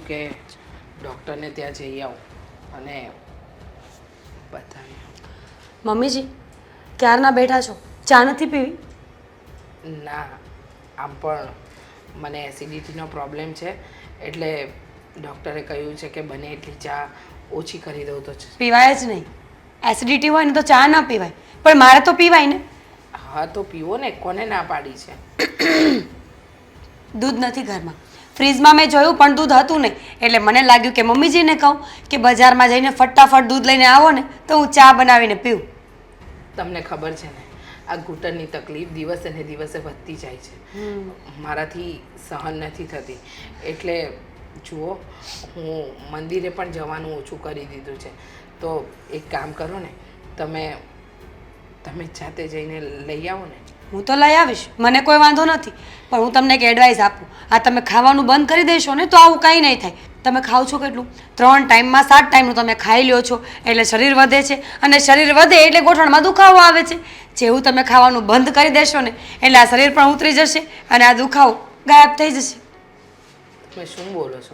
કે ડૉક્ટરને ત્યાં જઈ આવું અને બતાવી. મમ્મીજી ક્યારના બેઠા છો, ચા નથી પીવી? ના, આમ પણ મને એસિડિટીનો પ્રોબ્લેમ છે એટલે ડૉક્ટરે કહ્યું છે કે બને એટલી ચા ઓછી કરી દઉં તો પીવાય જ નહીં. એસિડિટી હોય ને તો ચા ન પીવાય, પણ મારે તો પીવાય ને. હા તો પીવો ને, કોને ના પાડી છે? દૂધ નથી ઘરમાં. ફ્રીજમાં મેં જોયું પણ દૂધ હતું નહીં, એટલે મને લાગ્યું કે મમ્મીજીને કહું કે બજારમાં જઈને ફટાફટ દૂધ લઈને આવો ને તો હું ચા બનાવીને પીઉં. તમને ખબર છે ને, આ ઘૂંટણની તકલીફ દિવસે ને દિવસે વધતી જાય છે. મારાથી સહન નથી થતી એટલે જુઓ, હું મંદિરે પણ જવાનું ઓછું કરી દીધું છે. તો એક કામ કરો ને, તમે જાતે જઈને લઈ આવો ને. હું તો લઈ આવીશ, મને કોઈ વાંધો નથી, પણ હું તમને એક એડવાઇસ આપું. આ તમે ખાવાનું બંધ કરી દેશો ને તો આવું કંઈ નહીં થાય. તમે ખાઓ છો કેટલું? 3 ટાઈમમાં 7 ટાઈમનું તમે ખાઈ લ્યો છો એટલે શરીર વધે છે, અને શરીર વધે એટલે ગોઠણમાં દુખાવો આવે છે. જેવું તમે ખાવાનું બંધ કરી દેશો ને એટલે આ શરીર પણ ઉતરી જશે અને આ દુખાવો ગાયબ થઈ જશે. તમે શું બોલો છો?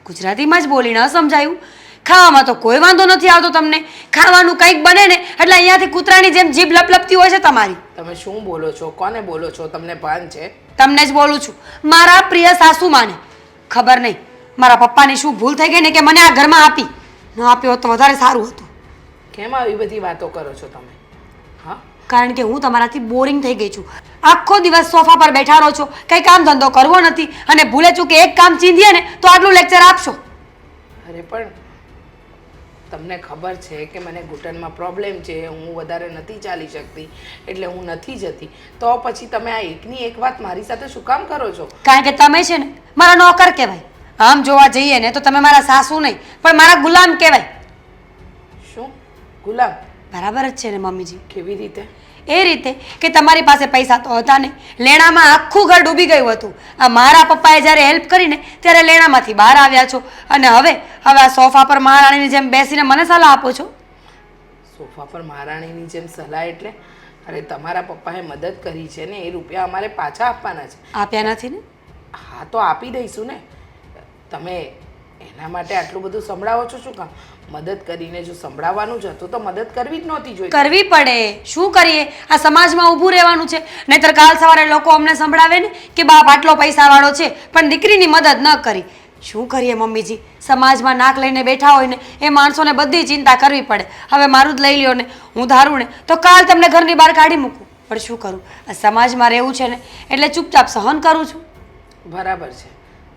ગુજરાતીમાં જ બોલી ન સમજાયું? ખાવામાં તો કોઈ વાંધો નથી આવતો તમને. ખાવાનું કંઈક બને ને એટલે અહીંયાથી કૂતરાની જેમ જીભ લપલપતી હોય છે તમારી. તમે શું બોલો છો? કોને બોલો છો? તમને ભાન છે? તમને જ બોલું છું, મારા પ્રિય સાસુમાને. ખબર નહીં મારા પપ્પાની શું ભૂલ થઈ ગઈ ને કે મને આ ઘરમાં આપી. ન આપ્યો હોત તો વધારે સારું હતું. કેમ આવી બધી વાતો કરો છો તમે? હા, કારણ કે હું તમારાથી બોરિંગ થઈ ગઈ છું. આખો દિવસ સોફા પર બેઠા રહો છો, કંઈ કામ ધંધો કરવો નથી, અને ભૂલે ચૂકે એક કામ ચીંધીએ ને તો આટલું લેક્ચર આપશો. અરે પણ તમને ખબર છે કે મને ઘૂંટણમાં પ્રોબ્લેમ છે, હું વધારે નથી ચાલી શકતી એટલે હું નથી જતી. તો પછી તમે આ એકની એક વાત મારી સાથે શું કામ કરો છો? કારણ કે તમે છે ને મારા નોકર કહેવાય. આમ જોવા જઈએ ને તો તમે મારા સાસુ નહીં પણ મારા ગુલામ કહેવાય. શું ગુલામ? બરાબર જ છે ને મમ્મીજી. કેવી રીતે? એ રીતે કે તમારી પાસે પૈસા તો હતા નહીં, લેણામાં આખું ઘર ડૂબી ગયું હતું. આ મારા પપ્પાએ જ્યારે હેલ્પ કરીને ત્યારે લેણામાંથી બહાર આવ્યા છો, અને હવે આ સોફા પર મહારાણીની જેમ બેસીને મને સલાહ આપો છો. સોફા પર મહારાણીની જેમ સલાહ એટલે? અરે તમારા પપ્પાએ મદદ કરી છે ને, એ રૂપિયા અમારે પાછા આપવાના છે. આપ્યા નથી ને? હા તો આપી દઈશું ને. તમે એના માટે આટલું બધું સંભળાવો છો શું કામ? મદદ કરીને જો સંભળાવવાનું જ હતું તો મદદ કરવી જ નહોતી જોઈતી. કરવી પડે, શું કરીએ? આ સમાજમાં ઊભું રહેવાનું છે, નહીંતર કાલ સવારે લોકો અમને સંભળાવે ને કે બાપ આટલો પૈસાવાળો છે પણ દીકરીની મદદ ન કરી. શું કરીએ મમ્મીજી? સમાજમાં નાક લઈને બેઠા હોય ને એ માણસોને બધી ચિંતા કરવી પડે. હવે મારું જ લઈ લ્યો ને, હું ધારું ને તો કાલ તમને ઘરની બહાર કાઢી મૂકું, પણ શું કરું? આ સમાજમાં રહેવું છે ને એટલે ચૂપચાપ સહન કરું છું. બરાબર છે,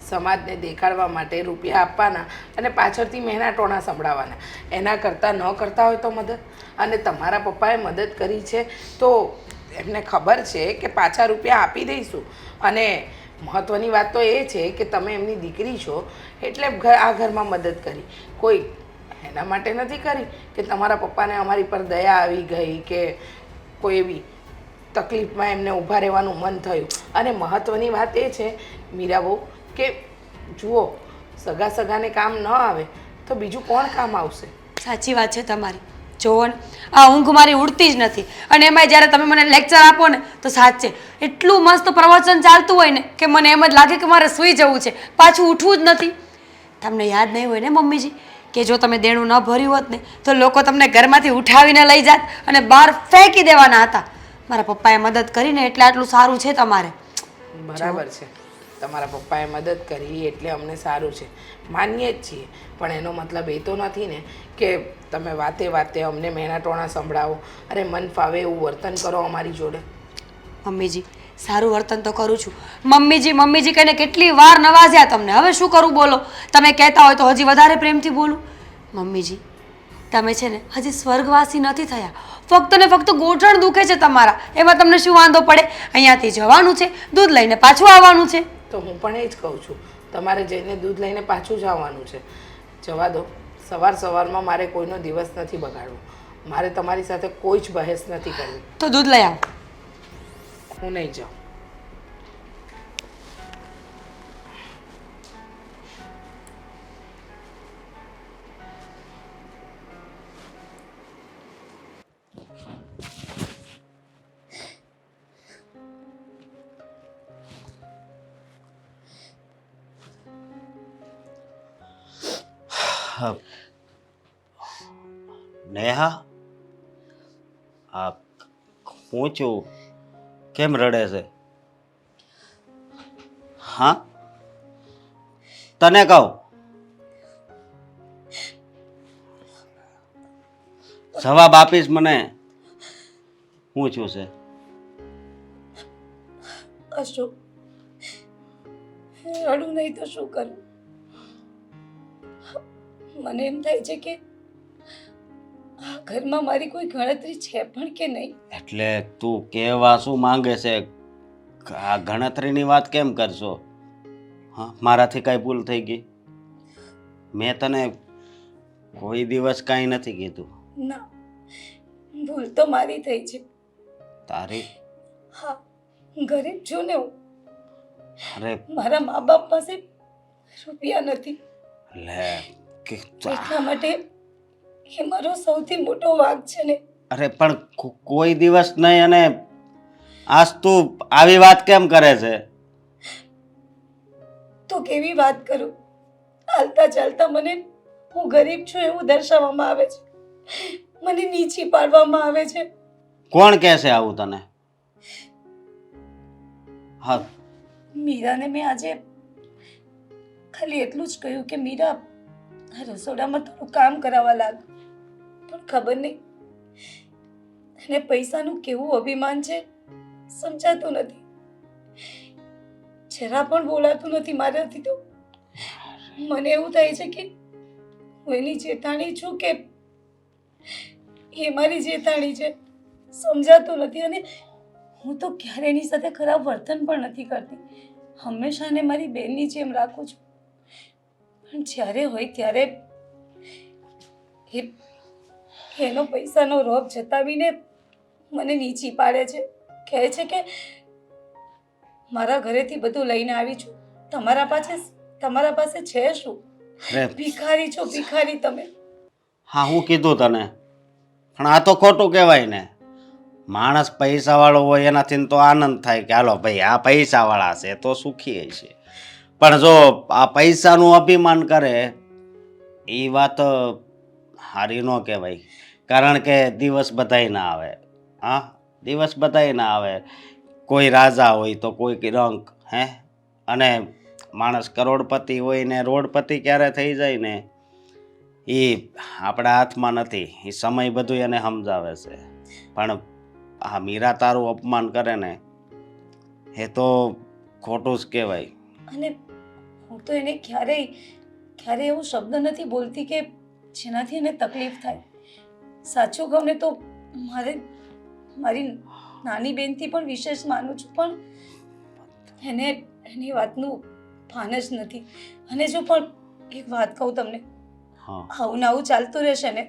સમાજને દેખાડવા માટે રૂપિયા આપવાના અને પાછળથી મહેના ટોણા સંભળાવવાના. એના કરતાં ન કરતા હોય તો મદદ. અને તમારા પપ્પાએ મદદ કરી છે તો એમને ખબર છે કે પાછા રૂપિયા આપી દઈશું. અને મહત્ત્વની વાત તો એ છે કે તમે એમની દીકરી છો એટલે આ ઘરમાં મદદ કરી. કોઈ એના માટે નથી કરી કે તમારા પપ્પાને અમારી પર દયા આવી ગઈ કે કોઈ એવી તકલીફમાં એમને ઊભા રહેવાનું મન થયું. અને મહત્ત્વની વાત એ છે મીરાબહુ કે જુઓ, સગા સગાને કામ ન આવે તો બીજું કોણ કામ આવશે? સાચી વાત છે તમારી. જોવો ને, આ ઊંઘ મારી ઉડતી જ નથી, અને એમાંય જ્યારે તમે મને લેક્ચર આપો ને તો સાચે એટલું મસ્ત પ્રવચન ચાલતું હોય ને કે મને એમ જ લાગે કે મારે સૂઈ જવું છે, પાછું ઉઠવું જ નથી. તમને યાદ નહીં હોય ને મમ્મીજી કે જો તમે દેણું ન ભર્યું હોત ને તો લોકો તમને ઘરમાંથી ઉઠાવીને લઈ જાત અને બહાર ફેંકી દેવાના હતા. મારા પપ્પાએ મદદ કરીને એટલે આટલું સારું છે તમારે. બરાબર છે, તમારા પપ્પાએ મદદ કરી એટલે અમને સારું છે, માનીએ જ છીએ. પણ એનો મતલબ એ તો નથી ને કે તમે વાતે વાતે અમને મહેણા ટોણા સંભળાવો. અરે મન ફાવે એવું વર્તન કરો અમારી જોડે. મમ્મીજી સારું વર્તન તો કરું છું. મમ્મીજી મમ્મીજી કહીને કેટલી વાર નવાજ્યા તમને, હવે શું કરું બોલો? તમે કહેતા હોય તો હજી વધારે પ્રેમથી બોલું. મમ્મીજી તમે છે ને હજી સ્વર્ગવાસી નથી થયા, ફક્ત ને ફક્ત ગોઠણ દુખે છે તમારા, એમાં તમને શું વાંધો પડે? અહીંયાથી જવાનું છે, દૂધ લઈને પાછું આવવાનું છે. તો હું પણ એ જ કહું છું, તમારે જઈને દૂધ લઈને પાછું જ આવવાનું છે. જવા દો, સવારમાં મારે કોઈનો દિવસ નથી બગાડવો. મારે તમારી સાથે કોઈ જ બહેસ નથી કરવી. તો દૂધ લઈ આવો. હું નહીં જાઉં. હા, નેહા આ પૂછ્યું કેમ રડે છે? હા, તને કહું જવાબ આપીશ મને? પૂછ્યું છે. અશોક, રડું નહીં તો શું કરું? મને એમ થાય છે કે આ ઘરમાં મારી કોઈ ગણતરી છે પણ કે નહીં. એટલે તું કહેવા શું માંગે છે? આ ગણતરીની વાત કેમ કરશો? હા, મારાથી કાંઈ ભૂલ થઈ ગઈ? મેં તને કોઈ દિવસ કાંઈ નથી કીધું. ના, ભૂલ તો મારી થઈ છે. તારી? હા, ગરીબ છું ને હું. અરે મારા મા બાપ પાસે રૂપિયા નથી, લે કે એટલા માટે એ મારો સૌથી મોટો વાંક છે ને. અરે પણ કોઈ દિવસ નહીં, અને આજ તું આવી વાત કેમ કરે છે? તો કેવી વાત કરું? હાલતા ચાલતા મને હું ગરીબ છું એવું દર્શાવવામાં આવે છે, મને નીચી પાડવામાં આવે છે. કોણ કહેશે આવું તને? હા, મીરાને મેં આજે ખાલી એટલું જ કહ્યું કે મીરા, આ રસોડામાં થોડું કામ કરાવવા લાગ. પણ ખબર નહીં એને પૈસાનું કેવું અભિમાન છે, સમજાતું નથી. જરા પણ બોલાતું નથી મારાથી. તો મને એવું થાય છે કે હું એની જેઠાણી છું કે એ મારી જેઠાણી છે, સમજાતું નથી. અને હું તો ક્યારે એની સાથે ખરાબ વર્તન પણ નથી કરતી, હંમેશા એને મારી બહેનની જેમ રાખું છું. પણ જ્યારે હોય ત્યારે એનો પૈસાનો રોપ જતાવીને મને નીચી પાડે છે. કહે છે કે મારા ઘરેથી બધું લઈને આવી છું, તમારા પાસે છે શું? અરે ભિખારી છો, ભિખારી તમે. હા, હું કીધું તને, પણ આ તો ખોટું કહેવાય ને. માણસ પૈસાવાળો હોય એનાથી તો આનંદ થાય કે હાલો ભાઈ આ પૈસાવાળા છે તો સુખી છે. પણ જો આ પૈસાનું અભિમાન કરે એ વાત સારી ન કહેવાય. કારણ કે દિવસ બધાય ના આવે. હા, દિવસ બધાય ના આવે. કોઈ રાજા હોય તો કોઈ રંક, હે? અને માણસ કરોડપતિ હોય ને રોડપતિ ક્યારે થઈ જાય ને એ આપણા હાથમાં નથી. એ સમય બધું એને સમજાવે છે. પણ આ મીરા તારું અપમાન કરે ને એ તો ખોટું જ કહેવાય. અને હું તો એને ક્યારે એવો શબ્દ નથી બોલતી કે જેનાથી એને તકલીફ થાય. સાચું કહું ને તો મારી નાની બેનથી પણ વિશેષ માનું છું, પણ એને એની વાતનું ભાન જ નથી. અને જો પણ એક વાત કહું તમને, હા, આવું ને આવું ચાલતું રહેશે ને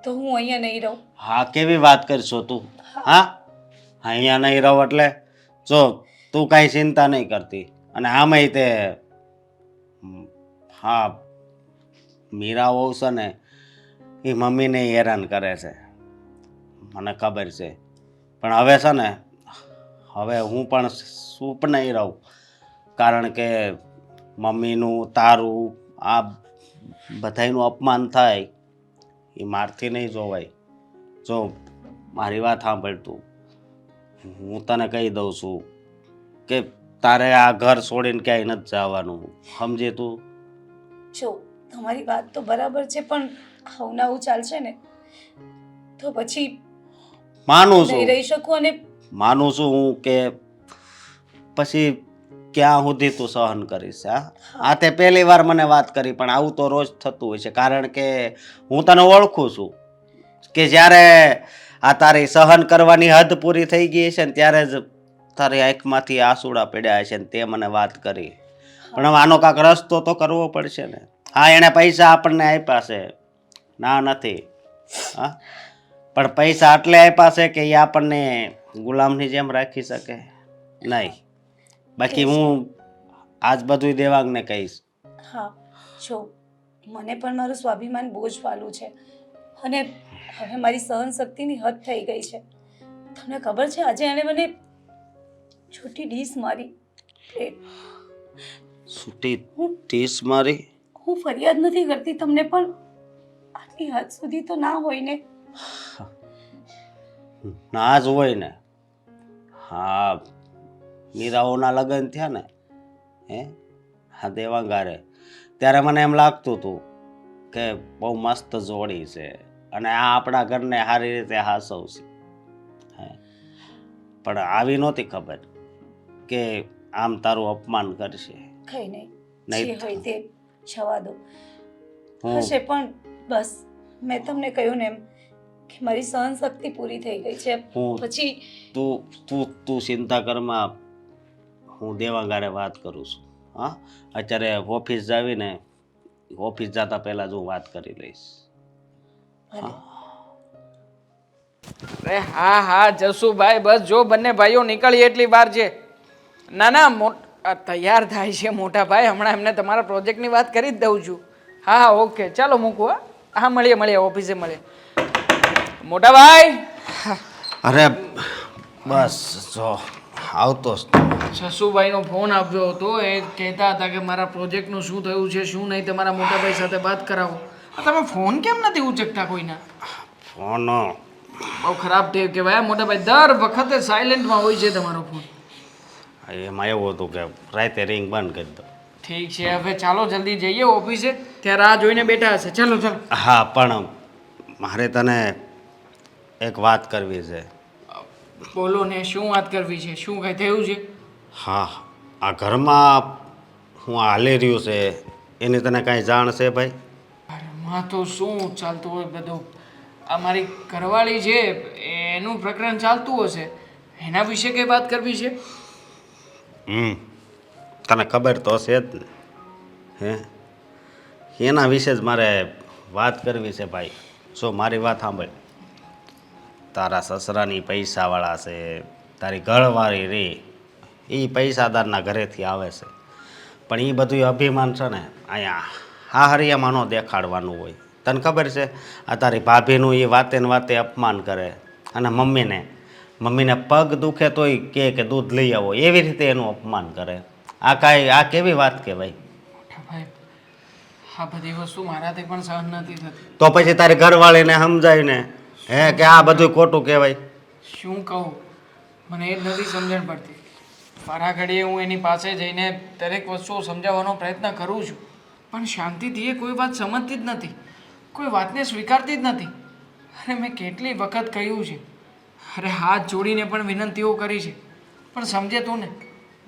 તો હું અહીંયા નહીં રહું. હા, કેવી વાત કરશો તું? હા, અહીંયા નહીં રહો એટલે જો તું કાંઈ ચિંતા નહીં કરતી. અને આમાંય તે હા, મીરા હોવ છે ને એ મમ્મીને હેરાન કરે છે, મને ખબર છે. પણ હવે છે ને હવે હું પણ ચૂપ નહીં રહું. કારણ કે મમ્મીનું તારું આ બધાયનું અપમાન થાય એ મારથી નહીં જોવાય. જો મારી વાત સાંભળ તું, હું તને કહી દઉં છું કે તારે આ ઘર છોડીને ક્યાંય નથી જવાનું, સમજે તું? જો તમારી વાત તો બરાબર છે, પણ આવું ને આવું ચાલશે ને તો પછી માનું નહીં છું, રહી શકું. અને માનું છું હું કે પછી ક્યાં સુધી તું સહન કરીશ? આ તે પહેલી વાર મને વાત કરી, પણ આવું તો રોજ થતું હોય છે. કારણ કે હું તને ઓળખું છું કે જ્યારે આ તારી સહન કરવાની હદ પૂરી થઈ ગઈ છે ને ત્યારે જ તારી આંખમાંથી આંસુડા પડ્યા છે ને તે મને વાત કરી. પણ હવે આનો કાંક રસ્તો તો કરવો પડશે ને. હા, એણે પૈસા આપણને આપ્યા છે, ના નથી. હા, પણ પૈસા એટલે આપ્યા છે કે એ આપણને ગુલામની જેમ રાખી શકે નહીં. બાકી હું આજ બધું દેવાંગને કહીશ. હા, જો મને પણ મારું સ્વાભિમાન બહુ જ વાલું છે, અને હવે મારી સહન શક્તિની હદ થઈ ગઈ છે. તમને ખબર છે આજે એણે મને છૂટી ડીશ મારી. છૂટી ટીસ મારી? હું ફરિયાદ નથી કરતી તમને, પણ આટલી હદ સુધી તો ના હોય ને. ના જ હોય ને. હા, મીરાઓના લગ્ન થયા ને હા દેવાંગારે, ત્યારે મને એમ લાગતું હતું કે બહુ મસ્ત જોડી છે અને આ આપણા ઘરને સારી રીતે હાસવશે. પણ આવી નહોતી ખબર કે આમ તારું અપમાન કરશે. કઈ નહીં, નહીં જે હોય તે જવા દો. હું હશે પણ બસ મેં તમને કહ્યું ને એમ કે મારી સહન શક્તિ પૂરી થઈ ગઈ છે. હું પછી તું ચિંતા કરમાં, હું દેવાંગારે વાત કરું છું. હા, અત્યારે ઓફિસ જાવીને ઓફિસ જતા પહેલા જ હું વાત કરી લઈશ. ભલે. અરે હા હા જસુભાઈ, બસ જો બંને ભાઈઓ નીકળી એટલી વાર છે. ના ના તૈયાર થાય છે મોટા ભાઈ, હમણાં એમને તમારા પ્રોજેક્ટની વાત કરી જ દઉં છું. હા હા ઓકે ચાલો મૂકું. હા મળીએ ઓફિસે મળીએ મોટા ભાઈ. અરે બસ જો આવતો જ. જસુભાઈનો ફોન આવ્યો હતો, એ કહેતા હતા કે મારા પ્રોજેક્ટનું શું થયું છે શું નહીં, તમારા મોટા ભાઈ સાથે વાત કરાવો. તમે ફોન કેમ નથી ઉચકતા કોઈના? ફોન બહુ ખરાબ ટેવ કહેવાય મોટા ભાઈ, દર વખતે સાયલેન્ટમાં હોય છે તમારો ફોન. એમાં એવું હતું કે રાતે રિંગ બંધ કરી દો. ઠીક છે, હવે ચાલો જલ્દી જઈએ ઓફિસે, ત્યાં રાહ જોઈને બેઠા હશે. ચાલો ચાલો. હા, પણ મારે તને એક વાત કરવી છે. બોલો ને, શું વાત કરવી છે? શું કઈ થયું છે? હા, આ ઘરમાં હું હાલી રહ્યું છે એની તને કાંઈ જાણ છે ભાઈ? અરે માં તો શું ચાલતું હોય બધું, આ મારી ઘરવાળી છે એનું પ્રકરણ ચાલતું હશે, એના વિશે કઈ વાત કરવી છે? તને ખબર તો છે જ ને. એના વિશે જ મારે વાત કરવી છે ભાઈ. જો મારી વાત સાંભળ, તારા સસરાની પૈસાવાળા છે, તારી ઘરવાળી રે એ પૈસાદારના ઘરેથી આવે છે, પણ એ બધું અભિમાન છે ને અહીંયા હા હરિયામાં ન દેખાડવાનું હોય. તને ખબર છે, આ તારી ભાભીનું એ વાતે ને વાતે અપમાન કરે અને મમ્મીને પગ દુખે તોય કે દૂધ લઈ આવો, એવી રીતે એનું અપમાન કરે. આ કેવી વાત કહેવાય? મોટા ભાઈ, આ બધી વસ્તુ મારાથી પણ સહન નથી થતી. તો પછી તારી ઘરવાળીને સમજાય ને કે આ બધું ખોટું કહેવાય. શું કહું, મને એ જ નથી સમજણ પડતી. મારા ઘડીએ હું એની પાસે જઈને દરેક વસ્તુઓ સમજાવવાનો પ્રયત્ન કરું છું, પણ શાંતિથી એ કોઈ વાત સમજતી જ નથી, કોઈ વાતને સ્વીકારતી જ નથી. અરે મેં કેટલી વખત કહ્યું છે, અરે હાથ જોડીને પણ વિનંતીઓ કરી છે, પણ સમજે તું ને,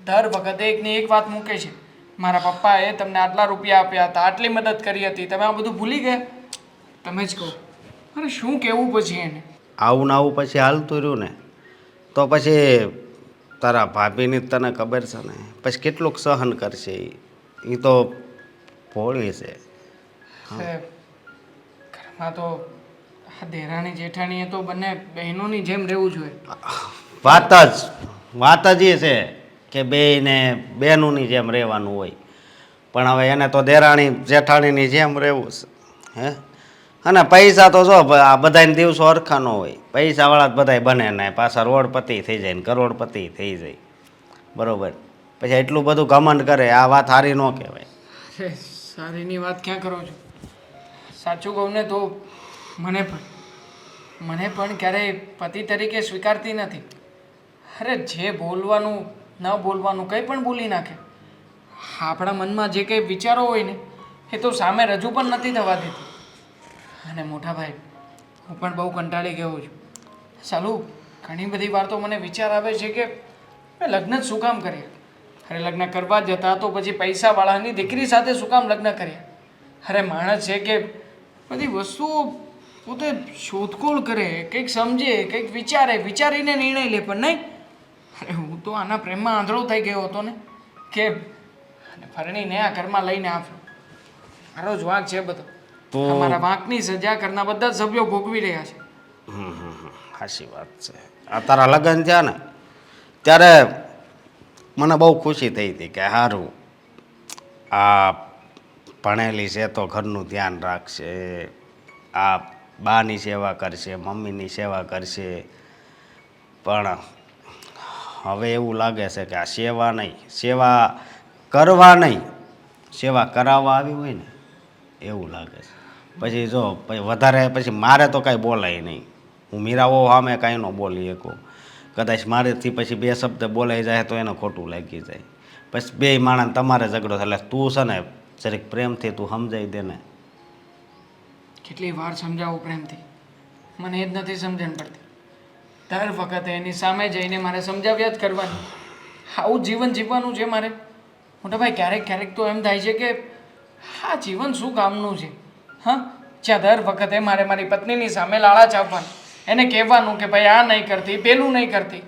દર વખતે એકની એક વાત મૂકે છે. મારા પપ્પાએ તમને આટલા રૂપિયા આપ્યા હતા, આટલી મદદ કરી હતી, તમે આ બધું ભૂલી ગયા? તમે જ કહો, અરે શું કહેવું પછી એને? આવું ને આવું પછી હાલતું રહ્યું ને તો પછી તારા ભાભીની તને ખબર છે ને પછી કેટલુંક સહન કરશે. એ તો ભોળી છે. ઘરમાં તો આ દેરાણી જેઠાણીએ તો બંને બહેનોની જેમ રહેવું જોઈએ. વાત જ એ છે કે બેયને બહેનોની જેમ રહેવાનું હોય, પણ હવે એને તો દેરાણી જેઠાણીની જેમ રહેવું છે. અને પૈસા તો જો આ બધાને દિવસો હરખા ન હોય, પૈસાવાળા જ બધાય બને ને પાછા રોડપતિ થઈ જાય ને કરોડપતિ થઈ જાય, બરોબર? પછી એટલું બધું ઘમંડ કરે, આ વાત સારી ન કહેવાય. અરે સારીની વાત ક્યાં કરો છો? સાચું કહું ને તો મને પણ ક્યારેય પતિ તરીકે સ્વીકારતી નથી. અરે જે બોલવાનું ન બોલવાનું કંઈ પણ બોલી નાખે. આપણા મનમાં જે કંઈ વિચારો હોય ને એ તો સામે રજૂ પણ નથી થવા દેતી. અને મોટા ભાઈ, હું પણ બહુ કંટાળી ગયો છું. ચાલું ઘણી બધી વાર તો મને વિચાર આવે છે કે મેં લગ્ન જ શું કામ કર્યા? અરે લગ્ન કરવા જ હતા તો પછી પૈસાવાળાની દીકરી સાથે શું કામ લગ્ન કર્યા? અરે માણસ છે કે બધી વસ્તુઓ પોતે શોધખોળ કરે, કંઈક સમજે, કંઈક વિચારીને નિર્ણય લે, પણ નહીં. અરે હું તો આના પ્રેમમાં આંધળો થઈ ગયો હતો ને કે ફરણીને આ ઘરમાં લઈને આવ્યો. મારો જ વાંક છે બધો. અમારા વાંકની સજા કરના બધા સભ્યો ભોગવી રહ્યા છે. સાચી વાત છે. આ તારા લગ્ન થયા ને ત્યારે મને બહુ ખુશી થઈ હતી કે સારું આ ભણેલી છે તો ઘરનું ધ્યાન રાખશે, આ બાની સેવા કરશે, મમ્મીની સેવા કરશે. પણ હવે એવું લાગે છે કે આ સેવા નહીં, સેવા કરવા નહીં, સેવા કરાવવા આવી હોય ને એવું લાગે છે. પછી જો પછી વધારે પછી મારે તો કાંઈ બોલાય નહીં. હું મીરાઓ સામે કાંઈ ન બોલી શકું. કદાચ મારેથી પછી બે શબ્દ બોલાઈ જાય તો એને ખોટું લાગી જાય. પછી બે માણસ તમારે ઝઘડો થાય. એટલે તું છે ને જરીક પ્રેમથી તું સમજાવી દે ને. કેટલી વાર સમજાવું પ્રેમથી, મને એ જ નથી સમજણ પડતી. દર વખતે એની સામે જઈને મારે સમજાવ્યા જ કરવાનું. આવું જીવન જીવવાનું છે મારે? મોટા ભાઈ, ક્યારેક ક્યારેક તો એમ થાય છે કે આ જીવન શું કામનું છે? હા, જ્યાં દર વખતે મારે મારી પત્નીની સામે લાળા ચાવવાનું, એને કહેવાનું કે ભાઈ આ નહીં કરતી, પેલું નહીં કરતી.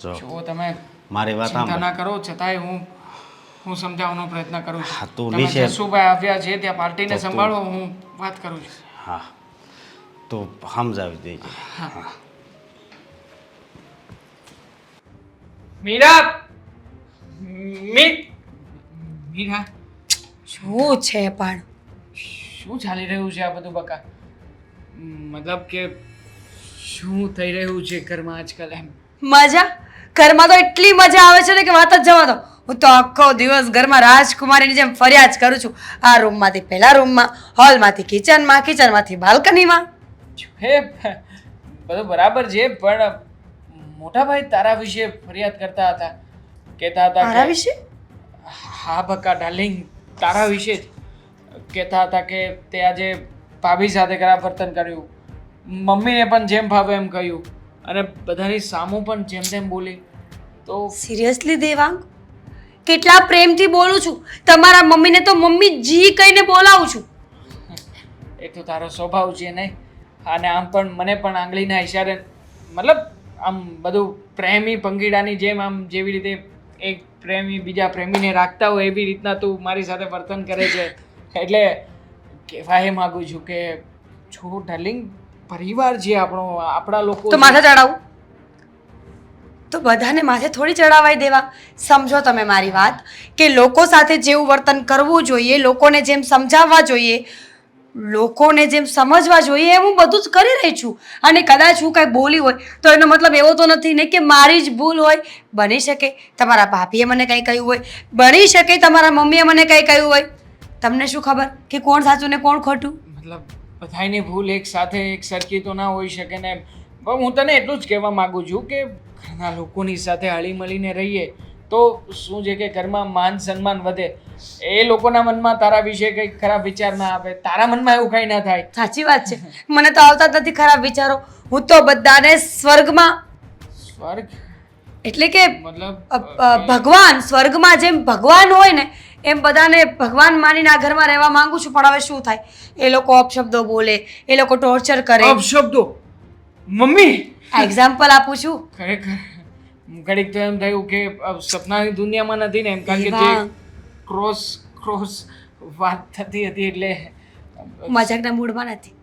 જો તમે મારી વાત ચિંતા ના કરો, છતાંય હું સમજાવવાનો પ્રયત્ન કરું હા, છું. તું તમે નીચે જસુભાઈ આવ્યા છે ત્યાં પાર્ટીને સંભાળો, હું વાત કરું છું. હા, તું સમજાવી દેજે. મીરા, મીરા, શું છે પણ શું ચાલી રહ્યું છે આ બધું બકા? મતલબ કે શું થઈ રહ્યું છે ઘરમાં આજકાલ એમ? મજા? ઘરમાં તો એટલી મજા આવે છે ને કે વાત જ જવા દો. હું તો આખો દિવસ ઘરમાં રાજકુમારીની જેમ ફર્યા જ કરું છું. આ રૂમમાંથી પેલા રૂમમાં, હોલમાંથી કિચનમાં, કિચનમાંથી બાલ્કનીમાં. હે, બધું બરાબર છે, પણ મોટા ભાઈ તારા વિશે ફરિયાદ કરતા હતા, કહેતા હતા મારા કે વિશે? હા બકા ડાર્લિંગ, તારા વિશે જ કહેતા હતા કે તે આજે ભાભી સાથે ખરાબ વર્તન કર્યું, મમ્મીને પણ જેમ ભાવે એમ કહ્યું, અને બધાની સામું પણ જેમ તેમ બોલી. તો સિરિયસલી દેવાંગ, કેટલા પ્રેમથી બોલું છું. તમારા મમ્મીને તો મમ્મી જી કહીને બોલાવું છું. એ તો તારો સ્વભાવ છે નહીં? અને આમ પણ મને પણ આંગળીના ઈશારે, મતલબ આમ બધું પ્રેમી પંગીડાની જેમ, આમ જેવી રીતે એક પ્રેમી બીજા પ્રેમીને રાખતા હોય એવી રીતના તું મારી સાથે વર્તન કરે છે. એટલે કહેવા એ માગું છું કે છો ડાર્લિંગ, પરિવાર છે આપણો, આપણા લોકો તો માથે ચડાવું? તો બધાને માથે થોડી ચડાવાય દેવા. સમજો તમે મારી વાત, કે લોકો સાથે જેવું વર્તન કરવું જોઈએ, લોકોને જેમ સમજાવવા જોઈએ, લોકોને જેમ સમજવા જોઈએ, એમ હું બધું જ કરી રહી છું. અને કદાચ હું કાંઈ બોલી હોય તો એનો મતલબ એવો તો નથી ને કે મારી જ ભૂલ હોય. બની શકે તમારા ભાભીએ મને કંઈ કહ્યું હોય, બની શકે તમારા મમ્મીએ મને કંઈ કહ્યું હોય. તમને શું ખબર કે કોણ સાચું ને કોણ ખોટું? મતલબ બધાની ભૂલ એક સાથે એક સરખી તો ના હોઈ શકે ને. હું તને એટલું જ કહેવા માંગુ છું કે ઘરના લોકોની સાથે હળી મળીને રહીએ તો શું છે કે ઘરમાં માન સન્માન વધે. એ લોકોના મનમાં તારા વિશે કંઈક ખરાબ વિચાર ના આવે, તારા મનમાં એવું કંઈ ના થાય. સાચી વાત છે, મને તો આવતા જ નથી ખરાબ વિચારો. હું તો બધાને સ્વર્ગમાં, સ્વર્ગ એટલે કે મતલબ ભગવાન, સ્વર્ગમાં જેમ ભગવાન હોય ને એમ બધાને ભગવાન માનીને આ ઘરમાં રહેવા માંગુ છું. પણ હવે શું થાય, એ લોકો અપશબ્દો બોલે, એ લોકો ટોર્ચર કરે. અપશબ્દો? મમ્મી, એક્ઝામ્પલ આપું છું. ખરેખર ઘડીક તો એમ થયું કે સપનાની દુનિયામાં નથી ને એમ, કારણ કે જે દેવાંગ, ક્રોસ વાત થતી હતી એટલે મજાકના મૂડમાં નથી.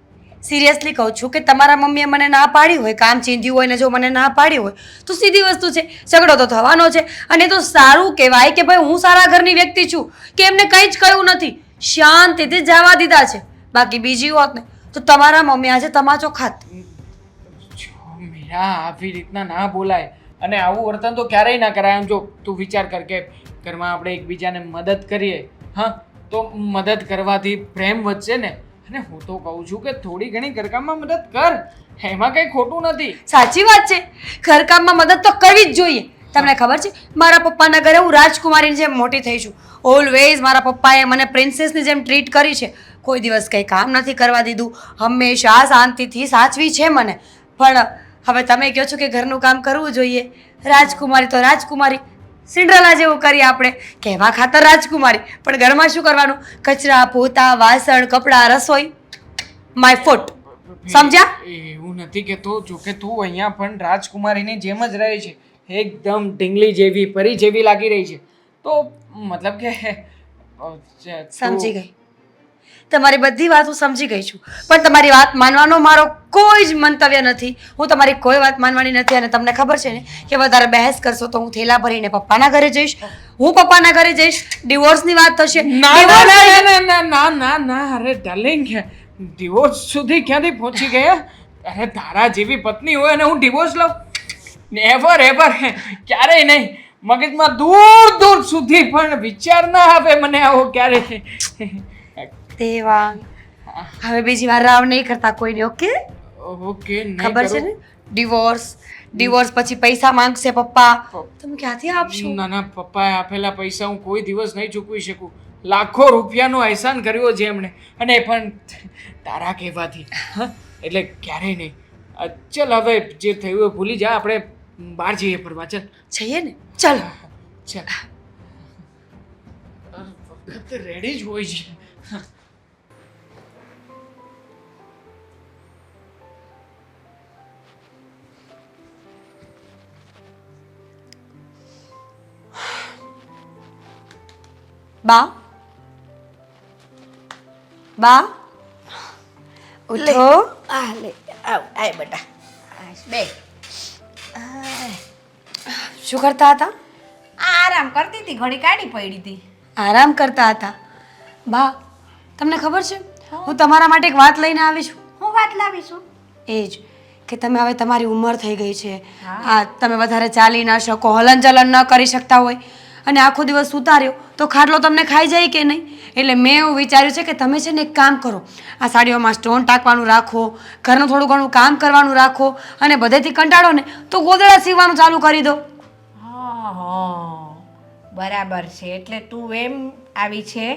સિરિયસલી કહું છું કે તમારા મમ્મીએ મને ના પાડી હોય, કામ ચીંધ્યું હોય ને જો મને ના પાડી હોય તો સીધી વસ્તુ છે, ઝઘડો તો થવાનો છે. અને તો સારું કહેવાય કે ભાઈ હું સારા ઘરની વ્યક્તિ છું કે એમને કંઈ જ કહ્યું નથી, શાંતિથી જવા દીધા છે. બાકી બીજી હોત ને તો તમારા મમ્મી આજે તમાચો ખાત. જો મીરા, આવી રીતના ના બોલાય અને આવું વર્તન તો ક્યારેય ના કરાય. એમ જો તું વિચાર કર કે ઘરમાં આપણે એકબીજાને મદદ કરીએ, હા, તો મદદ કરવાથી પ્રેમ વધશે ને. અને હું તો કહું છું કે થોડી ઘણી ઘરકામમાં મદદ કર, એમાં કંઈ ખોટું નથી. સાચી વાત છે, ઘરકામમાં મદદ તો કરવી જ જોઈએ. તમને ખબર છે, મારા પપ્પાના ઘરે હું રાજકુમારીની જેમ મોટી થઈ છું. ઓલવેઝ મારા પપ્પાએ મને પ્રિન્સેસની જેમ ટ્રીટ કરી છે. કોઈ દિવસ કંઈ કામ નથી કરવા દીધું, હંમેશા શાંતિથી સાચવી છે મને. પણ હવે તમે કહો છો કે ઘરનું કામ કરવું જોઈએ. રાજકુમારી તો રાજકુમારી, સિન્ડ્રેલા જેવું કરીએ આપણે, કહેવા ખાતર રાજકુમારી, પણ ઘરમાં શું કરવાનું? કચરા, પોતા, વાસણ, કપડાં, રસોઈ, માય ફૂટ. સમજ્યા? એવું નથી કહેતો, જો કે તું અહીંયા પણ રાજકુમારીની જેમ જ રહે છે, એકદમ ઢીંગલી જેવી, પરી જેવી લાગી રહી છે. તો મતલબ કે સમજી ગઈ, તમારી બધી વાત હું સમજી ગઈ છું. પણ તમારી વાત માનવાનો મારો કોઈ જ મંતવ્ય નથી. હું તમારી કોઈ વાત માનવાની નથી. અને તમને ખબર છે ને કે વધારે બહેસ કરશો તો હું થેલા ભરીને પપ્પાના ઘરે જઈશ. હું પપ્પાના ઘરે જઈશ, ડિવોર્સની વાત થશે. ના, અરે ડાર્લિંગ, ડિવોર્સ સુધી ક્યાંથી પહોંચી ગયા? અરે તારા જેવી પત્ની હોય અને હું ડિવોર્સ લઉં? નેવર એવર, ક્યારેય નહીં. મગજમાં દૂર દૂર સુધી પણ વિચાર ના આવે મને આવો ક્યારે. દેવાંગ હવે બીજી વાર રાવ નહીં કરતા કોઈને, ઓકે? ઓકે નહીં ખબર છે કરું. ને ડિવોર્સ પછી પૈસા માંગશે પપ્પા, તમે ક્યાંથી આપશો? ના ના, પપ્પાએ આપેલા પૈસા હું કોઈ દિવસ નહીં ચૂકવી શકું. લાખો રૂપિયાનો અહેસાન કર્યો છે એમણે, અને એ પણ તારા કહેવાથી. હા, એટલે ક્યારેય નહીં. ચલ હવે જે થયું એ ભૂલી જા, આપણે બહાર જઈએ ફરવા. ચાલ જઈએ ને, ચાલો. ચાલ. વખત રેડી જ હોય છે. બા ઉઠો. આ લે આવ આય બેટા બે શું કરતા હતા? આરામ કરતી હતી, ઘડી કાઢી પડી હતી. આરામ કરતા હતા. બા તમને ખબર છે હું તમારા માટે એક વાત લઈને આવી છું. હું વાત લાવીશું? એ જ કે તમે હવે તમારી ઉંમર થઈ ગઈ છે, તમે વધારે ચાલી ના શકો, હલન ચલન ન કરી શકતા હોય, અને આખો દિવસ સૂતા રહ્યો તો ખાટલો તમને ખાઈ જાય કે નહીં. એટલે મેં એવું વિચાર્યું છે કે તમે છે ને એક કામ કરો, આ સાડીઓમાં સ્ટોન ટાંકવાનું રાખો, ઘરનું થોડું ઘણું કામ કરવાનું રાખો, અને બધેથી કંટાળો ને તો ગોદડા સીવવાનું ચાલુ કરી દો. હા, બરાબર છે. એટલે તું એમ આવી છે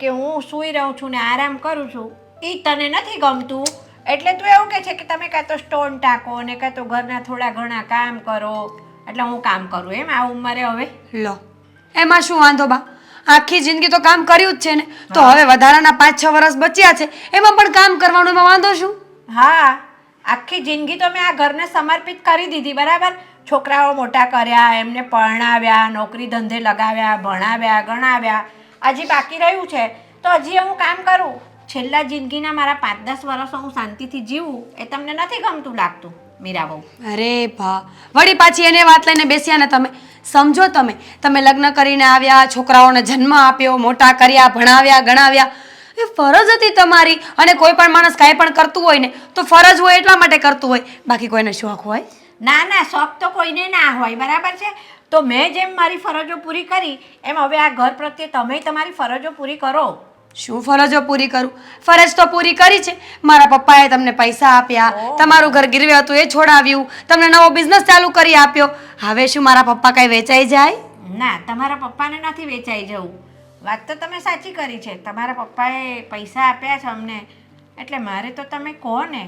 કે હું સૂઈ રહું છું ને આરામ કરું છું, એ તને નથી ગમતું, એટલે તું એવું કહે છે કે તમે કાં તો સ્ટોન ટાંકો ને કાં તો ઘરના થોડા ઘણા કામ કરો, એટલે હું કામ કરું એમ આ ઉંમરે હવે? લો એમાં શું વાંધો બા, આખી જિંદગી તો કામ કર્યું જ છે ને, તો હવે વધારાના 5-6 વર્ષ બચ્યા છે એમાં પણ કામ કરવાનું, એમાં વાંધો શું? હા, આખી જિંદગી તો મેં આ ઘરને સમર્પિત કરી દીધી, બરાબર? છોકરાઓ મોટા કર્યા, એમને પરણાવ્યા, નોકરી ધંધે લગાવ્યા, ભણાવ્યા, ગણાવ્યા, હજી બાકી રહ્યું છે તો હજી હું કામ કરું. છેલ્લા જિંદગીના મારા 5-10 વર્ષો હું શાંતિથી જીવું એ તમને નથી ગમતું લાગતું મીરાબહુ? અરે ભા, વળી પાછી એને વાત લઈને બેસ્યા ને તમે. સમજો તમે લગ્ન કરીને આવ્યા, છોકરાઓને જન્મ આપ્યો, મોટા કર્યા, ભણાવ્યા, ગણાવ્યા, એ ફરજ હતી તમારી. અને કોઈ પણ માણસ કાંઈ પણ કરતું હોય ને તો ફરજ હોય એટલા માટે કરતું હોય, બાકી કોઈને શોખ હોય? ના ના, શોખ તો કોઈને ના હોય, બરાબર છે? તો મેં જેમ મારી ફરજો પૂરી કરી એમ હવે આ ઘર પ્રત્યે તમે તમારી ફરજો પૂરી કરો. શું ફરજો પૂરી કરું? ફરજ તો પૂરી કરી છે. મારા પપ્પાએ તમને પૈસા આપ્યા, તમારું ઘર ગીરવે હતું એ છોડાવ્યું, તમને નવો બિઝનેસ ચાલુ કરી આપ્યો. હવે શું મારા પપ્પા કાંઈ વેચાઈ જાય? ના, તમારા પપ્પાને નથી વેચાઈ જવું. વાત તો તમે સાચી કરી છે, તમારા પપ્પાએ પૈસા આપ્યા છે અમને, એટલે મારે તો તમે કહો ને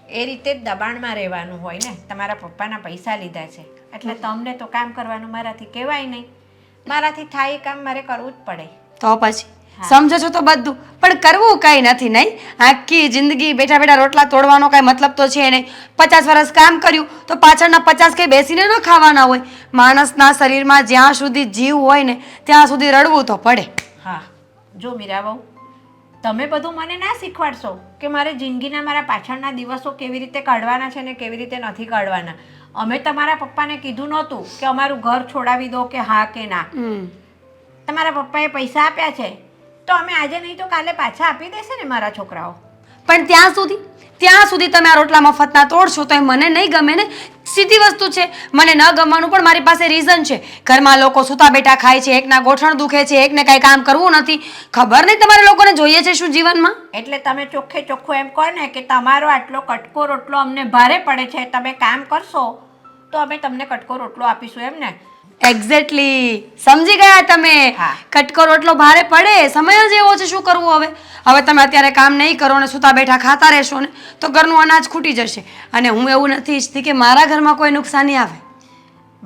એ રીતે જ દબાણમાં રહેવાનું હોય ને. તમારા પપ્પાના પૈસા લીધા છે એટલે તમને તો કામ કરવાનું મારાથી કહેવાય નહીં, મારાથી થાય એ કામ મારે કરવું જ પડે. તો પછી સમજો છો તો બધું, પણ કરવું કાંઈ નથી. નહીં, આખી જિંદગી બેઠા બેઠા રોટલા તોડવાનો કાંઈ મતલબ તો છે નહીં. 50 વર્ષ કામ કર્યું તો પાછળના 50 કંઈ બેસીને ન ખાવાના હોય. માણસના શરીરમાં જ્યાં સુધી જીવ હોય ને ત્યાં સુધી રડવું તો પડે. હા, જો મીરાબહુ, તમે બધું મને ના શીખવાડશો કે મારે જિંદગીના મારા પાછળના દિવસો કેવી રીતે કાઢવાના છે ને કેવી રીતે નથી કાઢવાના. અમે તમારા પપ્પાને કીધું નહોતું કે અમારું ઘર છોડાવી દો કે હા કે ના. તમારા પપ્પાએ પૈસા આપ્યા છે તો અમે આજે નહીં તો કાલે પાછા આપી દેશે ને મારા છોકરાઓ. પણ ત્યાં સુધી તમે આ રોટલા મફતના તોડશો તો એ મને નહીં ગમે ને. સીધી વસ્તુ છે, મને ન ગમવાનું પણ મારી પાસે રીઝન છે. ઘરમાં લોકો સૂતા બેઠા ખાય છે, એકના ગોઠણ દુખે છે, એકને કાંઈ કામ કરવું નથી. ખબર નહીં તમારે લોકોને જોઈએ છે શું જીવનમાં? એટલે તમે ચોખ્ખે ચોખ્ખું એમ કહો ને કે તમારો આટલો કટકો રોટલો અમને ભારે પડે છે, તમે કામ કરશો તો અમે તમને કટકો રોટલો આપીશું, એમ ને? એક્ઝેક્ટલી, સમજી ગયા તમે. કટકો રોટલો ભારે પડે, સમય જ એવો છે, શું કરવું હવે તમે અત્યારે કામ નહીં કરો ને સૂતા બેઠા ખાતા રહેશો ને તો ઘરનું અનાજ ખૂટી જશે. અને હું એવું નથી ઈચ્છતી કે મારા ઘરમાં કોઈ નુકસાની આવે.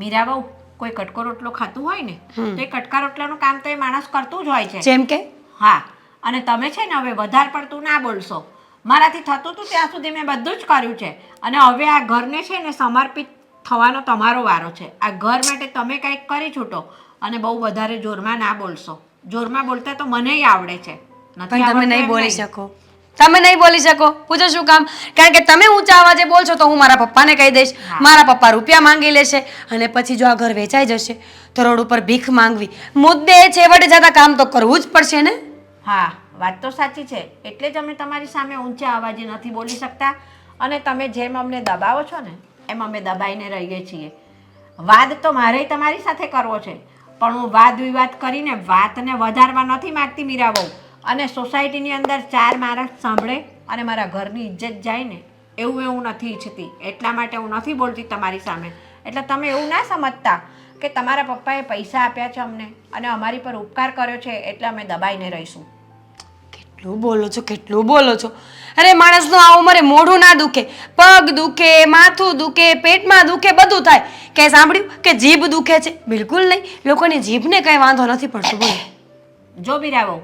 મીરાબહુ, કોઈ કટકો રોટલો ખાતું હોય ને તો એ કટકા રોટલાનું કામ તો એ માણસ કરતું જ હોય છે. જેમ કે? હા, અને તમે છે ને હવે વધારે પડતું ના બોલશો. મારાથી થતું હતું ત્યાં સુધી મેં બધું જ કર્યું છે, અને હવે આ ઘરને છે ને સમર્પિત થવાનો તમારો વારો છે. આ ઘર માટે તમે કંઈક કરી છૂટો, અને બહુ વધારે જોરમાં ના બોલશો. જોરમાં બોલતા તો મનેય આવડે છે. પણ તમે નહીં બોલી શકો. તમે નહીં બોલી શકો. પૂછો શું કામ? કારણ કે તમે ઊંચા અવાજે બોલશો તો હું મારા પપ્પાને કહી દઈશ, મારા પપ્પા રૂપિયા માંગી લેશે, અને પછી જો આ ઘર વેચાઈ જશે તો રોડ ઉપર ભીખ માંગવી. મુદ્દે છેવટે જતા કામ તો કરવું જ પડશે ને. હા, વાત તો સાચી છે. એટલે જ અમે તમારી સામે ઊંચા અવાજે નથી બોલી શકતા, અને તમે જેમ અમને દબાવો છો ને એમ અમે દબાઈને રહીએ છીએ. વાદ તો મારે તમારી સાથે કરવો છે, પણ હું વાદ વિવાદ કરીને વાતને વધારવા નથી માંગતી મીરાબહુ. અને સોસાયટીની અંદર ચાર મારા સાંભળે અને મારા ઘરની ઇજ્જત જાય ને એવું હું નથી ઈચ્છતી. એટલા માટે હું નથી બોલતી તમારી સામે. એટલે તમે એવું ના સમજતા કે તમારા પપ્પાએ પૈસા આપ્યા છે અમને અને અમારી પર ઉપકાર કર્યો છે એટલે અમે દબાઈને રહીશું. કેટલું બોલો છો, કેટલું બોલો છો. અરે માણસનું આ ઉંમરે મોઢું ના દુખે, પગ દુખે, માથું દુખે, પેટમાં દુખે, બધું થાય. કે સાંભળ્યું કે જીભ દુખે છે? બિલકુલ નહીં. લોકોની જીભને કંઈ વાંધો નથી પડતો. બોલો. જો બિરાવો,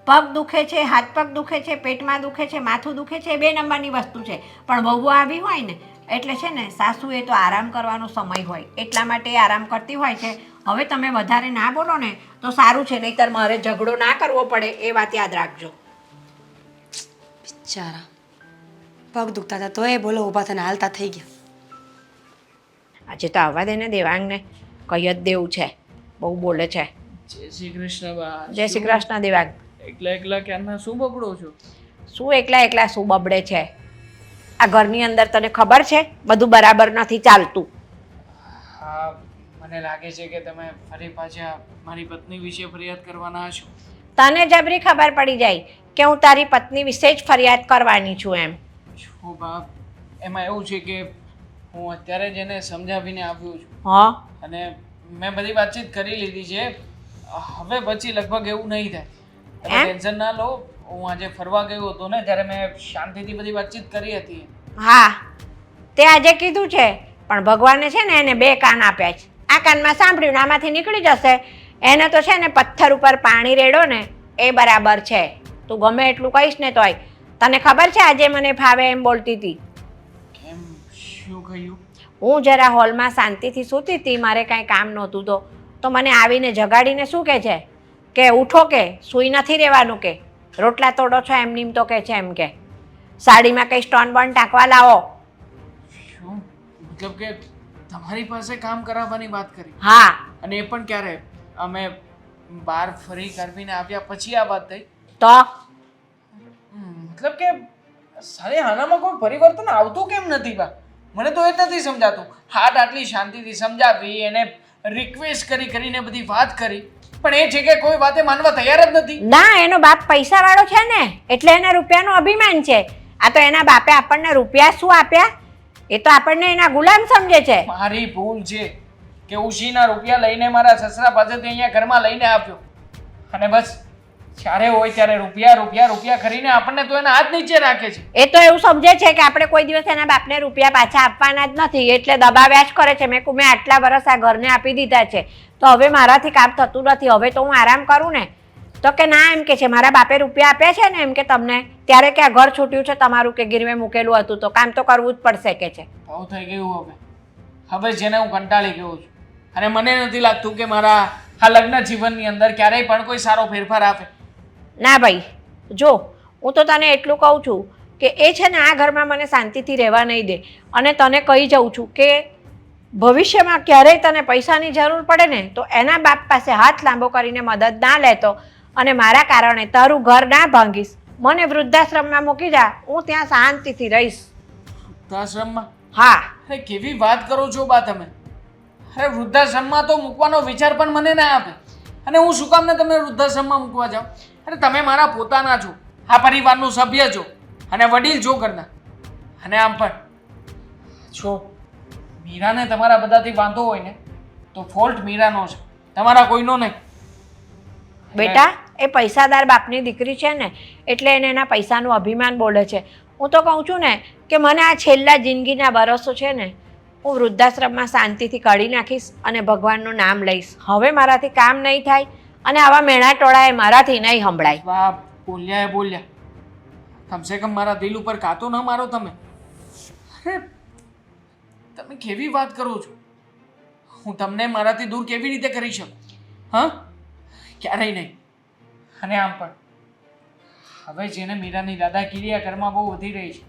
પગ દુખે છે, હાથ પગ દુખે છે, પેટમાં દુખે છે, માથું દુખે છે, એ 2 નંબરની વસ્તુ છે. પણ વહુ આવી હોય ને એટલે છે ને સાસુએ તો આરામ કરવાનો સમય હોય એટલા માટે એ આરામ કરતી હોય છે. હવે તમે વધારે ના બોલો ને તો સારું છે, નહીંતર મારે ઝઘડો ના કરવો પડે એ વાત યાદ રાખજો. બિચારા પગ દુખતા હતા તો એ બોલો ઊભા થઈને હાલતા થઈ ગયા. આજે તો આવવા દે ને દેવાંગને, કહી જ દેવું છે, બહુ બોલે છે. જય શ્રી કૃષ્ણ બા. જય શ્રી કૃષ્ણ દેવાંગ. એકલા એકલા ક્યારના શું બગડો છો? શું એકલા એકલા શું બબડે છે? આ ઘરની અંદર તને ખબર છે બધું બરાબર નથી ચાલતું. હા, મને લાગે છે કે તમે ફરી પાછા મારી પત્ની વિશે ફરિયાદ કરવાના હશો. તને જબરી ખબર પડી જાય કે હું તારી પત્ની વિશે જ ફરિયાદ કરવાની છું એમ. છો બા, એમાં એવું છે કે હું અત્યારે જ એને સમજાવીને આવ્યો છું હા, અને મેં બધી વાતચીત કરી લીધી છે. હવે પછી લગભગ એવું નહીં થાય. તમે ટેન્શન ના લો. હું આજે ફરવા ગયો હતો ને ત્યારે મેં શાંતિથી બધી વાતચીત કરી હતી. હા, તે આજે કીધું છે પણ ભગવાને છે ને એને 2 કાન આપ્યા છે. આ કાનમાં સાંભળ્યું ને આમાંથી નીકળી જશે. એને તો છે ને પથ્થર ઉપર પાણી રેડો ને એ બરાબર છે. તું ગમે એટલું કહીશ ને તોય. તને ખબર છે આજે મને ફાવે એમ બોલતી હતી. કેમ, શું કહ્યું? હું જરા હોલમાં શાંતિથી સૂતી હતી, મારે કાંઈ કામ નહોતું તો મને આવીને જગાડીને શું કહે છે કે ઉઠો, કે સૂઈ નથી રહેવાનું, કે રોટલા તોડો છો એમ નીમ તો કહે છે એમ કે સાડીમાં કંઈ સ્ટોન બોન ટાંકવા લાવો. શું મતલબ કે તમારી પાસે કામ કરાવવાની વાત કરી? હા, અને એ પણ ક્યારે? અમે બહાર ફરી કરવીને આવ્યા પછી આ વાત થઈ? તો મતલબ કે સારી આનામાં કોઈ પરિવર્તન આવતું કેમ નથી બા? મને તો એ જ નથી સમજાતું. હાથ આટલી શાંતિથી સમજાવી, એને રિક્વેસ્ટ કરીને બધી વાત કરી, પણ એ છે કે કોઈ વાતે માનવા તૈયાર જ નથી. ના, એનો બાપ પૈસાવાળો છે ને એટલે એના રૂપિયાનું અભિમાન છે. આ તો એના બાપે આપણને રૂપિયા શું આપ્યા, એ તો આપણને એના ગુલામ સમજે છે. મારી ભૂલ છે કે ઉશીના રૂપિયા લઈને મારા સસરા પાસેથી અહીંયા ઘરમાં લઈને આપ્યો અને બસ જ્યારે હોય ત્યારે રૂપિયા રૂપિયા રૂપિયા કરીને આપણને તો એના હાથ નીચે રાખે છે. એ તો એવું સમજે છે કે આપણે કોઈ દિવસ એના બાપને રૂપિયા પાછા આપવાના જ નથી એટલે દબાવ્યા જ કરે છે. મેં આટલા વર્ષ આ ઘરને આપી દીધા છે તો હવે મારાથી કામ થતું નથી, હવે તો હું આરામ કરું ને. તો કે ના, એમ કે છે મારા બાપે રૂપિયા આપ્યા છે ને એમ કે તમને ત્યારે કે આ ઘર છૂટ્યું છે તમારું, કે ગીરવે મૂકેલું હતું તો કામ તો કરવું જ પડશે કે છે. બહુ થઈ ગયું હવે જેને હું કંટાળી ગયો છું અને મને નથી લાગતું કે મારા આ લગ્ન જીવનની અંદર ક્યારેય પણ કોઈ સારો ફેરફાર આવે. ના ભાઈ, જો હું તો તને એટલું કહું છું કે એ છે ને આ ઘરમાં મને શાંતિથી રહેવા નહીં દે. અને તને કહી જાઉં છું કે ભવિષ્યમાં ક્યારેય તને પૈસાની જરૂર પડે ને તો એના બાપ પાસે હાથ લાંબો કરીને મદદ ના લેતો અને મારા કારણે તારું ઘર ના ભાંગીશ. મને વૃદ્ધાશ્રમમાં મૂકી જા, હું ત્યાં શાંતિથી રહીશ. વૃદ્ધાશ્રમમાં? હા. અરે કેવી વાત કરો છો બા તમે? અરે વૃદ્ધાશ્રમમાં તો મૂકવાનો વિચાર પણ મને ના આપે. અને હું શું કામ ને તમે વૃદ્ધાશ્રમમાં મૂકવા જાઉં? અરે તમે મારા પોતાના છો, આ પરિવારનું સભ્ય છો અને વડીલ છો ઘરના. અને આમ પણ છો, મીરાને તમારા બધાથી વાંધો હોય ને તો ફોલ્ટ મીરાનો છે, તમારા કોઈનો નહીં. બેટા, એ પૈસાદાર બાપની દીકરી છે ને એટલે એને એના પૈસાનું અભિમાન બોલે છે. હું તો કહું છું ને કે મને આ છેલ્લા જિંદગીના વર્ષો છે ને હું વૃદ્ધાશ્રમમાં શાંતિથી કાઢી નાખીશ અને ભગવાનનું નામ લઈશ. હવે મારાથી કામ નહીં થાય અને આવા મેણા ટોળાએ મારાથી નહીં સંભળાય. વાહ, બોલ્યા એ બોલ્યા. કમસે કમ મારા દિલ ઉપર કાતો ન મારો તમે. અરે તમે કેવી વાત કરો છો? હું તમને મારાથી દૂર કેવી રીતે કરી શકું? હા, ક્યારેય નહીં. અને આમ પણ હવે જેને મીરાની દાદાગીરી આ ઘરમાં બહુ વધી રહી છે,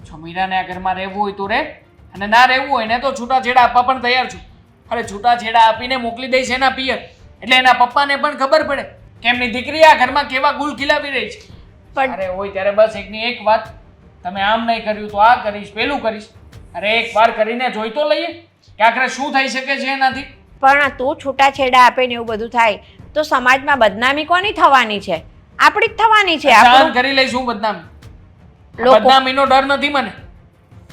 જો મીરાને આ ઘરમાં રહેવું હોય તો રહે અને ના રહેવું હોય ને તો છૂટાછેડા આપવા પણ તૈયાર છું. અરે છૂટાછેડા આપીને મોકલી દઈશ એના પિયર, એટલે એના પપ્પાને પણ ખબર પડે કે એમની દીકરી આ ઘરમાં કેવા ગુલ ખીલાવી રહી છે. અરે હોય ત્યારે બસ એકની એક વાત, તમે આમ નહીં કર્યું તો આ કરીશ, પેલું કરીશ. અરે એક વાર કરીને જોઈ તો લઈએ કે આખરે શું થઈ શકે છે એનાથી. પણ તું છૂટાછેડા આપે ને એવું બધું થાય તો સમાજમાં બદનામી કોની થવાની છે? આપણી જ થવાની છે. સહન આપણું કરી લઈશું બદનામી. લોકો- બદનામીનો ડર નથી મને.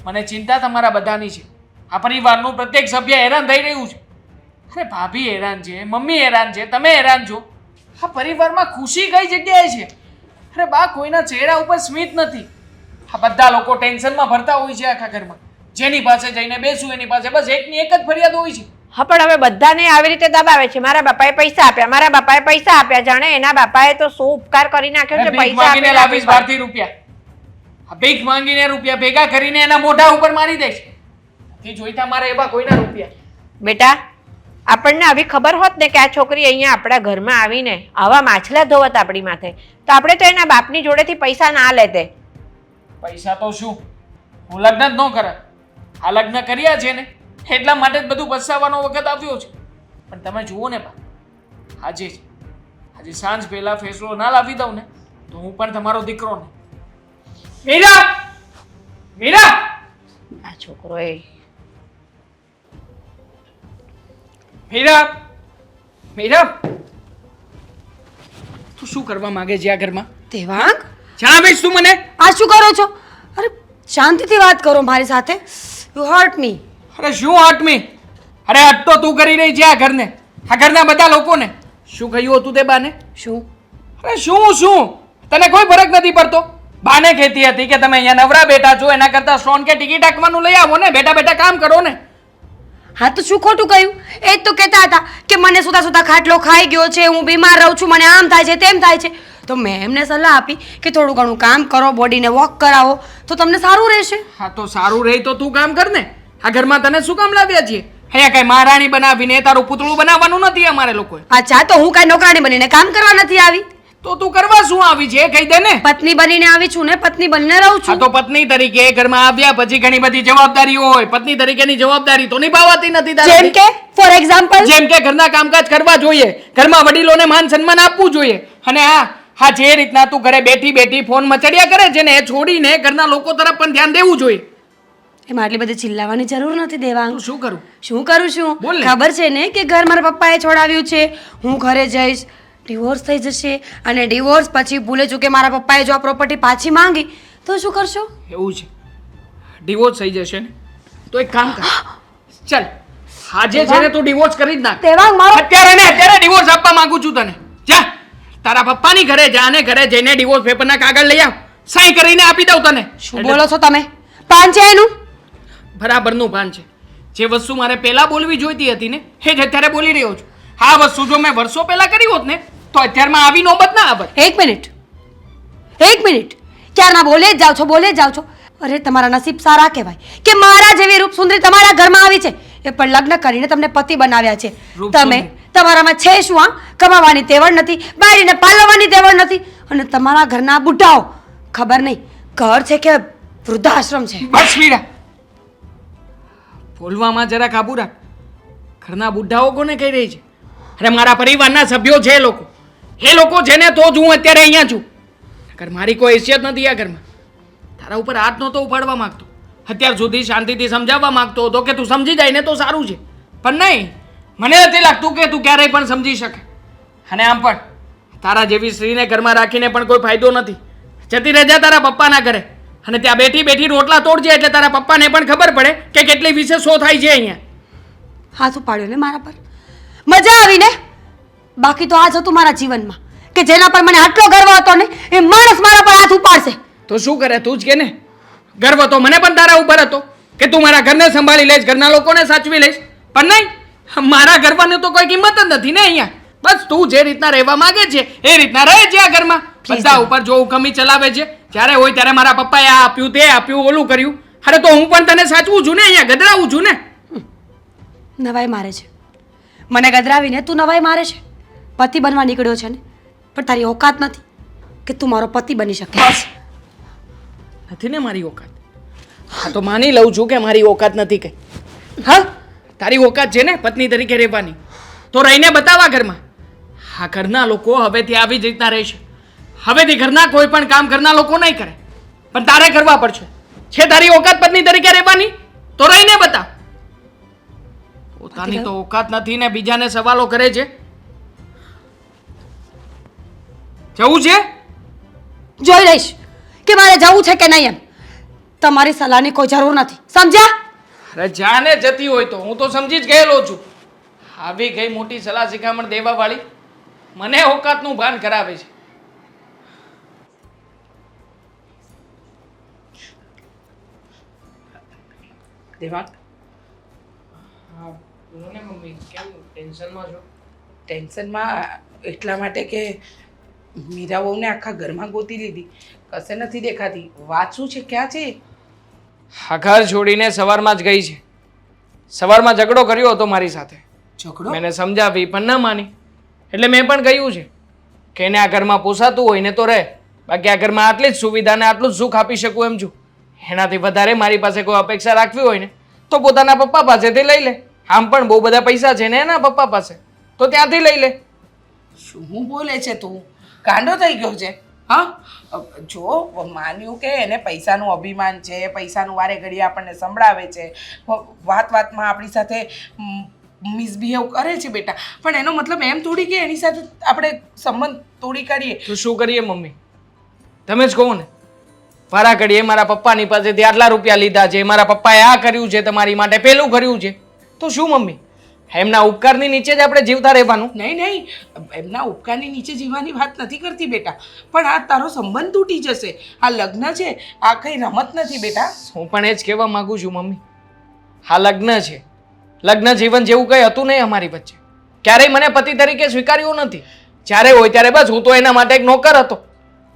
મને ચિંતા તમારા બધાની છે. આ પરિવારનું પ્રત્યેક સભ્ય હેરાન થઈ રહ્યું છે. અરે ભાભી હેરાન છે, મમ્મી હેરાન છે, તમે હેરાન છો. આ પરિવારમાં ખુશી કઈ જગ્યાએ છે? અરે બા, કોઈના ચહેરા ઉપર સ્મિત નથી. આ બધા લોકો ટેન્શનમાં ભરતા હોય છે આખા ઘરમાં. જેની પાસે જઈને બેસું એની પાસે બસ એકની એક જ ફરિયાદ હોય છે. હા, પણ હવે બધાને આવી રીતે દબાવે છે. મારા બાપાએ પૈસા આપ્યા, મારા બાપાએ પૈસા આપ્યા. જાણે એના બાપાએ તો શું ઉપકાર કરી નાખ્યો છે. ભીખ પૈસા માંગીને આપીને લાવીશ બહારથી રૂપિયા. આ ભીખ માંગીને રૂપિયા ભેગા કરીને એના મોઢા ઉપર મારી દઈશ. નથી જોઈતા મારે એવા કોઈના રૂપિયા. બેટા, આપણને આવી ખબર હોત ને કે આ છોકરી અહીંયા આપણા ઘરમાં આવીને આવા માછલા ધોવત આપણી માથે, તો આપણે તો એના બાપની જોડેથી પૈસા ના લેતે. પૈસા તો શું, હું લગ્ન જ ન કરે. આ લગ્ન કર્યા છે ને એટલા માટે જ બધું પસ્તાવાનો વખત આવ્યો છે. પણ તમે જુઓ ને બા, આજે સાંજ પહેલા ફેસલો ના લાવી દઉં ને તો હું પણ તમારો દીકરો ને. મીરા, મીરા, આ છોકરો એ મીરા, મીરા, તું શું કરવા માંગે છે આ ઘરમાં? દેવાંગ, જણાવીશ તું મને? આ શું કરો છો? અરે શાંતિથી વાત કરો મારી સાથે. You hurt me. અરે શું આટમી? અરે અટ તો તું કરી રહી છે આ ઘરને, આ ઘરના બધા લોકોને. શું કહ્યું હતું તે બાને? શું? અરે શું તને કોઈ ફરક નથી પડતો? બાને કહેતી હતી કે તમે અહીંયા નવરા બેઠા છો, એના કરતા સ્ટોન કે ટિકિટ આંકવાનું લઈ આવો ને, બેઠા બેઠા કામ કરો ને. હા તો શું ખોટું કહ્યું? એ જ તો કહેતા હતા કે મને સુતા સુતા ખાટલો ખાઈ ગયો છે, હું બીમાર રહું છું, મને આમ થાય છે તેમ થાય છે. તો મેં એમને સલાહ આપી કે થોડું ઘણું કામ કરો, બોડીને વોક કરાવો તો તમને સારું રહેશે. હા તો સારું રહી તો તું કામ કર ને. આ ઘરમાં તને શું કામ લાવ્યા છીએ? અહીંયા કઈ મહારાણી બનાવીને તારું પૂતળું બનાવવાનું નથી અમારે લોકોએ. અચ્છા, તો હું કાંઈ નોકરાણી બનીને કામ કરવા નથી આવી. તો તું કરવા શું આવી છે કહી દે ને. પત્ની બનીને આવી છું ને, પત્ની બનીને રહું હા છું. તો પત્ની તરીકે ઘરમાં આવ્યા પછી ઘણી બધી જવાબદારીઓ હોય. પત્ની તરીકેની જવાબદારી તો નિભાવાતી નથી જેમ તારાથી. કે ફોર એક્ઝામ્પલ, જેમ કે ઘરના કામકાજ કરવા જોઈએ, ઘરમાં વડીલોને માન સન્માન આપવું જોઈએ. અને હા જે રીતના તું ઘરે બેઠી બેઠી ફોન મચડ્યા કરે છે ને, એ છોડીને ઘરના લોકો તરફ પણ ધ્યાન દેવું જોઈએ. એમાં આટલી બધી ચિલ્લાવાની જરૂર નથી દેવાંગ. તું શું કરું? શું કરું છું? બોલ ને. ખબર છે ને કે ઘર મારા પપ્પાએ છોડાવ્યું છે. હું ઘરે જઈશ, ડિવોર્સ થઈ જશે, અને ડિવોર્સ પછી ભૂલે ચૂકે મારા પપ્પાએ જો આ પ્રોપર્ટી પાછી માંગી તો શું કરશો? એવું છે, ડિવોર્સ થઈ જશે ને તો એક કામ કર, ચાલ આજે છે ને તું ડિવોર્સ કરી જ નાખ. દેવાંગ, મારો અત્યારે ડિવોર્સ આપવા માંગુ છું તને. જા તારા પપ્પાની ઘરે જા અને ઘરે જઈને ડિવોર્સ પેપરના કાગળ લઈ આવ, સહી કરીને આપી દઉં તને. શું બોલો છો તમે? પાન છે એનું? બરાબરનું ભાન છે. જે વસ્તુ મારે પહેલા બોલવી જોઈતી હતી ને એ જ અત્યારે બોલી રહ્યો છું. આ વસ્તુ જો મેં વર્ષો પહેલા કરી હોત ને તો અત્યારમાં આવી નોબત ના આવત. એક મિનિટ, ક્યારના બોલે જ જાઓ છો, બોલે જ જાઓ છો. અરે તમારા નસીબ સારા કહેવાય કે મારા જેવી રૂપસુંદરી તમારા ઘરમાં આવી છે. એ પણ લગ્ન કરીને તમને પતિ બનાવ્યા છે. તમે તમારામાં છે શું? હા, કમાવાની તેવડ નથી, બાળીને પાલવવાની તેવડ નથી, અને તમારા ઘરના બુઢાઓ ખબર નહીં ઘર છે કે વૃદ્ધાશ્રમ છે. બસ મીરા, બોલવામાં જરા કાબુ રાખ. ઘરના બુઢાઓ કોને કહી રહી છે? અરે મારા પરિવારના સભ્યો છે એ લોકો છે ને તો જ હું અત્યારે અહીંયા છું. અગર મારી કોઈ હેસિયત નથી આ ઘરમાં. તારા ઉપર હાથ નહોતો ઉપાડવા માંગતો, અત્યાર સુધી શાંતિથી સમજાવવા માંગતો હતો કે તું સમજી જાય ને તો સારું છે. પણ નહીં, મને નથી લાગતું કે તું ક્યારેય પણ સમજી શકે. અને આમ પણ તારા જેવી સ્ત્રીને ઘરમાં રાખીને પણ કોઈ ફાયદો નથી. જતી રહેજા તારા પપ્પાના ઘરે, અને ત્યાં બેઠી બેઠી રોટલા તોડજે એટલે તારા પપ્પાને પણ ખબર પડે કે કેટલી વિશે શો થાય છે અહીંયા. હાથ ઉપાડ્યો ને મારા પર, મજા આવી ને. બાકી તો આ જ હતું મારા જીવનમાં કે જેના પર મને આટલો ગર્વ હતો ને એ માણસ મારા પર હાથ ઉપાડશે. તો શું કરે? તું જ કે ને. ગર્વ તો મને પણ તારા ઉપર હતો કે તું મારા ઘરને સંભાળી લઈશ, ઘરના લોકોને સાચવી લઈશ. પણ નહીં, મારા ઘરવાની તો કોઈ કિંમત જ નથી ને અહીંયા. બસ તું જે રીતના રહેવા માંગે છે એ રીતના રહે છે આ ઘરમાં. બધા ઉપર જો હુકમી ચલાવે છે. જ્યારે હોય ત્યારે મારા પપ્પાએ આ આપ્યું, તે આપ્યું, ઓલું કર્યું. અરે તો હું પણ તને સાચવું છું ને, અહીંયા ગધરાવું છું ને. નવાઈ મારે છે મને ગદરાવીને, તું નવાઈ મારે છે. પતિ બનવા નીકળ્યો છે ને, પણ તારી ઓકાત નથી કે તું મારો પતિ બની શકે. બસ નથી ને મારી ઓકાત. હા તો માની લઉં છું કે મારી ઓકાત નથી કઈ. હા, તારી ઓકાત છે ને પત્ની તરીકે રહેવાની, તો રહીને બતાવા ઘરમાં. હા, ઘરના લોકો હવેથી આવી જ રીતના રહેશે. હવેથી ઘરના કોઈ પણ કામ ઘરના લોકો નહીં કરે, પણ તારે કરવા પડશે. છે તારી ઓકાત પત્ની તરીકે રહેવાની તો રહીને બતાવ. પોતાની તો ઓકાત નથી ને બીજાને સવાલો કરે છે. જવું છે? જોઈ લઈશ કે મારે જવું છે કે નહીં એમ. તમારી સલાહની કોઈ જરૂર નથી, સમજ્યા? અરે જાને જતી હોય તો હું તો સમજી જ ગયેલો છું. આવી ગઈ મોટી સલાહ શિખામણ દેવા વાળી, મને ઓકાતનું ભાન કરાવે છે. દેવાંગ, હા બોલો ને મમ્મી, કેમ ટેન્શનમાં છો? ટેન્શનમાં એટલા માટે કે મીરા વહુને આખા ઘરમાં ગોતી લીધી, કશે નથી દેખાતી. વાત શું છે, ક્યાં છે? આ ઘર છોડીને સવારમાં જ ગઈ છે. સવારમાં ઝઘડો કર્યો હતો મારી સાથે. ઝઘડો? મેં એને સમજાવી પણ ન માની, એટલે મેં પણ કહ્યું છે કે એને આ ઘરમાં પોસાતું હોય ને તો રહે, બાકી આ ઘરમાં આટલી જ સુવિધા ને આટલું જ સુખ આપી શકું એમ છું. એનાથી વધારે મારી પાસે કોઈ અપેક્ષા રાખવી હોય ને તો પોતાના પપ્પા પાસેથી લઈ લે. આમ પણ બહુ બધા પૈસા છે ને એના પપ્પા પાસે, તો ત્યાંથી લઈ લે. શું બોલે છે તું? ગાંડો થઈ ગયો છે? હા, જો માન્યું કે એને પૈસાનું અભિમાન છે, પૈસાનું વારે ઘડી આપણને સંભળાવે છે, વાત વાતમાં આપણી સાથે મિસબિહેવ કરે છે બેટા, પણ એનો મતલબ એમ થોડી કે એની સાથે આપણે સંબંધ તોડી કાઢીએ. તો શું કરીએ મમ્મી, તમે જ કહો ને. વારા ઘડીએ મારા પપ્પાની પાસેથી આટલા રૂપિયા લીધા છે, મારા પપ્પાએ આ કર્યું છે તમારી માટે, પેલું કર્યું છે, તો શું મમ્મી એમના ઉપકારની નીચે જ આપણે જીવતા રહેવાનું? નહીં નહીં, એમના ઉપકારની નીચે જીવવાની વાત નથી કરતી બેટા, પણ આ તારો સંબંધ તૂટી જશે. આ લગ્ન છે, આ કઈ રમત નથી બેટા. હું પણ એ જ કહેવા માંગુ છું મમ્મી, આ લગ્ન છે, લગ્ન જીવન જેવું કંઈ હતું નહીં અમારી વચ્ચે. ક્યારેય મને પતિ તરીકે સ્વીકાર્યો નથી. જ્યારે હોય ત્યારે બસ હું તો એના માટે એક નોકર હતો.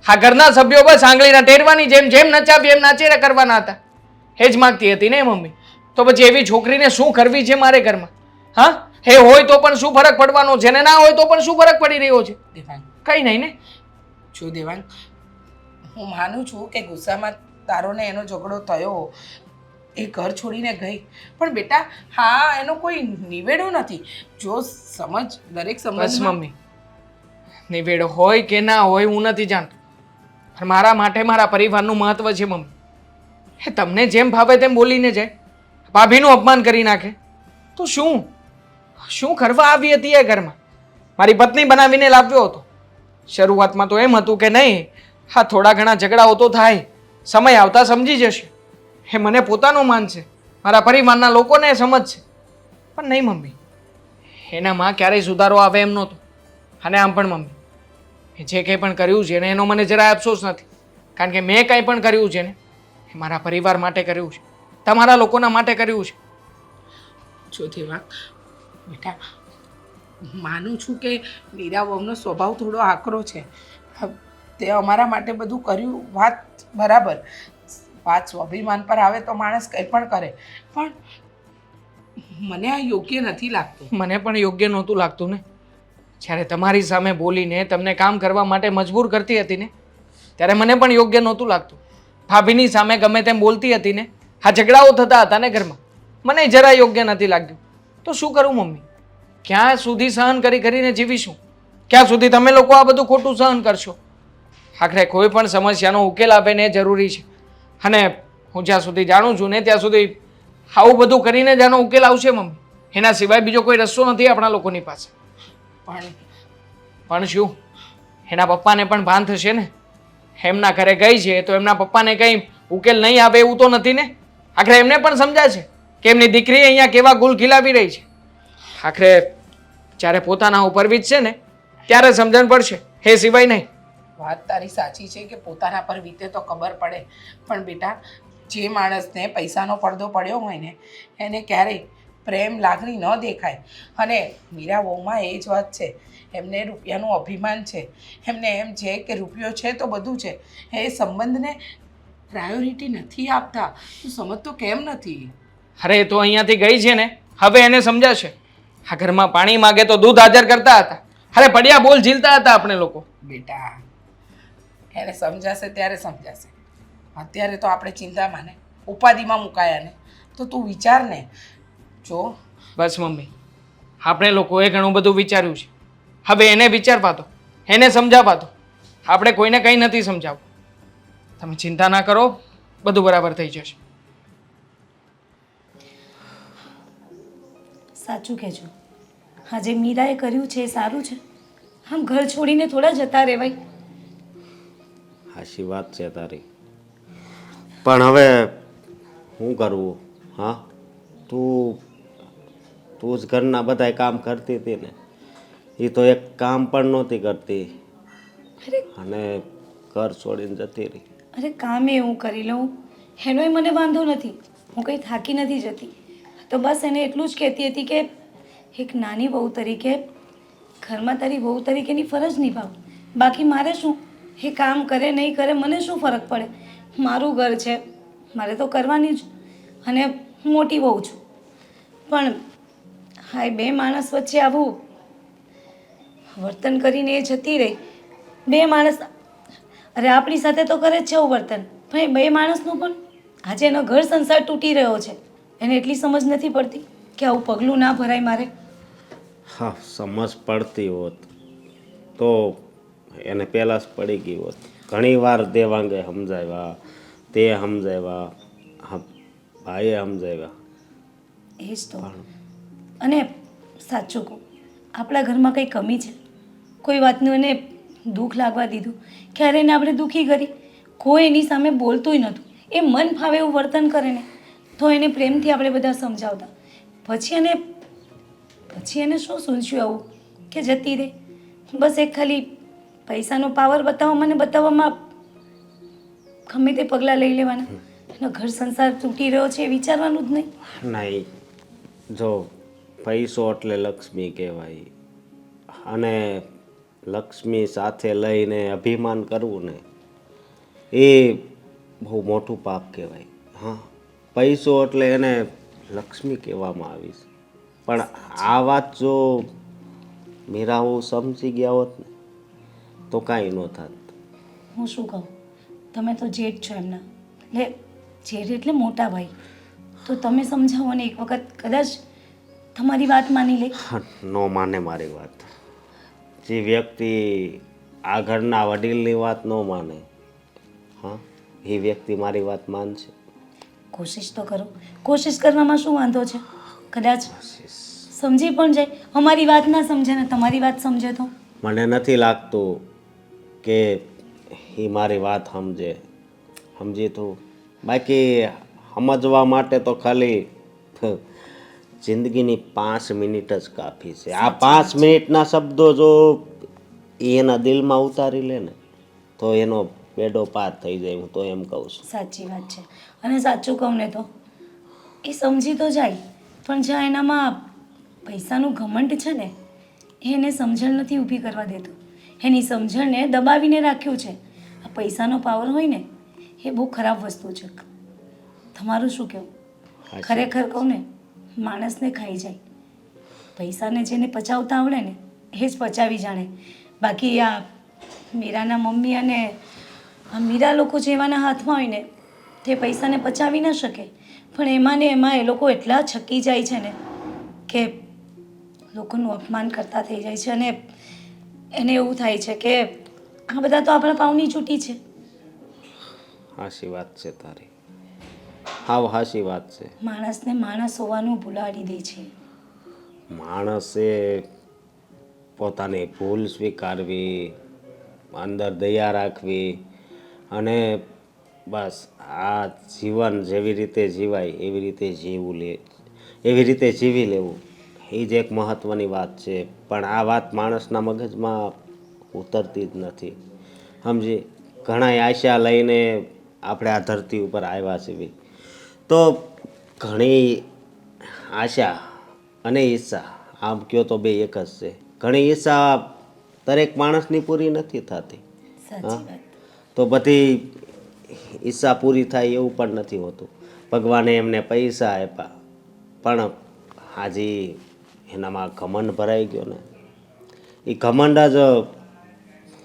આ ઘરના સભ્યો બસ આંગળીના ટેરવાની જેમ જેમ નચાવી એમ નાચેરા કરવાના હતા. એ જ માગતી હતી ને મમ્મી. તો પછી એવી છોકરીને શું કરવી છે મારે ઘરમાં? હા, એ હોય તો પણ શું ફરક પડવાનો છે, ને ના હોય તો પણ શું ફરક પડી રહ્યો છે? દેવાંગ, કઈ નહીં ને. જો દેવાંગ, હું માનું છું કે ગુસ્સામાં તારો ને એનો ઝઘડો થયો, એ ઘર છોડીને ગઈ, પણ બેટા હા એનો કોઈ નિવેડો નથી. જો સમજ, દરેક બસ સમજ મમ્મી, નિવેડો હોય કે ના હોય હું નથી જાણતો, પણ મારા માટે મારા પરિવારનું મહત્વ છે મમ્મી. એ તમને જેમ ભાવે તેમ બોલીને જાય, ભાભીનું અપમાન કરી નાખે, તો શું શું કરવા આવી હતી એ ઘરમાં? મારી પત્ની બનાવીને લાવ્યો હતો. શરૂઆતમાં તો એમ હતું કે નહીં, હા થોડા ઘણા ઝઘડાઓ તો થાય, સમય આવતા સમજી જશે. એ મને પોતાનું માનશે, મારા પરિવારના લોકોને સમજશે, પણ નહીં મમ્મી, એનામાં ક્યારેય સુધારો આવે એમ નહોતો. અને આમ પણ મમ્મી, એ જે કંઈ પણ કર્યું છે ને એનો મને જરાય અફસોસ નથી, કારણ કે મેં કંઈ પણ કર્યું છે ને એ મારા પરિવાર માટે કર્યું છે, તમારા લોકોના માટે કર્યું છે. જો દેવાંગ બેટા, માનું છું કે મીરા વહુનો સ્વભાવ થોડો આકરો છે, તે અમારા માટે બધું કર્યું, વાત બરાબર. વાત સ્વાભિમાન પર આવે તો માણસ કંઈ પણ કરે, પણ મને આ યોગ્ય નથી લાગતું. મને પણ યોગ્ય નહોતું લાગતું ને. જ્યારે તમારી સામે બોલીને તમને કામ કરવા માટે મજબૂર કરતી હતી ને, ત્યારે મને પણ યોગ્ય નહોતું લાગતું. ભાભીની સામે ગમે તેમ બોલતી હતી ને, આ ઝઘડાઓ થતા હતા ને ઘરમાં, મને જરા યોગ્ય નથી લાગ્યું. તો શું કરું મમ્મી? ક્યાં સુધી સહન કરીને જીવીશું? ક્યાં સુધી તમે લોકો આ બધું ખોટું સહન કરશો? આખરે કોઈ પણ સમસ્યાનો ઉકેલ આવે ને એ જરૂરી છે, અને હું જ્યાં સુધી જાણું છું ને ત્યાં સુધી આવું બધું કરીને જ આનો ઉકેલ આવશે મમ્મી. એના સિવાય બીજો કોઈ રસ્તો નથી આપણા લોકોની પાસે. પણ શું, એના પપ્પાને પણ ભાન થશે ને? એમના ઘરે ગઈ છે તો એમના પપ્પાને કંઈ ઉકેલ નહીં આવે એવું તો નથી ને? આખરે એમને પણ સમજાય છે કે એમની દીકરી અહીંયા કેવા ગુલ ખીલાવી રહી છે. આખરે જ્યારે પોતાના ઉપર વીતશે ને ત્યારે સમજણ પડશે, એ સિવાય નહીં. વાત તારી સાચી છે કે પોતાના પર વીતે તો ખબર પડે, પણ બેટા જે માણસને પૈસાનો પડદો પડ્યો હોય ને એને ક્યારેય પ્રેમ લાગણી ન દેખાય. અને મીરા વહુમાં એ જ વાત છે, એમને રૂપિયાનું અભિમાન છે, એમને એમ છે કે રૂપિયો છે તો બધું છે, એ સંબંધને પ્રાયોરિટી નથી આપતા. તું સમજતો કેમ નથી? અરે તો અહીંયાથી ગઈ છે ને, હવે એને સમજાશે. આ ઘરમાં પાણી માગે તો દૂધ હાજર કરતા હતા, અરે પડ્યા બોલ ઝીલતા હતા આપણે લોકો. બેટા એને સમજાશે ત્યારે સમજાશે, અત્યારે તો આપણે ચિંતામાં ને ઉપાધિમાં મુકાયા ને. તો તું વિચાર ને. જો બસ મમ્મી, આપણે લોકોએ ઘણું બધું વિચાર્યું છે, હવે એને વિચારવા દો, એને સમજાવવા દો. આપણે કોઈને કંઈ નથી સમજાવવું. તમે ચિંતા ના કરો, બધું બરાબર થઈ જશે. સાચું કહેજો, આજે મીરાએ કર્યું છે એ સારું છે. આમ ઘર છોડીને થોડા જતા રહેવાય. સાચી વાત છે તારી, પણ હવે શું કરવું? હા, તું તું જ ઘરના બધા કામ કરતી હતી ને, એ તો એક કામ પણ નહોતી કરતી અને ઘર છોડીને જતી રહી. અરે કામે હું કરી લઉં એનોય મને વાંધો નથી, હું કંઈ થાકી નથી જતી. તો બસ એને એટલું જ કહેતી હતી કે એક નાની વહુ તરીકે ઘરમાં તારી વહુ તરીકેની ફરજ નિભાવ. બાકી મારે શું, એ કામ કરે નહીં કરે મને શું ફરક પડે? મારું ઘર છે, મારે તો કરવાની જ. અને હું મોટી વહુ છું, પણ હા એ બે માણસ વચ્ચે આવું વર્તન કરીને એ જતી રહી. બે માણસ અરે આપણી સાથે તો કરે જ છે એવું વર્તન, પણ એ બે માણસનું પણ આજે એનો ઘર સંસાર તૂટી રહ્યો છે, એને એટલી સમજ નથી પડતી કે આવું પગલું ના ભરાય મારે. હા, સમજ પડતી હોત તો એને પહેલાં જ પડી ગઈ હોત. ઘણી વાર દેવાંગે સમજાવ્યા, તે સમજાવ્યા, હા ભાઈએ સમજાવ્યા. એ જ તો. અને સાચું કહું, આપણા ઘરમાં કંઈ કમી છે? કોઈ વાતનું એને દુઃખ લાગવા દીધું? ક્યારે એને આપણે દુઃખી કરી? કોઈ એની સામે બોલતુંય નહોતું. એ મન ફાવે એવું વર્તન કરે ને તો એને પ્રેમથી આપણે બધા સમજાવતા. પછી એને શું સૂઝ્યું આવું કે જતી રહે? બસ એક ખાલી પૈસાનો પાવર બતાવવામાં ગમે તે પગલાં લઈ લેવાના. એનો ઘર સંસાર તૂટી રહ્યો છે એ વિચારવાનું જ નહીં. નહીં, જો પૈસો એટલે લક્ષ્મી કહેવાય અને લક્ષ્મી સાથે લઈને અભિમાન કરવું ને એ બહુ મોટું પાપ કહેવાય. હા, પૈસો એટલે એને લક્ષ્મી કહેવામાં આવી છે, પણ આ વાત જો મીરા હું સમજી ગયા હોત ને તો કાંઈ ન થાત. હું શું કહું, તમે તો જેઠ છો એમના, એટલે જેઠ એટલે મોટા ભાઈ, તો તમે સમજાવો ને એક વખત કદાચ તમારી વાત માની લે. ન માને મારી વાત. જે વ્યક્તિ આ ઘરના વડીલની વાત ન માને, હા, એ વ્યક્તિ મારી વાત માનશે. કોશિશ તો કરો. કોશિશ કરવામાં શું વાંધો છે? કદાચ સમજી પણ જાય. અમારી વાત ના સમજે ને તમારી વાત સમજે તો મને નથી લાગતું કે એ મારી વાત સમજી તું. બાકી સમજવા માટે તો ખાલી જિંદગીની 5 મિનિટ જ કાફી છે. આ 5 મિનિટના શબ્દો જો એ એના દિલમાં ઉતારી લે ને તો એનો બેડો પાર થઈ જાય. હું તો એમ કહું છું. સાચી વાત છે. અને સાચું કહું ને તો એ સમજી તો જાય, પણ જ્યાં એનામાં પૈસાનું ઘમંડ છે ને એ એને સમજણ નથી ઊભી કરવા દેતું. એની સમજણને દબાવીને રાખ્યું છે. આ પૈસાનો પાવર હોય ને એ બહુ ખરાબ વસ્તુ છે. તમારું શું કહેવું? ખરેખર કહું ને, માણસને ખાઈ જાય. પૈસાને જેને પચાવતા આવડે ને એ જ પચાવી જાણે. બાકી આ મીરાના મમ્મી અને આ મીરા લોકો જેવાના હાથમાં હોય ને તે પૈસાને પચાવી ન શકે, પણ એમાં ને એમાં એ લોકો એટલા છકી જાય છે ને કે લોકોનું અપમાન કરતા થઈ જાય છે. અને એને એવું થાય છે કે આ બધા તો આપણા પાવની ચૂંટી છે. હાચી વાત છે તારી, હાવ હાચી વાત છે. માણસને માણસ હોવાનું ભૂલાડી દે છે. માણસે પોતાની ભૂલ સ્વીકારવી, અંદર દયા રાખવી અને બસ આ જીવન જેવી રીતે જીવાય એવી રીતે જીવી લેવું, એ જ એક મહત્ત્વની વાત છે. પણ આ વાત માણસના મગજમાં ઉતરતી જ નથી. સમજી, ઘણાય આશા લઈને આપણે આ ધરતી ઉપર આવ્યા છીએ, તો ઘણી આશા અને ઈચ્છા, આમ કહો તો બે એક જ છે. ઘણી ઈચ્છા દરેક માણસની પૂરી નથી થતી. સાચી વાત. તો બધી ઈચ્છા પૂરી થાય એવું પણ નથી હોતું. ભગવાને એમને પૈસા આપ્યા પણ હાજી એનામાં ઘમંડ ભરાઈ ગયો ને, એ ઘમંડ જ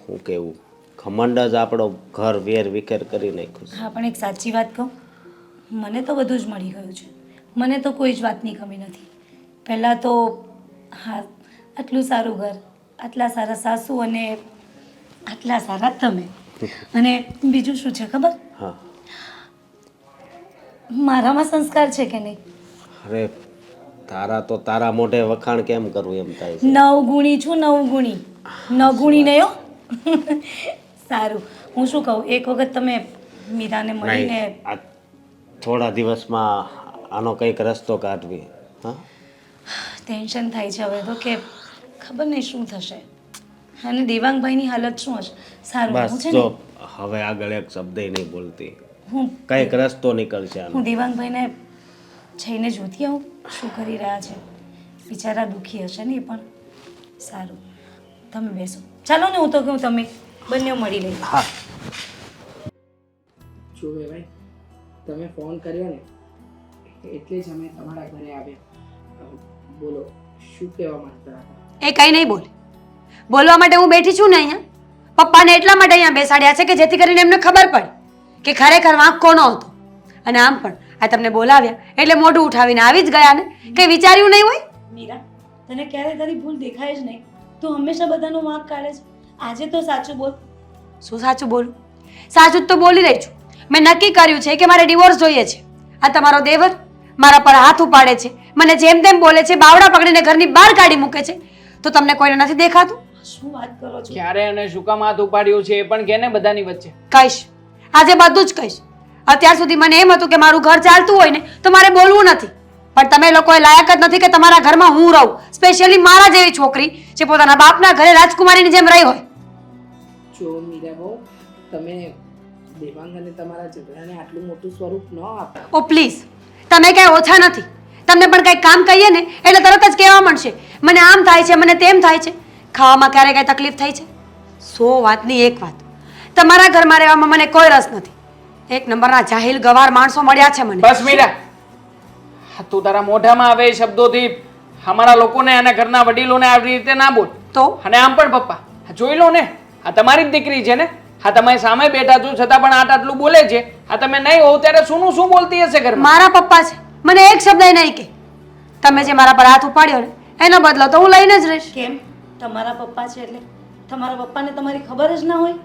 શું કહેવું, ઘમંડ જ આપણો ઘર વેર વિખેર કરી નાખ્યું છે. હા, પણ એક સાચી વાત કહું, મને તો બધું જ મળી ગયું છે. મને તો કોઈ જ વાતની કમી નથી. પહેલાં તો હા, આટલું સારું ઘર, આટલા સારા સાસુ અને આટલા સારા તમે. અને બીજું શું છે ખબર? હા. મારામાં સંસ્કાર છે કે નહીં? અરે તારા મોઢે વખાણ કેમ કરવું એમ થાય છે. 9 ગુણી છું, 9 ગુણી. 9 ગુણી નહીં હો. સારું, હું શું કહું, એક વખત તમે મીરાને મળીને નહીં આ થોડા દિવસમાં આનો કંઈક રસ્તો કાઢવી. હા ટેન્શન થાય છે હવે તો કે ખબર નહીં શું થશે અને દેવાંગભાઈની હાલત શું હશે. સારું હું બસ છે જો ને હવે આગળ એક શબ્દ નહીં બોલતી, હું કંઈક રસ્તો નીકળશે આનો. હું દેવાંગભાઈને જઈને જોતી આવું શું કરી રહ્યા છે. બિચારા દુઃખી હશે ને એ પણ. સારું તમે બેસો, ચાલો ને હું તો કહું તમે બંને મળી લઈએ. હા જો ભાઈ તમે ફોન કર્યો ને એટલે જ અમે તમારા ઘરે આવ્યા. બોલો શું કહેવા માંગતા હતા? એ કંઈ નહીં બોલે. બોલવા માટે હું બેઠી છું ને અહીંયા. પપ્પાને એટલા માટે અહીંયા બેસાડ્યા છે કે જેથી કરીને એમને ખબર પડે કે ખરેખર વાંક કોનો હતો. અને આમ પણ આ તમને બોલાવ્યા એટલે મોઢું ઉઠાવીને આવી જ ગયા ને, કંઈ વિચાર્યું નહીં હોય. મીરા, તને ક્યારે તારી ભૂલ દેખાય જ નહીં. તું હંમેશા બધાનો વાંક કાઢે છે. આજે તો સાચું બોલ. શું સાચું બોલું? સાચું જ તો બોલી રહી છું. મેં નક્કી કર્યું છે કે મારે ડિવોર્સ જોઈએ છે. આ તમારો દેવર મારા પર હાથ ઉપાડે છે, મને જેમ તેમ બોલે છે, બાવડા પકડીને ઘરની બહાર કાઢી મૂકે છે. તો તમને કોઈને નથી દેખાતું? શું વાત કરો છો? ક્યારે અને શું કામ હાથ ઉપાડ્યું છે એ પણ કે ને બધાની વચ્ચે. કહીશ, આજે બધું જ કહીશ. અત્યાર સુધી મને એમ હતું કે મારું ઘર ચાલતું હોય ને તો મારે બોલવું નથી, પણ તમે લોકોએ લાયક જ નથી કે તમારા ઘરમાં હું રહું, સ્પેશિયલી મારા જેવી છોકરી જે પોતાના બાપના ઘરે રાજકુમારીની જેમ રહી હોય. જો મીરા બહુ તમે દેવાંગ અને તમારા ઝઘડાને આટલું મોટું સ્વરૂપ ન આપો. ઓ પ્લીઝ, તમે કાંઈ ઓછા નથી. તમને પણ કંઈક કામ કહીએ ને એટલે તરત જ કહેવા મળશે મને આમ થાય છે, મને તેમ થાય છે. ખાવામાં ક્યારે કાંઈ તકલીફ થઈ છે? 100 વાતની એક વાત. તમારા ઘરમાં રહેવામાં મને કોઈ રસ નથી. એક નંબરના જાહિલ ગવાર માણસો મળ્યા છે મને. બસ મીરા, હા, તું તારા મોઢામાં આવે એ શબ્દોથી અમારા લોકોને અને ઘરના વડીલોને આવી રીતે ના બોલ. તો અને આમ પણ પપ્પા આ જોઈ લો ને, આ તમારી જ દીકરી છે ને. હા, તમે સામે બેઠા છો છતાં પણ આટલું બોલે છે. હા, તમે નહીં હોવ ત્યારે શું બોલતી હશે ઘરમાં? મારા પપ્પા છે, મને એક શબ્દ નહીં કે. તમે જે મારા પર હાથ ઉપાડ્યો ને એનો બદલો તો હું લઈને જ રહીશ. કેમ? તમારા પપ્પા છે એટલે તમારા પપ્પાને તમારી ખબર જ ના હોય?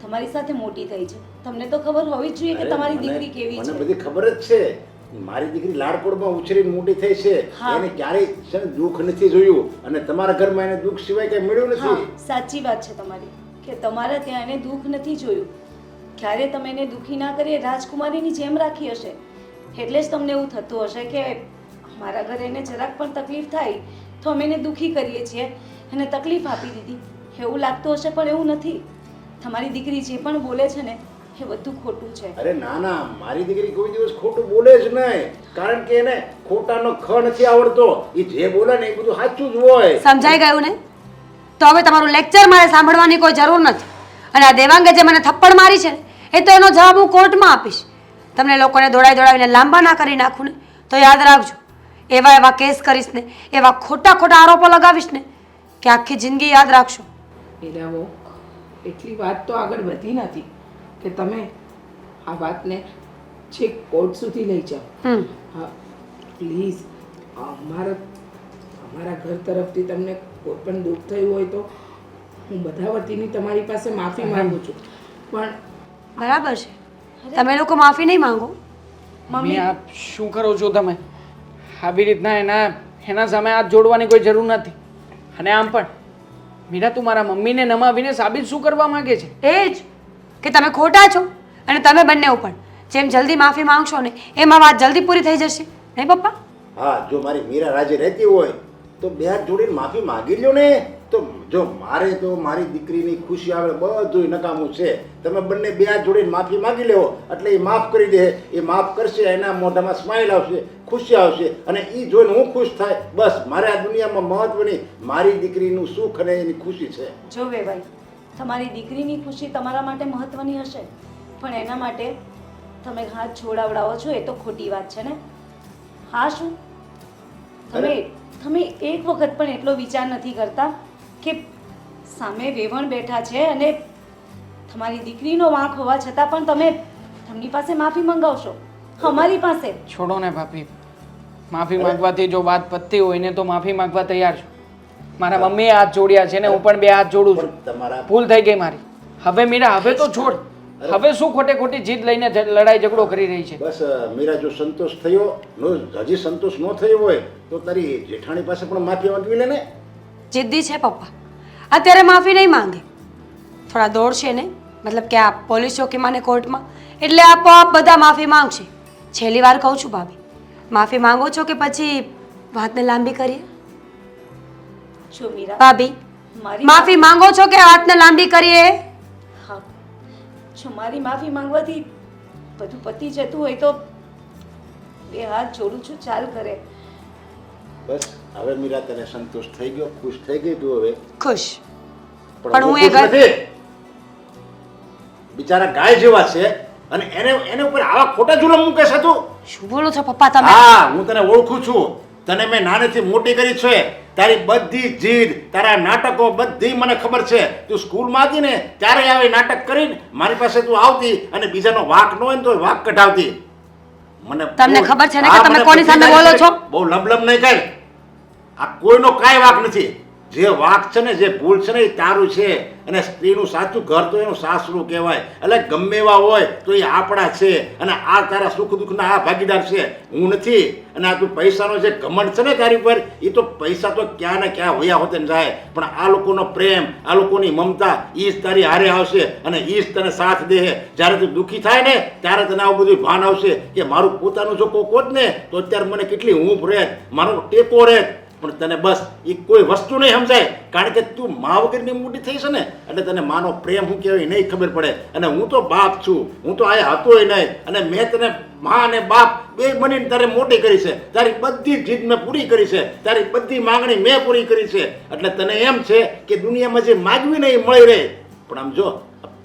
તમારી સાથે મોટી થઈ છે, તમને તો ખબર હોવી જ જોઈએ કે તમારી દીકરી કેવી મને છે. બધી ખબર જ છે. મારી દીકરી લાડકોડમાં ઉછરીને મોટી થઈ છે. હા. એને ક્યારેય છે ને દુઃખ નથી જોયું અને તમારા ઘરમાં એને દુઃખ સિવાય કઈ મળ્યું હા, નથી. સાચી વાત છે તમારી કે તમારા ત્યાં એને દુઃખ નથી જોયું. ક્યારે તમે એને દુઃખી ના કરી રાજકુમારીની જેમ રાખી હશે એટલે જ તમને એવું થતું હશે કે મારા ઘરે એને જરાક પણ તકલીફ થાય તો અમે એને દુઃખી કરીએ છીએ, એને તકલીફ આપી દીધી એવું લાગતું હશે, પણ એવું નથી. તમારી દીકરી જે પણ બોલે છે ને એ બધું ખોટું છે. અરે ના ના, મારી દીકરી કોઈ દિવસ ખોટું બોલે જ નહીં, કારણ કે એને ખોટાનો ખ નથી આવડતો. એ જે બોલે ને એ બધું સાચું જ હોય. સમજાઈ ગયું ને? તો હવે તમારું લેક્ચર મારે સાંભળવાની કોઈ જરૂર નથી. અને આ દેવાંગે જે મને થપ્પડ મારી છે ને એ તો એનો જવાબ હું કોર્ટમાં આપીશ. તમને લોકોને દોડાવીને લાંબા ના કરી નાખું ને તો યાદ રાખજો, એવા કેસ કરીશ ને, એવા ખોટા આરોપો લગાવીશ ને કે આખી જિંદગી યાદ રાખશો. મીરા બહુ એટલી વાત તો આગળ વધી નથી કે તમે આ વાતને છેક કોર્ટ સુધી લઈ જાઓ. હા પ્લીઝ, અમારા ઘર તરફથી તમને કોઈ પણ દુઃખ થયું હોય તો હું બધા વતીની તમારી પાસે માફી માંગુ છું. પણ બરાબર છે, તમે લોકો માફી નહીં માંગો. મમ્મી આ શું કરો છો તમે? આવી રીતના એના સામે હાથ જોડવાની કોઈ જરૂર નથી. અને આમ પણ મીરા, તું મારા મમ્મીને નમાવીને સાબિત શું કરવા માંગે છે? એ જ કે તમે ખોટા છો અને તમે બંને ઉપર જેમ જલ્દી માફી માંગશો ને એમાં વાત જલ્દી પૂરી થઈ જશે, નહીં પપ્પા? હા, જો મારી મીરા રાજી રહેતી હોય તો બે હાથ જોડીને માફી માંગી લ્યો ને. તો જો મારે તો મારી દીકરીની ખુશી આવે બધું નકામું છે. તમે બંને બે હાથ જોડીને માફી માંગી લેવો એટલે એ માફ કરી દે. એ માફ કરશે, એના મોઢામાં સ્માઇલ આવશે, ખુશી આવશે અને એ જોઈને હું ખુશ થાય. બસ મારે આ દુનિયામાં મહત્વની મારી દીકરીનું સુખ અને એની ખુશી છે. જો ભાઈ, તમારી દીકરીની ખુશી તમારા માટે મહત્વની હશે, પણ એના માટે તમે હાથ છોડાવડાવો છો એ તો ખોટી વાત છે ને. હા, શું તમે એક વખત પણ એટલો વિચાર નથી કરતા કે સામે વેવણ બેઠા છે અને તમારી દીકરીનો વાંક હોવા છતાં પણ તમે તેમની પાસે માફી મંગાવશો, અમારી પાસે? છોડો ને ભાભી, માફી માંગવાથી જો વાત પતતી હોય ને તો માફી માંગવા તૈયાર છું. મારા મમ્મીએ હાથ જોડ્યા છે ને હું પણ બે હાથ જોડું છું. તમારા ભૂલ થઈ ગઈ મારી. હવે મીરા, હવે તો છોડ. હવે શું ખોટી જીદ લઈને લડાઈ ઝઘડો કરી રહી છે? બસ મીરા, જો સંતોષ થયો, હજી સંતોષ ન થયો હોય તો તારી જેઠાણી પાસે પણ માફી માંગવી લે ને. જિદ્દી છે પપ્પા, અત્યારે માફી નહીં માંગે, થોડા દોડશે ને મતલબ કે આ પોલીસ ચોકીમાં ને કોર્ટમાં, એટલે આપોઆપ બધા માફી માંગશે. છેલ્લી વાર કહું છું ભાભી, માફી માંગો છો કે પછી વાતને લાંબી કરીએ? જો મીરા, ભાભી, મારી માફી માંગો છો કે વાતને લાંબી કરીએ? હા, જો મારી માફી માંગવાથી બધું પતી જતું હોય તો બે હાથ જોડું છું, ચાલ કરે. બસ હવે મીરા તને સંતોષ થઈ ગયો, ખુશ થઈ ગઈ તું હવે? ખુશ. પણ હું એ ખુશ નથી. બિચારા ગાય જેવા છે અને એને ઉપર આવા ખોટા જુલમ મૂકે છે તું. શું બોલો છો પપ્પા તમે? હા, હું તને ઓળખું છું. તને મેં નાનેથી મોટી કરી છે. તારી બધી જીદ, તારા નાટકો બધી મને ખબર છે. તું સ્કૂલમાં હતી ને ત્યારે આવી નાટક કરીને મારી પાસે તું આવતી અને બીજાનો વાંક ન હોય ને તો વાંક કઢાવતી. મને તમને બહુ- ખબર છે ને કે હા, તમે મને કોની બધી સામે તારી બોલો છો? બહુ લબલબ નહીં કર. આ કોઈનો કાંઈ વાંક નથી. જે વાંક છે ને, જે ભૂલ છે ને એ તારું છે. અને સ્ત્રીનું સાચું ઘર તો એનું સાસરું કહેવાય. એટલે ગમે એવા હોય તો એ આપણા છે. અને આ તારા સુખ દુઃખના આ ભાગીદાર છે, હું નથી. અને આ તું પૈસાનો જે ઘમંડ છે ને તારી ઉપર, એ તો પૈસા તો ક્યાં ને ક્યાં વયા હોતે ને જાય, પણ આ લોકોનો પ્રેમ, આ લોકોની મમતા, એ જ તારી હારે આવશે અને એ જ તને સાથ દે. જ્યારે તું દુઃખી થાય ને ત્યારે તને આવું બધું ભાન આવશે કે મારું પોતાનું જો કોક હોત ને તો અત્યારે મને કેટલી ઊંઘ રહેત, મારો ટેકો રહેત. પણ તને બસ એ કોઈ વસ્તુ નહીં સમજાય, કારણ કે તું મા વગરની મોટી થઈ છે ને, એટલે તને માનો પ્રેમ શું કહેવાય નહીં ખબર પડે. અને હું તો બાપ છું, હું તો આ હતોય નહીં. અને મેં તને મા અને બાપ બે બનીને તારે મોટી કરી છે. તારી બધી જીદ મેં પૂરી કરી છે, તારી બધી માંગણી મેં પૂરી કરી છે. એટલે તને એમ છે કે દુનિયામાં જે માગવી ને એ મળી રહે. પણ આમ જો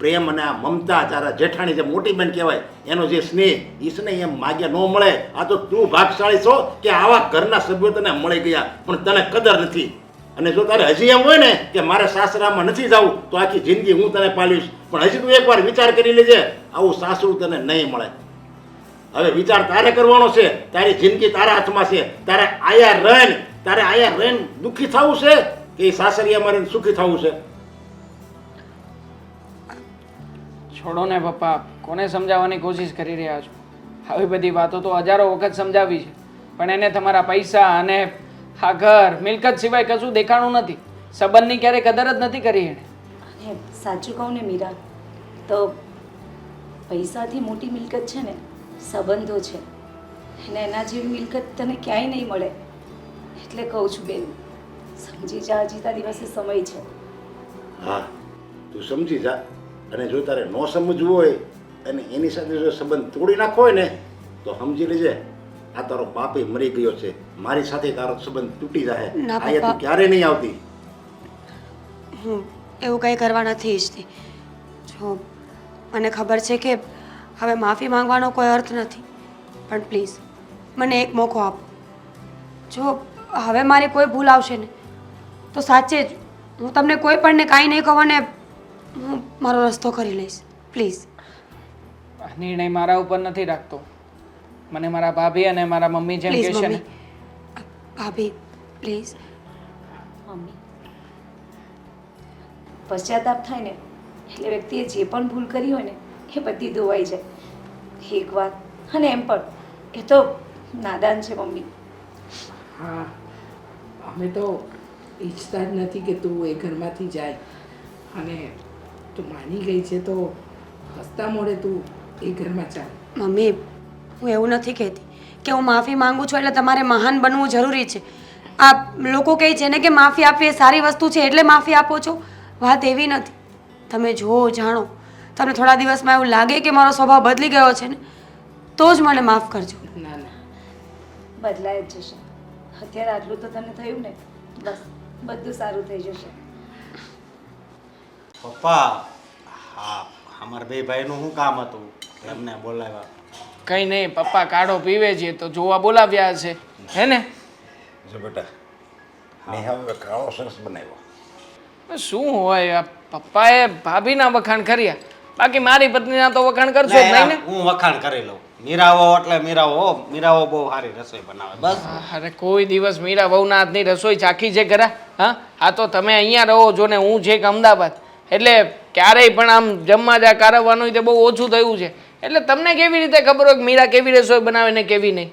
પ્રેમ અને આ મમતા, તારા જેઠાણી જે મોટી બેન કહેવાય, એનો જે સ્નેહ, એ છે ને એમ માગ્યા ન મળે. આ તો તું ભાગશાળી છો કે આવા ઘરના સભ્યો તને મળી ગયા, પણ તને કદર નથી. અને જો તારે હજી એમ હોય ને કે મારે સાસરામાં નથી જવું તો આખી જિંદગી હું તને પાલીશ, પણ હજી તું એકવાર વિચાર કરી લેજે, આવું સાસરું તને નહીં મળે. હવે વિચાર તારે કરવાનો છે. તારી જિંદગી તારા હાથમાં છે. તારે આયા રહીને દુઃખી થવું છે કે એ સાસરિયામાં રહીને સુખી થવું છે? છોડો ને પપ્પા, કોને સમજાવવાની કોશિશ કરી રહ્યા છો? આવી બધી વાતો તો હજારો વખત સમજાવી છે, પણ એને તમારા પૈસા અને આ ઘર મિલકત સિવાય કશું દેખાણું નથી. સંબંધની ક્યારેય કદર જ નથી કરી એણે. અને સાચું કહું ને મીરા, તો પૈસાથી મોટી મિલકત છે ને સંબંધો છે. અને એના જેવી મિલકત તને ક્યાંય નહીં મળે. એટલે કહું છું બેન, સમજી જા, હજી તારી પાસે સમય છે. હા, તું સમજી જા. અને જો તારે ન સમજવું હોય અને એની સાથે જો સંબંધ તોડી નાખવો હોય ને તો સમજી લેજે, આ તારો બાપે મરી ગયો છે, મારી સાથે તારો સંબંધ તૂટી જાય. ના આ તું પપ્પા. ક્યારે નહીં આવતી. હું એવું કંઈ કરવા નથી ઈચ્છતી. જો મને ખબર છે કે હવે માફી માંગવાનો કોઈ અર્થ નથી, પણ પ્લીઝ મને એક મોકો આપો. જો હવે મારી કોઈ ભૂલ આવશે ને તો સાચે જ હું તમને કોઈ પણને કાંઈ નહીં કહું અને હું મારો રસ્તો કરી લઈશ. પ્લીઝ. આ નિર્ણય મારા ઉપર નથી રાખતો. મને મારા ભાભી અને મારા મમ્મી જેમ પ્લીઝ કહે છે ને, મમ્મી, ભાભી પ્લીઝ. મમ્મી, પશ્ચાતાપ થાય ને એટલે વ્યક્તિએ જે પણ ભૂલ કરી હોય ને એ બધી ધોવાઈ જાય. એક વાત, અને એમ પણ એ તો નાદાન છે મમ્મી. હા, અમે તો ઈચ્છતા જ નથી કે તું એ ઘરમાંથી જાય. અને તું માની ગઈ છે તો હસતા મોડે તું એ ઘરમાં ચાલ. મમ્મી, હું એવું નથી કહેતી કે હું માફી માંગુ છું એટલે તમારે મહાન બનવું જરૂરી છે. આ લોકો કહે છે ને કે માફી આપવી એ સારી વસ્તુ છે એટલે માફી આપો છો. વાત એવી નથી. તમે જો જાણો, તમને થોડા દિવસમાં એવું લાગે કે મારો સ્વભાવ બદલી ગયો છે ને તો જ મને માફ કરજો. ના ના, બદલાય જ જશે. અત્યારે આટલું તો તને થયું ને, બસ બધું સારું થઈ જશે. પપ્પા, હા, અમારા બે ભાઈનું શું કામ હતું એમને બોલાવ્યા? કંઈ નહીં, પપ્પા કાઢો પીવે છે તો જોવા બોલાવ્યા હશે, હે ને? જો બેટા, મેં હવે કાળો સરસ બનાવ્યો. શું હોય, આ પપ્પાએ ભાભીના વખાણ કર્યા, બાકી મારી પત્નીના તો વખાણ કરશો જ નહીં ને. હું વખાણ કરી લઉં. મીરાઓ એટલે મીરાઓ બહુ સારી રસોઈ બનાવે. બસ અરે કોઈ દિવસ મીરા વહુના હાથની રસોઈ ચાખી છે ખરા? હા, આ તો તમે અહીંયા રહો છો ને હું છેક અમદાવાદ, એટલે ક્યારેય પણ આમ જમવા જા કારવવાનું તે બહુ ઓછું થયું છે. એટલે તમને કેવી રીતે ખબર હોય કે મીરા કેવી રસોઈ બનાવે ને કેવી નહીં?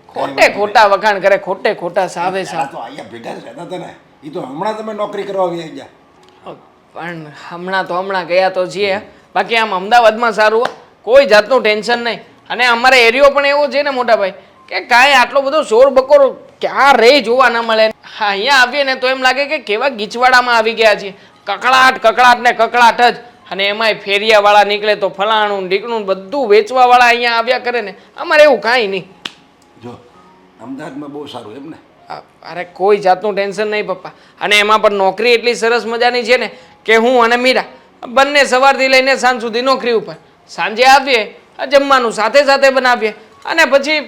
ખોટે ખોટા વખાણ કરે, ખોટે ખોટા સાવે સાવ. તો અહીંયા ભેગા જ રહેતા હતા ને, એ તો હમણાં તમે નોકરી કરવા આવી ગયા. પણ હમણાં ગયા તો છીએ, બાકી આમ અમદાવાદમાં સારું હો. કોઈ જાતનું ટેન્શન નહીં. અને અમારે એરિયો પણ એવો છે ને મોટા ભાઈ કે કાંઈ આટલો બધો શોર બકોર ક્યાં રે જોવા ન મળે. હા, અહીંયા આવીએ ને તો એમ લાગે કે કેવા ગીચવાડામાં આવી ગયા છીએ. કકળાટ કકળાટ ને કકળાટ જ. અને એમાંય ફેરિયાવાળા નીકળે તો ફલાણું ઢીકણું બધું વેચવાવાળા અહીંયા આવ્યા કરે ને. અમારે એવું કાંઈ નહીં. જો અમદાવાદમાં બહુ સારું એમ ને. અરે કોઈ જાતનું ટેન્શન નહીં પપ્પા. અને એમાં પણ નોકરી એટલી સરસ મજાની છે ને કે હું અને મીરા બંને સવારથી લઈને સાંજ સુધી નોકરી ઉપર. સાંજે આવીએ, જમવાનું સાથે સાથે બનાવીએ અને પછી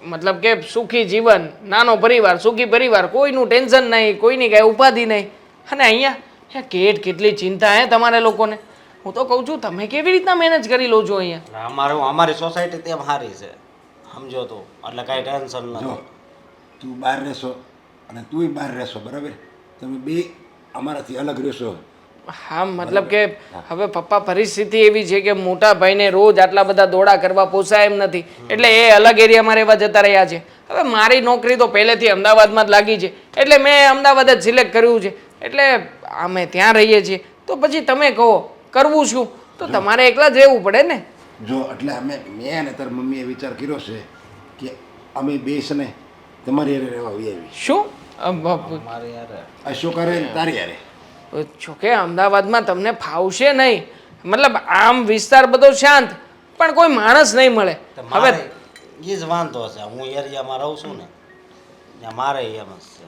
મતલબ કે સુખી જીવન, નાનો પરિવાર, સુખી પરિવાર, કોઈનું ટેન્શન નહીં, કોઈની કાંઈ ઉપાધિ નહીં. અને અહીંયા કેટલી ચિંતા હે તમારે લોકોને. હું તો કહું છું તમે કેવી રીતના મેનેજ કરી લો છો અહીંયા? અમારી સોસાયટી તેમ સારી છે, સમજો તો, એટલે કાંઈ ટેન્શન નથી. તું બહાર રહેશો અને તુંય બહાર રહેશો, બરાબર? તમે બે અમારાથી અલગ રહેશો. હા, મતલબ કે હવે પપ્પા પરિસ્થિતિ એવી છે કે મોટા ભાઈને રોજ આટલા બધા દોડા કરવા પોસાય એમ નથી, એટલે એ અલગ એરિયામાં રહેવા જતા રહ્યા છે. હવે મારી નોકરી તો પહેલેથી અમદાવાદમાં જ લાગી છે, એટલે મેં અમદાવાદ જ સિલેક્ટ કર્યું છે. એટલે અમે ત્યાં રહીએ છીએ. તો પછી તમે કહો કરવું શું? તો તમારે એકલા જ રહેવું પડે ને. જો એટલે મેં અને તાર મમ્મીએ વિચાર કર્યો છે કે અમે બે છે ને તમારી હારે રહેવા આવી. શું? અશોક હારે ને તારી હારે. જોકે અમદાવાદમાં તમને ફાવશે નહીં. મતલબ આમ વિસ્તાર બધો શાંત, પણ કોઈ માણસ નહીં મળે. હવે એ જ વાંધો છે. હું એરિયામાં રહું છું ને, ત્યાં મારે એમ જ છે.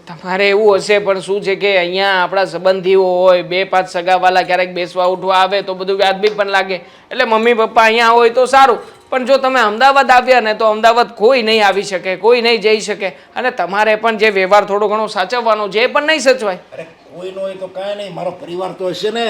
તમારે એવું હશે, પણ શું છે કે અહીંયા આપણા સંબંધીઓ હોય, 2-5 સગાવાલા ક્યારેક બેસવા ઉઠવા આવે તો બધું વ્યાજબી પણ લાગે. એટલે મમ્મી પપ્પા અહીંયા હોય તો સારું, પણ જો તમે અમદાવાદ આવ્યા ને તો અમદાવાદ કોઈ નહીં આવી શકે, કોઈ નહીં જઈ શકે. અને તમારે પણ જે વ્યવહાર થોડો ઘણો સાચવવાનો છે એ પણ નહીં સચવાય. અરે કોઈ નો હોય તો કાંઈ નહીં, મારો પરિવાર તો હશે ને.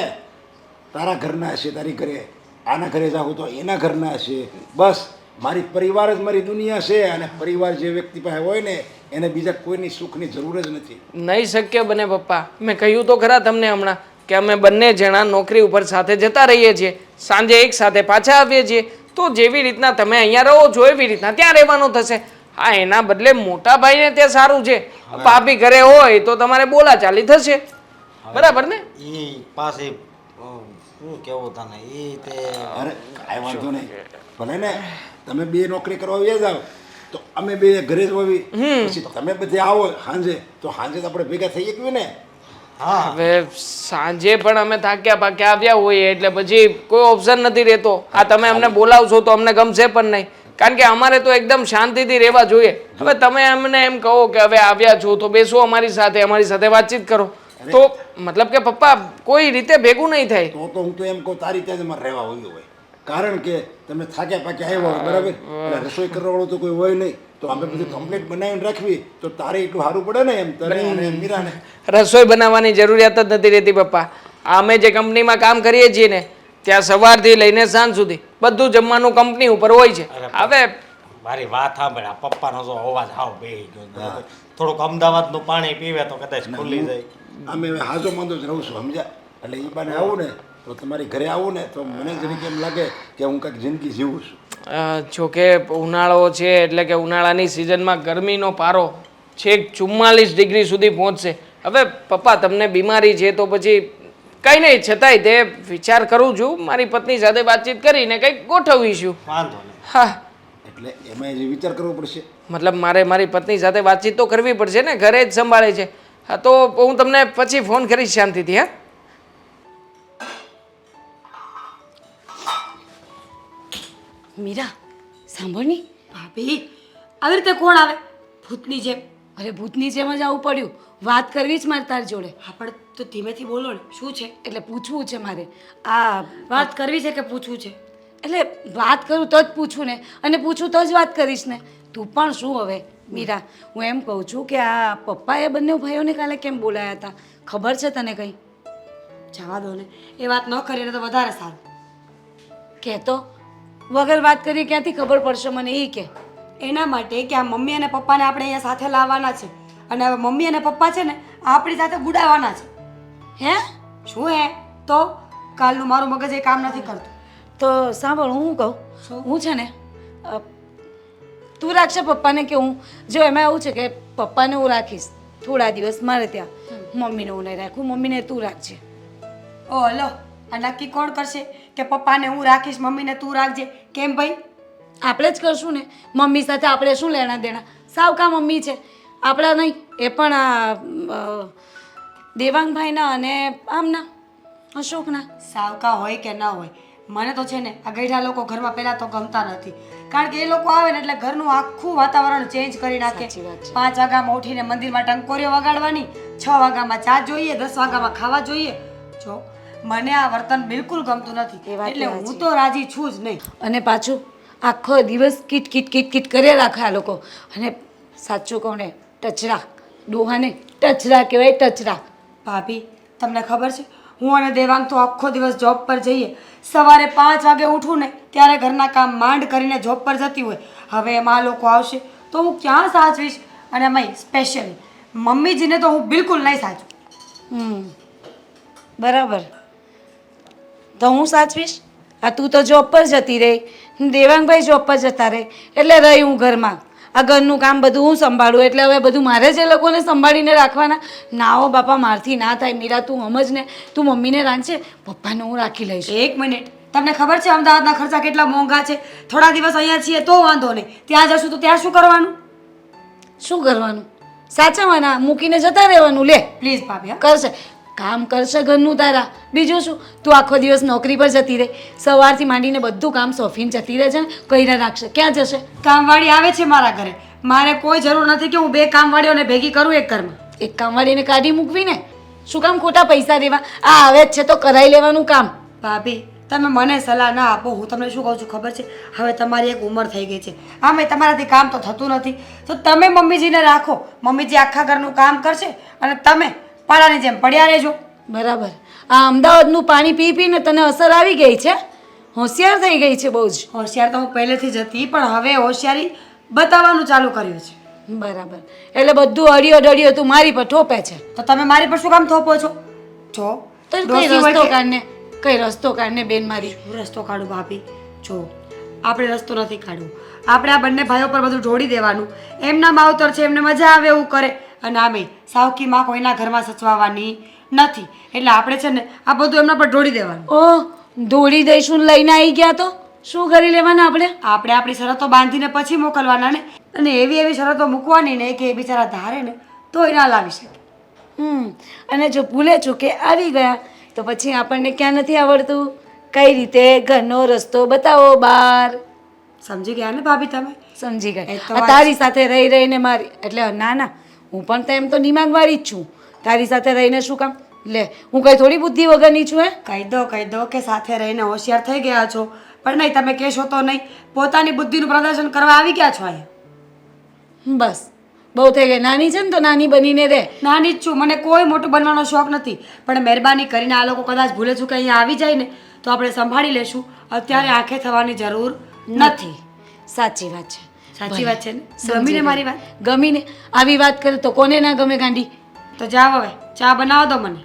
તારા ઘરના હશે, તારી ઘરે, આના ઘરે જાઉં તો એના ઘરના હશે. બસ મારી પરિવાર જ મારી દુનિયા છે. અને પરિવાર જે વ્યક્તિ પાસે હોય ને એને બીજા કોઈની સુખની જરૂર જ નથી. નહીં શક્ય બને પપ્પા. મેં કહ્યું તો ખરા તમને હમણાં કે અમે બંને જણા નોકરી ઉપર સાથે જતા રહીએ છીએ, સાંજે એક સાથે પાછા આવીએ છીએ. તો જેવી રીતના તમે અહીંયા રહો છો એવી રીતના ત્યાં રહેવાનું થશે. હા, એના બદલે મોટા ભાઈને ત્યાં સારું છે. ભાભી ઘરે હોય તો તમારે બોલાચાલી થશે, બરાબર ને? એ પાસે શું કેવું તને એ તે અરે કાંઈ વાંધો નહીં. ભલે ને તમે બે નોકરી કરવા આવ્યા જાઓ તો અમે બે ઘરે જ હોવી. પછી તમે બધે આવો સાંજે તો સાંજે તો આપણે ભેગા થઈ શકીએ ને. હા, હવે સાંજે પણ અમે થાક્યા પાક્યા આવ્યા હોઈએ એટલે પછી કોઈ ઓપ્શન નથી રહેતો. આ તમે અમને બોલાવશો તો અમને ગમશે પણ નહીં, કારણ કે અમારે તો એકદમ શાંતિથી રહેવા જોઈએ. હવે તમે અમને એમ કહો કે હવે આવ્યા છો તો બેસો અમારી સાથે વાતચીત કરો, તો મતલબ કે પપ્પા કોઈ રીતે ભેગું નહીં થાય. તો હું તો એમ કહું તારી ત્યાં જ મારે રહેવા હોવી હોય, કારણ કે તમે થાક્યા પાક્યા આવ્યા હોય, બરાબર? એટલે રસોઈ કરવાવાળું તો કોઈ હોય નહીં, તો અમે બધું કમ્પ્લીટ બનાવીને રાખવી તો તારે એટલું સારું પડે ને. એમ તને અને મીરાને રસોઈ બનાવવાની જરૂરિયાત જ નથી રહેતી પપ્પા. અમે જે કંપનીમાં કામ કરીએ છીએ ને ત્યાં સવારથી લઈને સાંજ સુધી બધું જમવાનું કંપની ઉપર હોય છે. હવે મારી વાત સાંભળ, આ પપ્પાનો જો અવાજ હાવ બેહી ગયો. થોડુંક અમદાવાદનું પાણી પીવે તો કદાચ ખુલ્લી જાય. અમે હવે હાજો માંદો જ રહું છું, સમજ્યા? એટલે એ બાને આવું ને તો તમારી ઘરે આવું ને તો મને જરીક એમ લાગે કે હું કંઈક જિંદગી જીવું છું. જોકે ઉનાળો છે એટલે કે ઉનાળાની સિઝનમાં ગરમીનો પારો છેક 44 ડિગ્રી સુધી પહોંચશે. હવે પપ્પા તમને બીમારી છે તો પછી કંઈ નહીં, છતાંય તે વિચાર કરું છું, મારી પત્ની સાથે વાતચીત કરીને કંઈક ગોઠવીશું. વાંધો નહીં. હા, એટલે એમાં જે વિચાર કરવો પડશે. મતલબ મારે મારી પત્ની સાથે વાતચીત તો કરવી પડશે ને, ઘરે જ સંભાળે છે. હા, તો હું તમને પછી ફોન કરીશ શાંતિથી. હા, મીરા સાંભળની. ભાભી આવી રીતે કોણ આવે ભૂતની જેમ? અરે ભૂતની જેમ જ આવું પડ્યું. વાત કરવી જ મારે તારી જોડે. હા, પણ તો ધીમેથી બોલો ને, શું છે? એટલે પૂછવું છે મારે. આ વાત કરવી છે કે પૂછવું છે? એટલે વાત કરું તો જ પૂછું ને, અને પૂછું તો જ વાત કરીશ ને. તું પણ શું હવે મીરા, હું એમ કહું છું કે આ પપ્પાએ બંને ભાઈઓને કાલે કેમ બોલાયા હતા, ખબર છે તને કંઈ? જવા દો ને, એ વાત ન કરીને તો વધારે સારું. કહેતો વગર વાત કરી ક્યાંથી ખબર પડશે મને એ કે? એના માટે કે આ મમ્મી અને પપ્પાને આપણે અહીંયા સાથે લાવવાના છે, અને હવે મમ્મી અને પપ્પા છે ને આપણી સાથે ગુડાવવાના છે. હે? શું હે? તો કાલનું મારું મગજ એ કામ નથી કરતું. તો સાંભળ, હું કહું, હું છે ને તું રાખશે પપ્પાને કે હું? જો એમાં એવું છે કે પપ્પાને હું રાખીશ થોડા દિવસ મારે ત્યાં, મમ્મીને હું નહીં રાખું, મમ્મીને તું રાખજે. ઓ હલો, આ નક્કી કોણ કરશે કે પપ્પાને હું રાખીશ મમ્મીને તું રાખજે. કેમ ભાઈ? આપણે જ કરશું ને. મમ્મી સાથે આપણે શું લેણા દેણા? સાવ કા મમ્મી છે આપણા નહીં. એ પણ આ દેવાંગભાઈના અને આમના અશોકના. સાવકા હોય કે ના હોય, મને તો છે ને આ ગઈઢા લોકો ઘરમાં પહેલાં તો ગમતા નથી. કારણ કે એ લોકો આવે ને એટલે ઘરનું આખું વાતાવરણ ચેન્જ કરી નાખે. સાચી વાત છે. 5 વાગ્યામાં ઉઠીને મંદિરમાં ટંકોરીઓ વગાડવાની, 6 વાગ્યામાં ચા જોઈએ, 10 વાગ્યામાં ખાવા જોઈએ. જો મને આ વર્તન બિલકુલ ગમતું એ નથી, વાત એટલે સાચી. હું તો રાજી છું જ નહીં. અને પાછું આખો દિવસ કીટ કીટ કીટ કીટ કર્યા રાખે આ લોકો. અને સાચું કહું ને, ટચરા ડોહાને ટચરા કહેવાય, ટચરા. ભાભી તમને ખબર છે, હું અને દેવાંગ તો આખો દિવસ જોબ પર જઈએ. સવારે 5 વાગે ઉઠું ને ત્યારે ઘરના કામ માંડ કરીને જોબ પર જતી હોય. હવે એમાં આ લોકો આવશે તો હું ક્યાં સાચવીશ? અને એમાંય સ્પેશિયલી મમ્મીજીને તો હું બિલકુલ નહીં સાચું. બરાબર. તો હું સાચવીશ? આ તું તો જોબ પર જતી રહી, દેવાંગભાઈ જોબ પર જતા રહે, એટલે રહી હું ઘરમાં. આ ઘરનું કામ બધું હું સંભાળું, એટલે હવે બધું મારે જ એ લોકોને સંભાળીને રાખવાના. ના હો બાપા, મારથી ના થાય. મીરા તું સમજ ને, તું મમ્મીને રાંધશે, પપ્પાને હું રાખી લઈશ. 1 મિનિટ, તમને ખબર છે અમદાવાદના ખર્ચા કેટલા મોંઘા છે? થોડા દિવસ અહીંયા છીએ તો વાંધો નહીં, ત્યાં જશું તો ત્યાં શું કરવાનું? શું કરવાનું? સાચવવાના, મૂકીને જતા રહેવાનું. લે પ્લીઝ ભાભી હા. કરશે કામ કરશે ઘરનું તારા. બીજું શું? તું આખો દિવસ નોકરી પર જતી રહે, સવારથી માંડીને બધું કામ સોંપીને જતી રહે છે ને, કઈને રાખશે. ક્યાં જશે? કામવાળી આવે છે મારા ઘરે, મારે કોઈ જરૂર નથી કે હું 2 કામવાળીઓને ભેગી કરું એક ઘરમાં. એક કામવાળીને કાઢી મૂકવી ને. શું કામ ખોટા પૈસા દેવા? આ આવે જ છે તો કરાવી લેવાનું કામ. ભાભી તમે મને સલાહ ના આપો. હું તમને શું કહું છું ખબર છે? હવે તમારી એક ઉંમર થઈ ગઈ છે, આમે તમારાથી કામ તો થતું નથી, તો તમે મમ્મીજીને રાખો. મમ્મીજી આખા ઘરનું કામ કરશે અને તમે પાડાની જેમ પડ્યા રહેજો. બરાબર. આ અમદાવાદનું પાણી પી પીને તને અસર આવી ગઈ છે. હોશિયાર થઈ ગઈ છે બહુ જ. હોશિયાર તો હું પહેલેથી જ હતી, પણ હવે હોશિયારી બતાવવાનું ચાલુ કર્યું છે. બરાબર. એટલે બધું અડિયો ડડિયો તું મારી પર ઠોપે છે. તો તમે મારી પર શું કામ થોપો છો? જો તો કઈ ડોશી હોય રસ્તો કે- કાઢને, કઈ રસ્તો કાઢને બેન મારી. હું રસ્તો કાઢું ભાભી? જો આપણે રસ્તો નથી કાઢવું, આપણે આ બંને ભાઈઓ પર બધું ઢોળી દેવાનું. એમના માવતર છે, એમને મજા આવે એવું કરે, અને આમે સાવકી માં કોઈના ઘરમાં સચવાવાની નથી, એટલે આપણે છે ને આ બધું એમના પર ઢોળી દેવાનું. ઓ દોડી દઈશું ને લઈને આવી ગયા તો શું કરી લેવાના આપણે? આપણે આપણી શરતો બાંધીને પછી મોકલવાના ને, અને એવી એવી શરતો મૂકવાની ને કે એ બિચારા ધારે ને તોય ના લાવી શકે. અને જો ભૂલે ચૂકે આવી ગયા તો પછી આપણને ક્યાં નથી આવડતું કઈ રીતે ઘરનો રસ્તો બતાવો બાર. સમજી ગયા ને ભાભી તમે? સમજી ગઈ. એ તો આ વાત તારી સાથે રહી રહીને મારી એટલે ના ના, હું પણ તો એમ તો દિમાગવાળી જ છું. તારી સાથે રહીને શું કામ? લે હું કઈ થોડી બુદ્ધિ વગરની છું હે? કહી દો કે સાથે રહીને હોશિયાર થઈ ગયા છો, પણ નહીં તમે કહેશો તો નહીં, પોતાની બુદ્ધિનું પ્રદર્શન કરવા આવી ગયા છો અહીંયા. બસ બહુ થઈ ગઈ. નાની છે ને તો નાની બનીને રહે. નાની જ છું, મને કોઈ મોટું બનવાનો શોખ નથી, પણ મહેરબાની કરીને આ લોકો કદાચ ભૂલે ચૂકે અહીંયા આવી જાય ને તો આપણે સંભાળી લેશું. અત્યારે આંખે થવાની જરૂર નથી. સાચી વાત છે. સાચી વાત છે ને? સમજી ગમીને ગઈ. મારી વાત? ગમીને. આવી વાત કરે તો કોને ના ગમે ગાંડી? તો જાઓ હવે ચા બનાવો દો મને.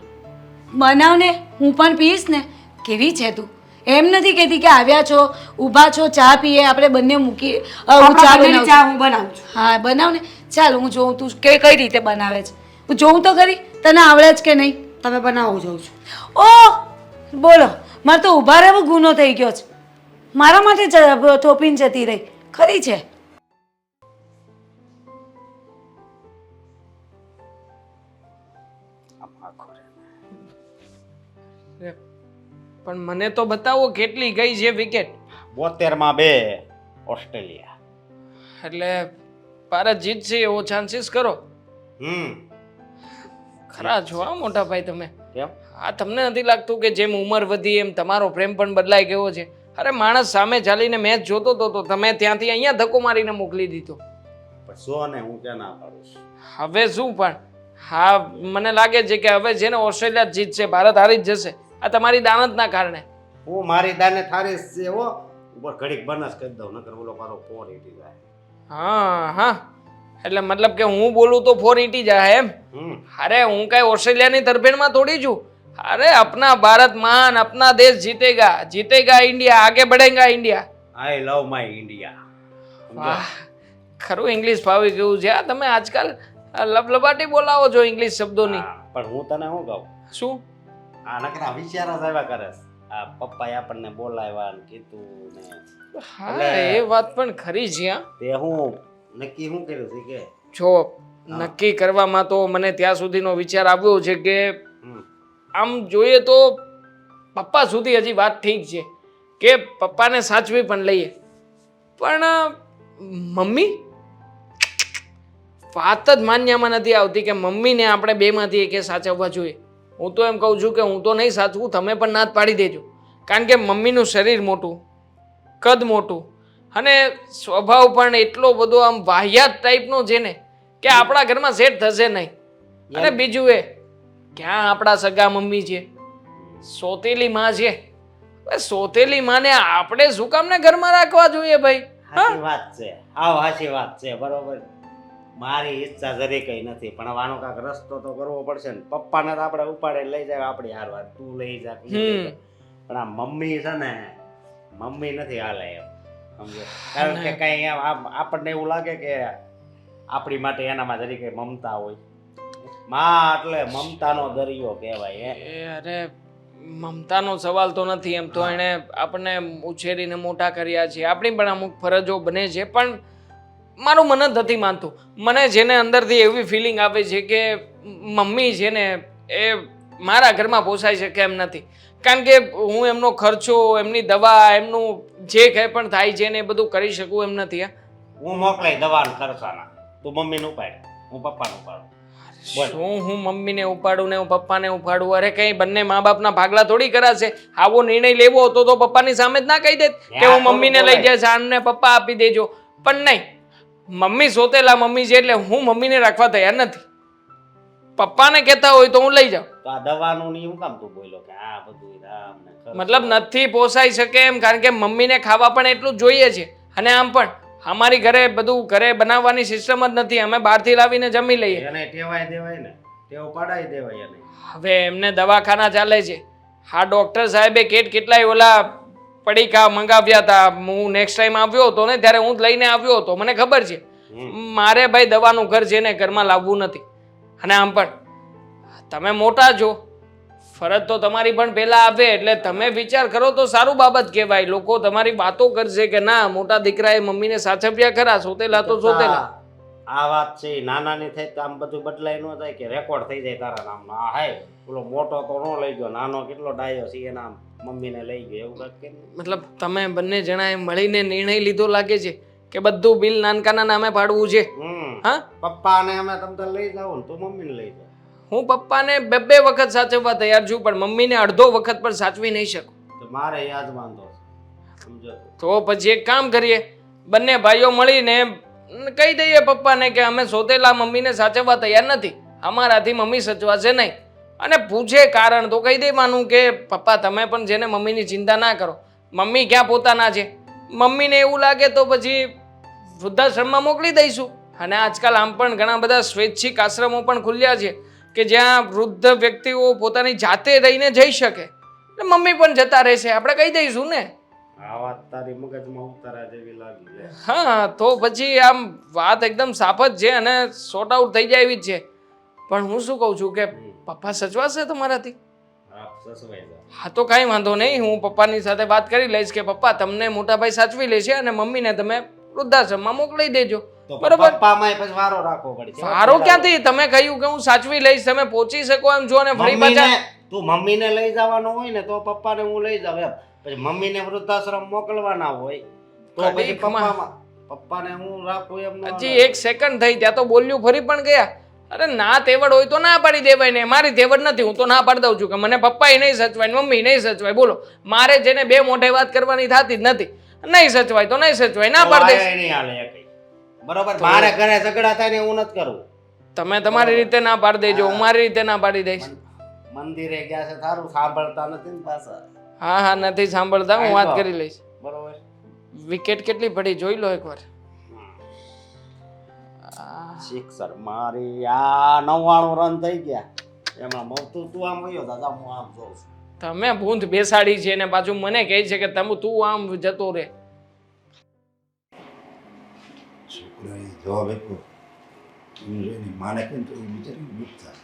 બનાવ ને, હું પણ પીશ ને. કેવી છે તું? એમ નથી કહેતી કે આવ્યા છો, ઊભા છો, ચા પીએ, આપણે બંને મૂકી હું ચા આપણા બંનેની બનાવું ચા હું બનાવું છું. છું. હા બનાવ ને. ચાલ હું જોઉં તું કઈ રીતે બનાવે છે. હું જોઉં તો ખરી તને આવડે જ કે નહીં. તમે બનાવો હું જાઉં છું. ઓ બોલો, મારે તો ઊભા રહેવો ગુનો થઈ ગયો છે. મારા માટે થોપીને જતી રહી ખરી છે. પણ મને તો બતાવો કેટલી ગઈ છે વિકેટ? 72માં 2 ઓસ્ટ્રેલિયા. એટલે ભારત જીતશે એવો ચાન્સીસ કરો. ખરા છો હા મોટા ભાઈ તમે. કેમ? આ તમને નથી લાગતું કે જેમ ઉંમર વધી એમ તમારો પ્રેમ પણ બદલાઈ ગયો છે? અરે માણસ સામે ચાલીને મેચ જોતો હતો તો તમે ત્યાંથી અહીંયા ધક્કો મારીને મોકલી દીધો. પણ જો ને હું ક્યાં ના પાડું છું. હવે શું પણ હા મને લાગે છે કે હવે જેને ઓસ્ટ્રેલિયા જ જીતશે, ભારત હારી જ જશે. આ તમારી દાનતના કારણે. હું મારી દાને થારી છે હો, ઉપર ઘડીક બનસ કરી દઉં નકર બોલો મારો ફોર ઈટી જાય. હા હા એટલે મતલબ કે હું બોલું તો 4 ઈટી જાય એમ? અરે હું કઈ ઓસ્ટ્રેલિયાની તરફેણમાં થોડી છું. अरे अपना भारत महान, अपना देश जीतेगा, जीतेगा इंडिया, आगे बढ़ेगा India. I love my India. વાહ, ખરું ઇંગ્લિશ ફાવી ગયું છે. આ તમે આજકાલ લબલબાટી બોલાવો છો ઇંગ્લિશ શબ્દોની. પણ હું તને શું કહું, શું? આ નકરા વિચાર જ આવ્યા કરે છે. આ પપ્પાએ આપણને બોલાવ્યા ને કીધું ને હા એ વાત પણ ખરી છે હા. તે હું નક્કી શું કર્યું છે કે જો નક્કી કરવામાં તો મને ત્યાં સુધીનો વિચાર આવ્યો છે કે હમ, આમ જોઈએ તો પપ્પા સુધી હજી વાત ઠીક છે કે પપ્પાને સાચવી પણ લઈએ પણ મમ્મી વાત જ માન્યમાં નથી આવતી કે મમ્મીને આપણે બેમાંથી એકે સાચવવા જોઈએ. હું તો એમ કહું છું કે હું તો નહીં સાચવું, તમે પણ ના જ પાડી દેજો. કારણ કે મમ્મીનું શરીર મોટું, કદ મોટું અને સ્વભાવ પણ એટલો બધો આમ વાહિયાત ટાઈપનો છે ને કે આપણા ઘરમાં સેટ થશે નહીં. અને બીજું એ ક્યાં આપણા સગા મમ્મી છે, સોતેલી માં છે. હવે સોતેલી માને આપણે શું કામને ઘરમાં રાખવા જોઈએ ભાઈ? સાચી વાત છે, આવ સાચી વાત છે, બરોબર. મારી ઈચ્છા જરી કઈ નથી, પણ હવે આનો કાંઈક રસ્તો તો કરવો પડશે ને. પપ્પાને તો આપણે ઉપાડે લઈ જાય આપણી હારવાર, તું લઈ જા તું લઈ જા. પણ આ મમ્મી છે ને, મમ્મી નથી હાલે એમ, સમજો. કારણ કે કઈ એમ આપણને એવું લાગે કે આપણી માટે એનામાં જરી કઈ મમતા હોય. માં એટલે મમતાનો દરિયો કહેવાય હે. એ અરે મમતાનો સવાલ તો નથી, એમ તો એણે આપણને ઉછેરીને મોટા કર્યા છે, આપણી પણ અમુક ફરજો બને છે. પણ મારું મન જ નથી માનતું. મને જેને અંદરથી એવી ફિલિંગ આવે છે કે મમ્મી છે ને એ મારા ઘરમાં પોસાઈ શકે એમ નથી. કારણ કે હું એમનો ખર્ચો, એમની દવા, એમનું જે કંઈ પણ થાય છે ને એ બધું કરી શકું એમ નથી. હું મોકલાઈ દવાનું ખર્ચાના, તું મમ્મીને ઉપાડ, હું પપ્પાને ઉપાડું. શું હું મમ્મીને ઉપાડું ને હું પપ્પાને ઉપાડું? અરે કઈ બંને મા બાપના ભાગલા થોડી કરાશે. આવો નિર્ણય લેવો હતો તો પપ્પાની સામે જ ના કહી દે કે હું મમ્મીને લઈ જઈશ, આને પપ્પા આપી દેજો. પણ નહીં, મમ્મી સોતેલા મમ્મી છે એટલે હું મમ્મીને રાખવા તૈયાર નથી. પપ્પાને કહેતા હોય તો હું લઈ જાઉં. તો આ દવાનું ની હું કામ તું બોલ્યો કે આ બધું અમને ખર્ચ? મતલબ નથી પોસાઈ શકે એમ, કારણ કે મમ્મીને ખાવા પણ એટલું જ જોઈએ છે. અને આમ પણ અમારી ઘરે બધું ઘરે બનાવવાની સિસ્ટમ જ નથી, અમે બહારથી લાવીને જમી લઈએ. એને ટેવાય દેવાય ને, ટેવ પડાઈ દેવાય એને. હવે એમને દવાખાના ચાલે છે. હા, ડોક્ટર સાહેબે કેટલાય ઓલા પડીકા મંગાવ્યા હતા. હું નેક્સ્ટ ટાઈમ આવ્યો હતો ને ત્યારે હું જ લઈને આવ્યો હતો, મને ખબર છે. મારે ભાઈ દવાનું ઘર છે ને ઘરમાં લાવવું નથી. અને આમ પણ તમે મોટા છો, ફરજ તો તમારી પણ પહેલા આવે એટલે તમે વિચાર કરો તો સારું બાબત કહેવાય. લોકો તમારી વાતો કરશે કે ના મોટા દીકરાએ મમ્મીને સાચવ્યા ખરા, સોતેલા તો સોતેલા. આ વાત છે, નાનાની થઈ તો આમ બધું બદલાય ન જાય કે રેકોર્ડ થઈ જાય તારા નામનો. આ હાય પેલો મોટો તો ન લઈ ગયો, નાનો કેટલો ડાયો છે એના મમ્મીને લઈ ગયો, એવું કાંઈક કેમ? મતલબ તમે બંને જણાએ મળીને નિર્ણય લીધો લાગે છે કે બધું બિલ નાનકાના નામે પાડવું છે. હા, પપ્પાને અમે તમને લઈ જાવ ને તું મમ્મીને લઈ જાવ. હું પપ્પાને બે વખત સાચવવા તૈયાર છું, પણ મમ્મીને અડધો વખત પણ સાચવી નહીં શકું. તો મારે યાદ વાંધો છે, સમજો? તો પછી એક કામ કરીએ, બંને ભાઈઓ મળીને કહી દઈએ પપ્પાને કે અમે સોતેલા મમ્મીને સાચવવા તૈયાર નથી, અમારાથી મમ્મી સચવાશે નહીં. અને પૂછે કારણ તો કહી દેવાનું કે પપ્પા તમે પણ જેને મમ્મીની ચિંતા ના કરો, મમ્મી ક્યાં પોતાના છે. મમ્મીને એવું લાગે તો પછી વૃદ્ધાશ્રમમાં મોકલી દઈશું. અને આજકાલ આમ પણ ઘણા બધા સ્વૈચ્છિક આશ્રમો પણ ખુલ્યા છે કે જ્યાં વૃદ્ધ વ્યક્તિઓ પોતાની જાતે રહીને જઈ શકે. એટલે મમ્મી પણ જતા રહેશે, આપણે કહી દઈશું ને. આ વાત તારી મગજમાં ઉતારા જેવી લાગી લે. હા, તો પછી આમ વાત એકદમ સાફ જ છે અને સોર્ટ આઉટ થઈ જાય એવી જ છે. પણ હું શું કહું છું કે પપ્પા સચવાશે તમારાથી? હા, તો કાંઈ વાંધો નહીં, હું પપ્પાની સાથે વાત કરી લઈશ કે પપ્પા તમને મોટા ભાઈ સાચવી લેશે અને મમ્મીને તમે વૃદ્ધાશ્રમમાં મોકલી દેજો. બરોબર? પપ્પામાંય પછી વારો રાખવો પડે. સારો ક્યાંથી? તમે કહ્યું કે હું સાચવી લઈશ, તમે પહોંચી શકો એમ છો ને ફરી પાછા. તું મમ્મીને લઈ જવાનો હોય ને તો પપ્પાને હું લઈ જાવ એમ. પછી મમ્મીને વૃદ્ધાશ્રમ મોકલવાના હોય તો પછી પપ્પાને હું રાખું એમ. હજી એક સેકન્ડ થઈ ત્યાં તો બોલ્યું ફરી પણ ગયા. અરે ના તેવડ હોય તો ના પાડી દેવાય ને, મારી તેવડ નથી, હું તો ના પાડી દઉં છું કે મને પપ્પાએ નહીં સચવાય, મમ્મી નહીં સચવાય. બોલો, મારે જેને બે મોઢે વાત કરવાની થતી જ નથી. નહીં સચવાય તો નહીં સચવાય, ના પાડી દઈશ. નહીં હાલે એકઈ. બરોબર, મારે ઘરે ઝઘડા થાય ને હું નથી કરું. તમે તમારી રીતે ના પાડી દેજો, હું મારી રીતે ના પાડી દઈશ. મંદિરે ગયા છે તારું સાંભળતા નથી ને પાછા. હા હા, નથી સાંભળતા, હું વાત કરી લઈશ. બરોબર. વિકેટ કેટલી પડી જોઈ લો એકવાર. સિક્સર મારી આ 99 રન થઈ ગયા. એમાં તું આમ ગયો દાદા, હું આમ જોઉં છું. તમે ભૂંધ બેસાડી છે ને પાછું મને કહે છે કે તું આમ જતો રે. છોકરાએ જવાબ આપ્યો, એની માને કેમ તો એ બિચારી દુઃખ થાય.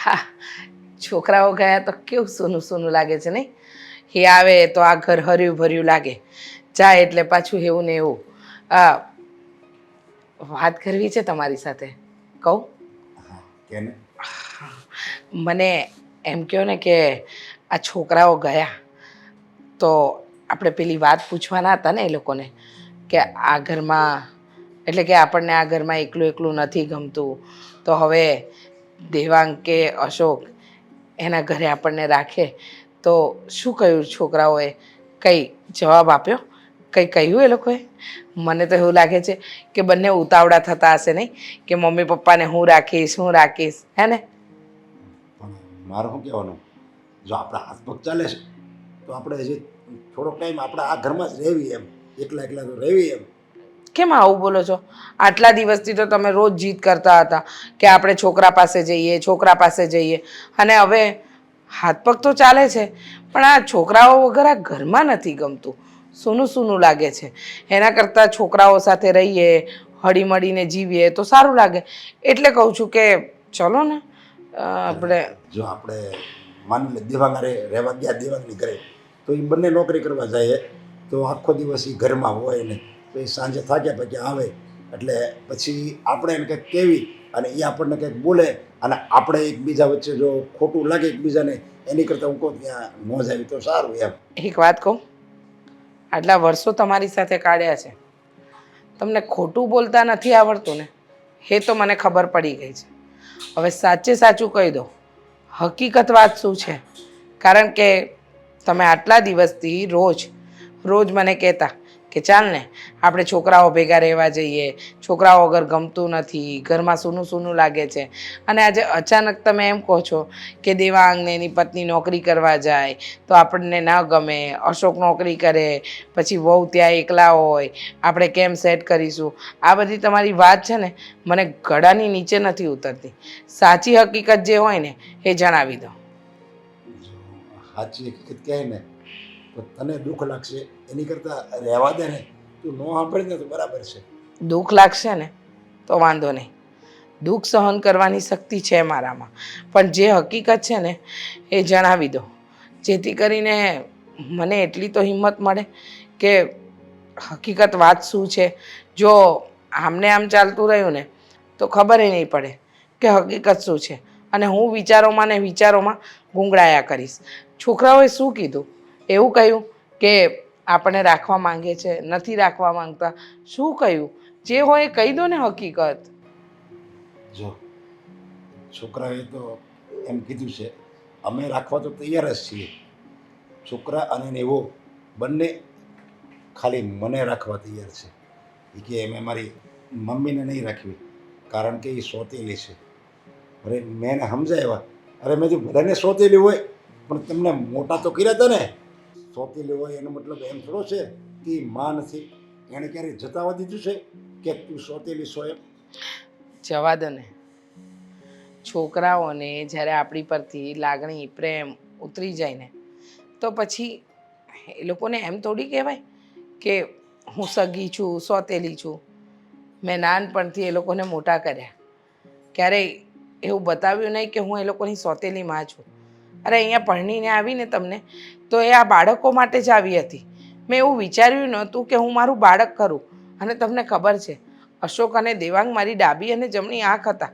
હા, છોકરાઓ ગયા તો કેવું સૂનું સૂનું લાગે છે નહીં? એ આવે તો આ ઘર હર્યું ભર્યું લાગે, જાય એટલે પાછું એવું ને એવું. વાત કરવી છે તમારી સાથે, કહું? હા કે ને. મને એમ કહો ને કે આ છોકરાઓ ગયા તો આપણે પેલી વાત પૂછવાના હતા ને એ લોકોને કે આ ઘરમાં એટલે કે આપણને આ ઘરમાં એકલું એકલું નથી ગમતું, તો હવે દેવાંગ કે અશોક એના ઘરે આપણને રાખે તો શું કહ્યું છોકરાઓએ? કંઈ જવાબ આપ્યો? કંઈ કહ્યું એ લોકોએ? મને તો એવું લાગે છે કે બંને ઉતાવળા થતા હશે નહીં કે મમ્મી પપ્પાને હું રાખીશ હે ને? પણ મારે શું કહેવાનું, જો આપણા હાથ પગ ચાલે છે તો આપણે હજી થોડોક ટાઈમ આપણે આ ઘરમાં જ રહેવી, એમ એકલા એકલા તો રહેવી એમ. કેમ આવું બોલો છો? આટલા દિવસથી તો તમે રોજ જીદ કરતા હતા કે આપણે છોકરા પાસે જઈએ અને હવે હાથ પગ તો ચાલે છે પણ આ છોકરાઓ વગર આ ઘરમાં નથી ગમતું, સૂનું સૂનું લાગે છે. એના કરતાં છોકરાઓ સાથે રહીએ, હળીમળીને જીવીએ તો સારું લાગે. એટલે કહું છું કે ચલો ને આપણે. જો આપણે માની લે દેવાંગ રહેવા ગયા દેવાંગની ઘરે, તો એ બંને નોકરી કરવા જાય તો આખો દિવસ એ ઘરમાં હોય ને, તો એ સાંજે થાક્યા પછી આવે એટલે પછી આપણે એને કંઈક કહેવી અને એ આપણને કંઈક બોલે અને આપણે એકબીજા વચ્ચે જો ખોટું લાગે એકબીજાને, એની કરતાં હું કહું ત્યાં ન જાય તો સારું એમ. એક વાત કહું, આટલા વર્ષો તમારી સાથે કાઢ્યા છે, તમને ખોટું બોલતા નથી આવડતું ને, એ તો મને ખબર પડી ગઈ છે. હવે સાચે સાચું કહી દો, હકીકત વાત શું છે? કારણ કે તમે આટલા દિવસથી રોજ મને કહેતા કે ચાલ ને આપણે છોકરાઓ ભેગા રહેવા જઈએ, છોકરાઓ વગર ગમતું નથી, ઘરમાં સૂનું સૂનું લાગે છે, અને આજે અચાનક તમે એમ કહો છો કે દેવાંગ ને એની પત્ની નોકરી કરવા જાય તો આપણને ન ગમે, અશોક નોકરી કરે પછી વહુ ત્યાં એકલા હોય, આપણે કેમ સેટ કરીશું? આ બધી તમારી વાત છે ને મને ગળાની નીચે નથી ઉતરતી. સાચી હકીકત જે હોય ને એ જણાવી દો. સાચી હકીકત કહે ને તો તને દુઃખ લાગશે, એની કરતાં રહેવા દે ને, તું ન સાંભળે ને તો બરાબર છે. દુઃખ લાગશે ને તો વાંધો નહીં, દુઃખ સહન કરવાની શક્તિ છે મારામાં, પણ જે હકીકત છે ને એ જણાવી દો, જેથી કરીને મને એટલી તો હિંમત મળે કે હકીકત વાત શું છે. જો આમને આમ ચાલતું રહ્યું ને તો ખબર નહીં પડે કે હકીકત શું છે અને હું વિચારોમાં ગુંગળાયા કરીશ. છોકરાઓએ શું કીધું? એવું કહ્યું કે આપણને રાખવા માંગે છે, નથી રાખવા માંગતા? શું કહ્યું? જે હોય એ કહી દો ને હકીકત. જો છોકરાએ તો એમ કીધું છે, અમે રાખવા તો તૈયાર જ છીએ, છોકરા અને એવો બંને ખાલી મને રાખવા તૈયાર છે. એ કે એમ મારી મમ્મીને નહીં રાખવી કારણ કે એ સોતેલી છે. અરે મેં એને સમજાવ્યા, અરે મેં જો બધાને સોતેલી હોય પણ તમને મોટા તો કર્યા હતા ને. સોતેલી હોય એનો મતલબ એમ થોડો છે કે એ માં નથી, એણે ક્યારેય જતાવા દીધું છે કે તું સોતેલી છો એમ? જવા દો ને, છોકરાઓને જ્યારે આપણી પરથી લાગણી પ્રેમ ઉતરી જાય ને તો પછી એ લોકોને એમ થોડી કહેવાય કે હું સગી છું, સોતેલી છું. મેં નાનપણથી એ લોકોને મોટા કર્યા, ક્યારેય એવું બતાવ્યું નહીં કે હું એ લોકોની સોતેલી માં છું. અરે અહીંયા પરણીને આવીને તમને તો એ આ બાળકો માટે જ આવી હતી. મેં એવું વિચાર્યું નહોતું કે હું મારું બાળક કરું. અને તમને ખબર છે અશોક અને દેવાંગ મારી ડાબી અને જમણી આંખ હતા.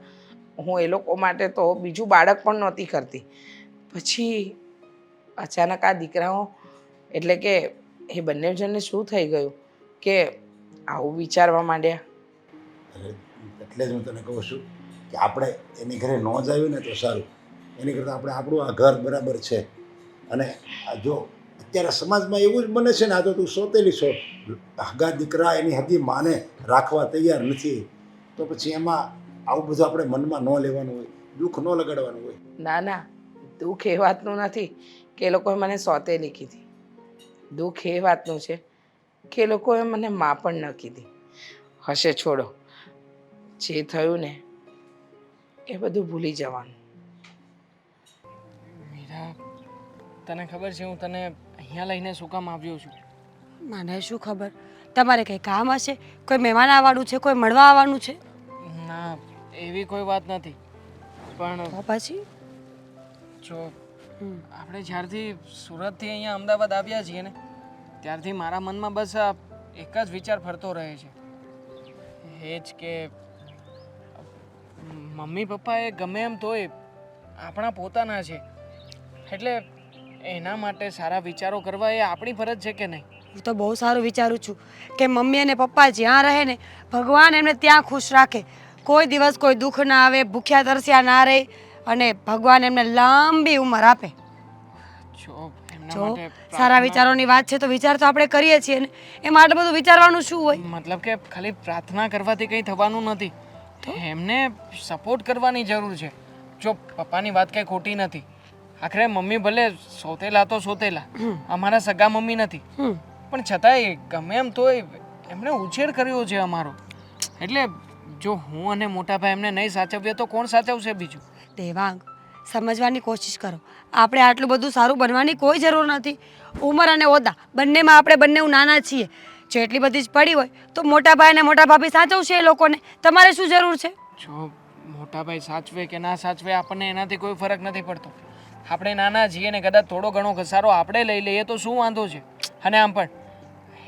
હું એ લોકો માટે તો બીજું બાળક પણ નહોતી કરતી. પછી અચાનક આ દીકરાઓ એટલે કે એ બંને જણને શું થઈ ગયું કે આવું વિચારવા માંડ્યા? એટલે જ હું તને કહું છું કે આપણે એની ઘરે ન જ આવ્યું ને તો સારું. એની કરતાં આપણે આપણું આ ઘર બરાબર છે. અને જો અત્યારે સમાજમાં એવું જ બને છે ને, આ તો તું સોતેલી છો, હગા દીકરા એની હગી માને રાખવા તૈયાર નથી, તો પછી એમાં આવું બધું આપણે મનમાં ન લેવાનું હોય, દુઃખ ન લગાડવાનું હોય. ના, દુઃખ એ વાતનું નથી કે એ લોકોએ મને સોતેલી કીધી. દુઃખ એ વાતનું છે કે એ લોકોએ મને માં પણ ન કીધી. હશે, છોડો. જે થયું ને એ બધું ભૂલી જવાનું. મીરા, તને ખબર છે હું તને અહીંયા લઈને શું કામ આવ્યો છું? મને શું ખબર, તમારે કંઈ કામ હશે, કોઈ મહેમાન આવવાનું છે, કોઈ મળવા આવવાનું છે? ના, એવી કોઈ વાત નથી. પણ તો પછી જો આપણે જ્યારથી સુરતથી અહીંયા અમદાવાદ આવ્યા છીએ ને ત્યારથી મારા મનમાં બસ આ એક જ વિચાર ફરતો રહે છે એ જ કે મમ્મી પપ્પા એ ગમે એમ તોય આપણા પોતાના છે એટલે એના માટે સારા વિચારો કરવા એ આપણી ફરજ છે કે નહીં? હું તો બહુ સારું વિચારું છું કે મમ્મી અને પપ્પા જ્યાં રહે ને ભગવાન એમને ત્યાં ખુશ રાખે, કોઈ દિવસ કોઈ દુઃખ ના આવે, ભૂખ્યા તરસ્યા ના રહે અને ભગવાન એમને લાંબી ઉંમર આપે. જો એમના જો માટે સારા વિચારોની વાત છે તો વિચાર તો આપણે કરીએ છીએ ને, એમાં આટલું બધું વિચારવાનું શું હોય? મતલબ કે ખાલી પ્રાર્થના કરવાથી કંઈ થવાનું નથી, એમને સપોર્ટ કરવાની જરૂર છે. જો પપ્પાની વાત કંઈ ખોટી નથી, આખરે મમ્મી ભલે સોતેલા તો સોતેલા, અમારા સગા મમ્મી નથી, પણ છતાંય ગમે એમ તોય એમણે ઉછેર કર્યો છે અમારો. એટલે જો હું અને મોટા ભાઈ એમને નહીં સાચવીએ તો કોણ સાચવશે બીજું? દેવાંગ, સમજવાની કોશિશ કરો. આપણે આટલું બધું સારું બનવાની કોઈ જરૂર નથી. ઉંમર અને ઓદા બંનેમાં આપણે બંને નાના છીએ. જો એટલી બધી જ પડી હોય તો મોટા ભાઈ અને મોટા ભાભી સાચવશે એ લોકોને. તમારે શું જરૂર છે? જો મોટા ભાઈ સાચવે કે ના સાચવે આપણને એનાથી કોઈ ફરક નથી પડતો. આપણે નાના છીએ ને કદાચ થોડો ઘણો ઘસારો આપણે લઈ લઈએ તો શું વાંધો છે? અને આમ પણ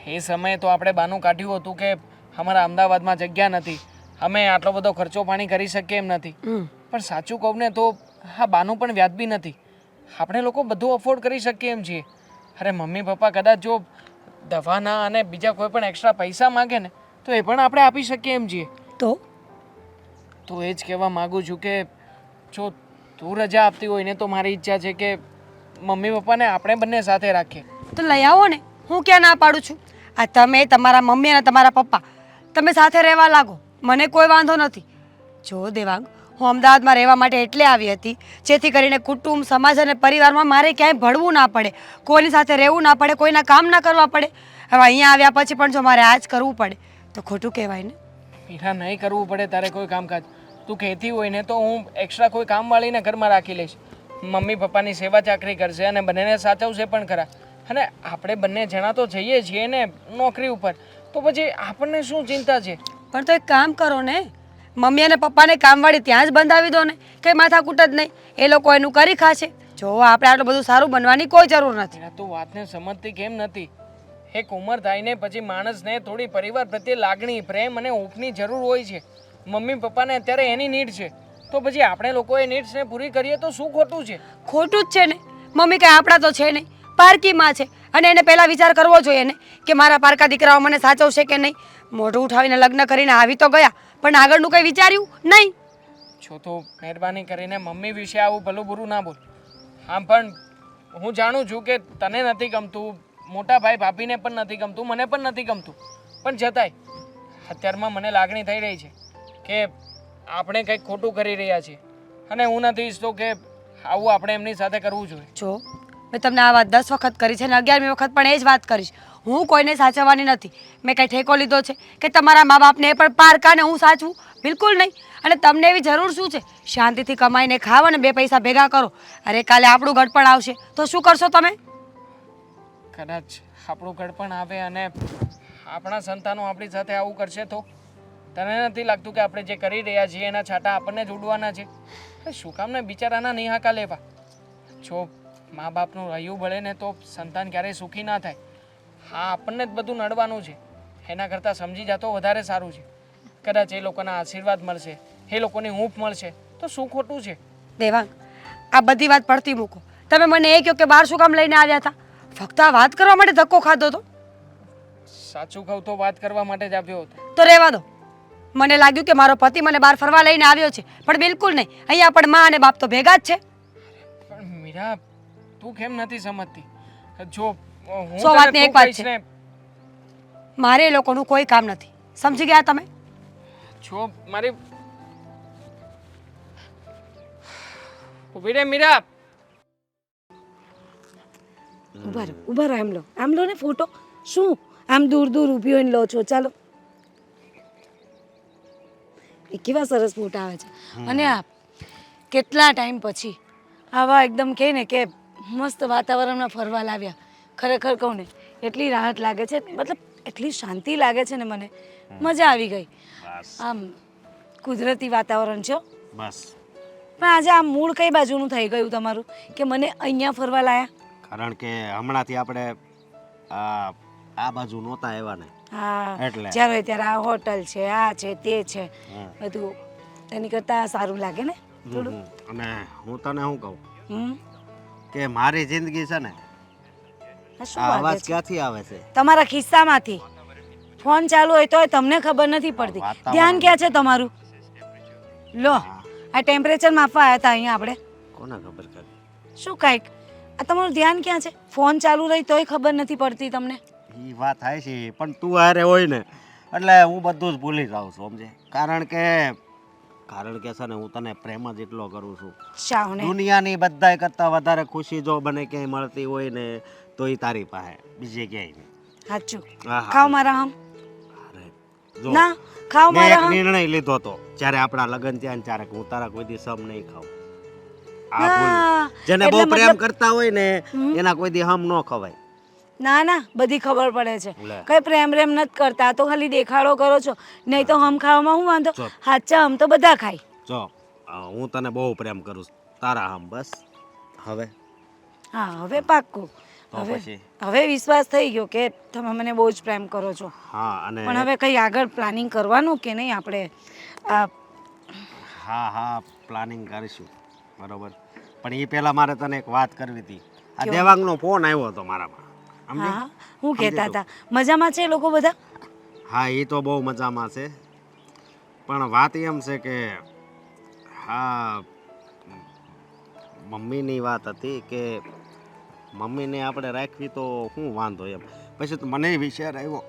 એ સમયે તો આપણે બાનું કાઢ્યું હતું કે અમારા અમદાવાદમાં જગ્યા નથી, અમે આટલો બધો ખર્ચો પાણી કરી શકીએ એમ નથી. પણ સાચું કહું ને તો હા બાનું પણ વ્યાજબી નથી. આપણે લોકો બધું અફોર્ડ કરી શકીએ એમ છીએ. અરે મમ્મી પપ્પા કદાચ જો દવાના અને બીજા કોઈ પણ એક્સ્ટ્રા પૈસા માગે ને તો એ પણ આપણે આપી શકીએ એમ છીએ. તો એ જ કહેવા માગું છું કે જો તું રજા આપતી હોય ને તો મારી ઈચ્છા છે કે મમ્મી પપ્પાને આપણે બંને સાથે રાખીએ. તો લઈ આવો ને, હું ક્યાં ના પાડું છું. આ તમે, તમારા મમ્મી અને તમારા પપ્પા તમે સાથે રહેવા લાગો, મને કોઈ વાંધો નથી. જો દેવાંગ, હું અમદાવાદમાં રહેવા માટે એટલે આવી હતી જેથી કરીને કુટુંબ, સમાજ અને પરિવારમાં મારે ક્યાંય ભળવું ના પડે, કોઈની સાથે રહેવું ના પડે, કોઈના કામ ના કરવા પડે. હવે અહીંયા આવ્યા પછી પણ જો મારે આ જ કરવું પડે તો ખોટું કહેવાય ને. મીરા, નહીં કરવું પડે તારે કોઈ કામકાજ. તું કહેતી હોય ને તો હું એક્સ્ટ્રા કોઈ કામવાળીને ઘરમાં રાખી લઈશ. મમ્મી પપ્પાની સેવા ચાકરી કરશે અને બંનેને સાચવશે પણ ખરા. અને આપણે બંને જણા તો જઈએ છીએ ને નોકરી ઉપર, તો પછી આપણને શું ચિંતા છે? પણ તો એક કામ કરો ને, મમ્મી અને પપ્પાને કામવાળી ત્યાં જ બંધાવી દો ને, કંઈ માથાકૂટ જ નહીં, એ લોકો એનું કરી ખાશે. જો આપણે આટલું બધું સારું બનવાની કોઈ જરૂર નથી. મીરા, તું વાતને સમજતી કેમ નથી? એક ઉંમર થાય ને પછી માણસને થોડી પરિવાર પ્રત્યે લાગણી, પ્રેમ અને હૂંફની જરૂર હોય છે. મમ્મી પપ્પાને અત્યારે એની નીડ છે, તો પછી આપણે લોકો એ નીડ્સને પૂરી કરીએ તો શું ખોટું છે? ખોટું જ છે ને. મમ્મી કાંઈ આપણા તો છે નહીં, પારકીમાં છે, અને એને પહેલાં વિચાર કરવો જોઈએ ને કે મારા પારકા દીકરાઓ મને સાચવશે કે નહીં. મોઢું ઉઠાવીને લગ્ન કરીને આવી તો ગયા, પણ આગળનું કંઈ વિચાર્યું નહીં. છો તો મહેરબાની કરીને મમ્મી વિશે આવું ભલું બુરું ના બોલ. આમ પણ હું જાણું છું કે તને નથી ગમતું, મોટા ભાઈ ભાભીને પણ નથી ગમતું, મને પણ નથી ગમતું, પણ છતાંય અત્યારમાં મને લાગણી થઈ રહી છે કે આપણે કંઈક ખોટું કરી રહ્યા છીએ અને હું નથી ઈચ્છતો કે આવું આપણે એમની સાથે કરવું જોઈએ. જો મેં તમને આ વાત 10 વખત કરી છે અને 11મી વખત પણ એ જ વાત કરીશ. હું કોઈને સાચવવાની નથી. મેં કંઈ ઠેકો લીધો છે કે તમારા મા બાપને એ પણ પારકાને હું સાચવું? બિલકુલ નહીં. અને તમને એવી જરૂર શું છે? શાંતિથી કમાઈને ખાવ અને 2 પૈસા ભેગા કરો. અરે કાલે આપણું ગઢપણ આવશે તો શું કરશો તમે? કદાચ આપણું ગળપણ આવે અને આપણા સંતાનો આપણી સાથે આવું કરશે તો તને નથી લાગતું કે આપણે જે કરી રહ્યા છીએ એના છાંટા આપણને જ ઉડવાના છે? શું કામ ને બિચારાના નિહાકા લેવા? જો મા બાપનું રહ્યું બળે ને તો સંતાન ક્યારેય સુખી ના થાય. હા, આપણને જ બધું નડવાનું છે, એના કરતાં સમજી જાતો વધારે સારું છે. કદાચ એ લોકોના આશીર્વાદ મળશે, એ લોકોની હૂંફ મળશે તો શું ખોટું છે? દેવાંગ, આ બધી વાત પડતી મૂકો. તમે મને એ કહો કે બહાર શું કામ લઈને આવ્યા હતા? ફક્ત આ વાત કરવા માટે ધક્કો ખાધો હતો? સાચું કહું તો વાત કરવા માટે જ આવ્યો હતો. તો રહેવા દો. મને લાગ્યું કે મારો પતિ મને બહાર ફરવા લઈને આવ્યો છે, પણ બિલકુલ નહીં. અહીંયા પણ મા અને બાપ તો ભેગા જ છે. પણ મીરા, તું કેમ નથી સમજતી? જો હું સો વાતની એક વાત કહીશ છે. ને, મારે એ લોકોનું કોઈ કામ નથી. સમજી ગયા તમે? જો મારી ઉભી રે મીરા. ઉભા રહો આમ લો ને ફોટો. શું આમ દૂર દૂર ઊભી હોઈને લો છો? ચાલો. એ કેવા સરસ ફોટા આવે છે. અને આ કેટલા ટાઈમ પછી આવા એકદમ કહે ને કે મસ્ત વાતાવરણમાં ફરવા લાવ્યા. ખરેખર કહું ને એટલી રાહત લાગે છે, મતલબ એટલી શાંતિ લાગે છે ને, મને મજા આવી ગઈ. આમ કુદરતી વાતાવરણ છે. બસ પણ આજે આ મૂળ કઈ બાજુનું થઈ ગયું તમારું કે મને અહીંયા ફરવા લાયા? કારણ કે હમણાંથી આપણે આ બાજુ નહોતા આવ્યા ને હા, એટલે. જ્યારે હોય ત્યારે આ હોટલ છે, આ છે, તે છે, હા. બધું એની કરતાં સારું લાગે ને થોડું. અને હું તને શું કહું હમ કે મારી જિંદગી છે ને આ શું આ વાગે અવાજ છે? ક્યાંથી આવે છે? તમારા ખિસ્સામાંથી ફોન ચાલુ હોય તોય તમને ખબર નથી પડતી. વાતાવરણ. ધ્યાન ક્યાં છે તમારું? લો, આ ટેમ્પરેચર માપવા આવ્યા હતા અહીંયા આપણે. કોને ખબર કરે? શું કાંઈક આ તમારું ધ્યાન ક્યાં છે? ફોન ચાલુ રહી તોય ખબર નથી પડતી તમને. એ વાત થાય છે પણ તું હારે હોય ને એટલે હું બધું જ ભૂલી જાઉં છું સમજે. કારણ કે છે ને હું તને પ્રેમ જ એટલો કરું છું. શાવને દુનિયાની બધાય કરતાં વધારે ખુશી જો મને ક્યાંય મળતી હોય ને તો એ તારી પાસે, બીજે ક્યાંય નહીં. સાચું. આહા. ખાવ મારા હમ. અરે, જો ના ખાવ મેં એક મારા હમ. નિર્ણય લીધો હતો જ્યારે આપણા લગ્ન થયા ને ત્યારે કે હું તારા કોઈ દી સમ નહીં ખાઉં. આ ભૂલ. ના, જેને એટલે બહુ પ્રેમ મતલબ- કરતા હોય ને એના કોઈ દી હમ ન ખવાય. ના ના, બધી ખબર પડે છે. લે. કઈ પ્રેમ રેમ નથી કરતા, આ તો ખાલી દેખાડો કરો છો. નહીં તો હમ ખાવામાં હું વાંધો? ચો. હાચા હમ તો બધા ખાય. જો હું તને બહુ પ્રેમ કરું છું, તારા હમ બસ. હવે હા, હવે પાક્કું. તો હવે પછી? હવે વિશ્વાસ થઈ ગયો કે તમે મને બહુ જ પ્રેમ કરો છો. હા અને પણ હવે કઈ આગળ પ્લાનિંગ કરવાનું કે નહીં આપણે? આ હા પ્લાનિંગ કરીશું બરોબર. પણ એ પહેલા મારે તને એક વાત કરવી હતી. આ દેવાંગનો ફોન આવ્યો હતો મારામાં સમજી? હા, હું કહેતા હતા મજામાં છે એ લોકો બધા? હા એ તો બહુ મજામાં છે પણ વાત એમ છે કે હા મમ્મીની વાત હતી કે મમ્મીને આપણે રાખવી તો શું વાંધો એમ. પછી તો મને વિચાર આવ્યો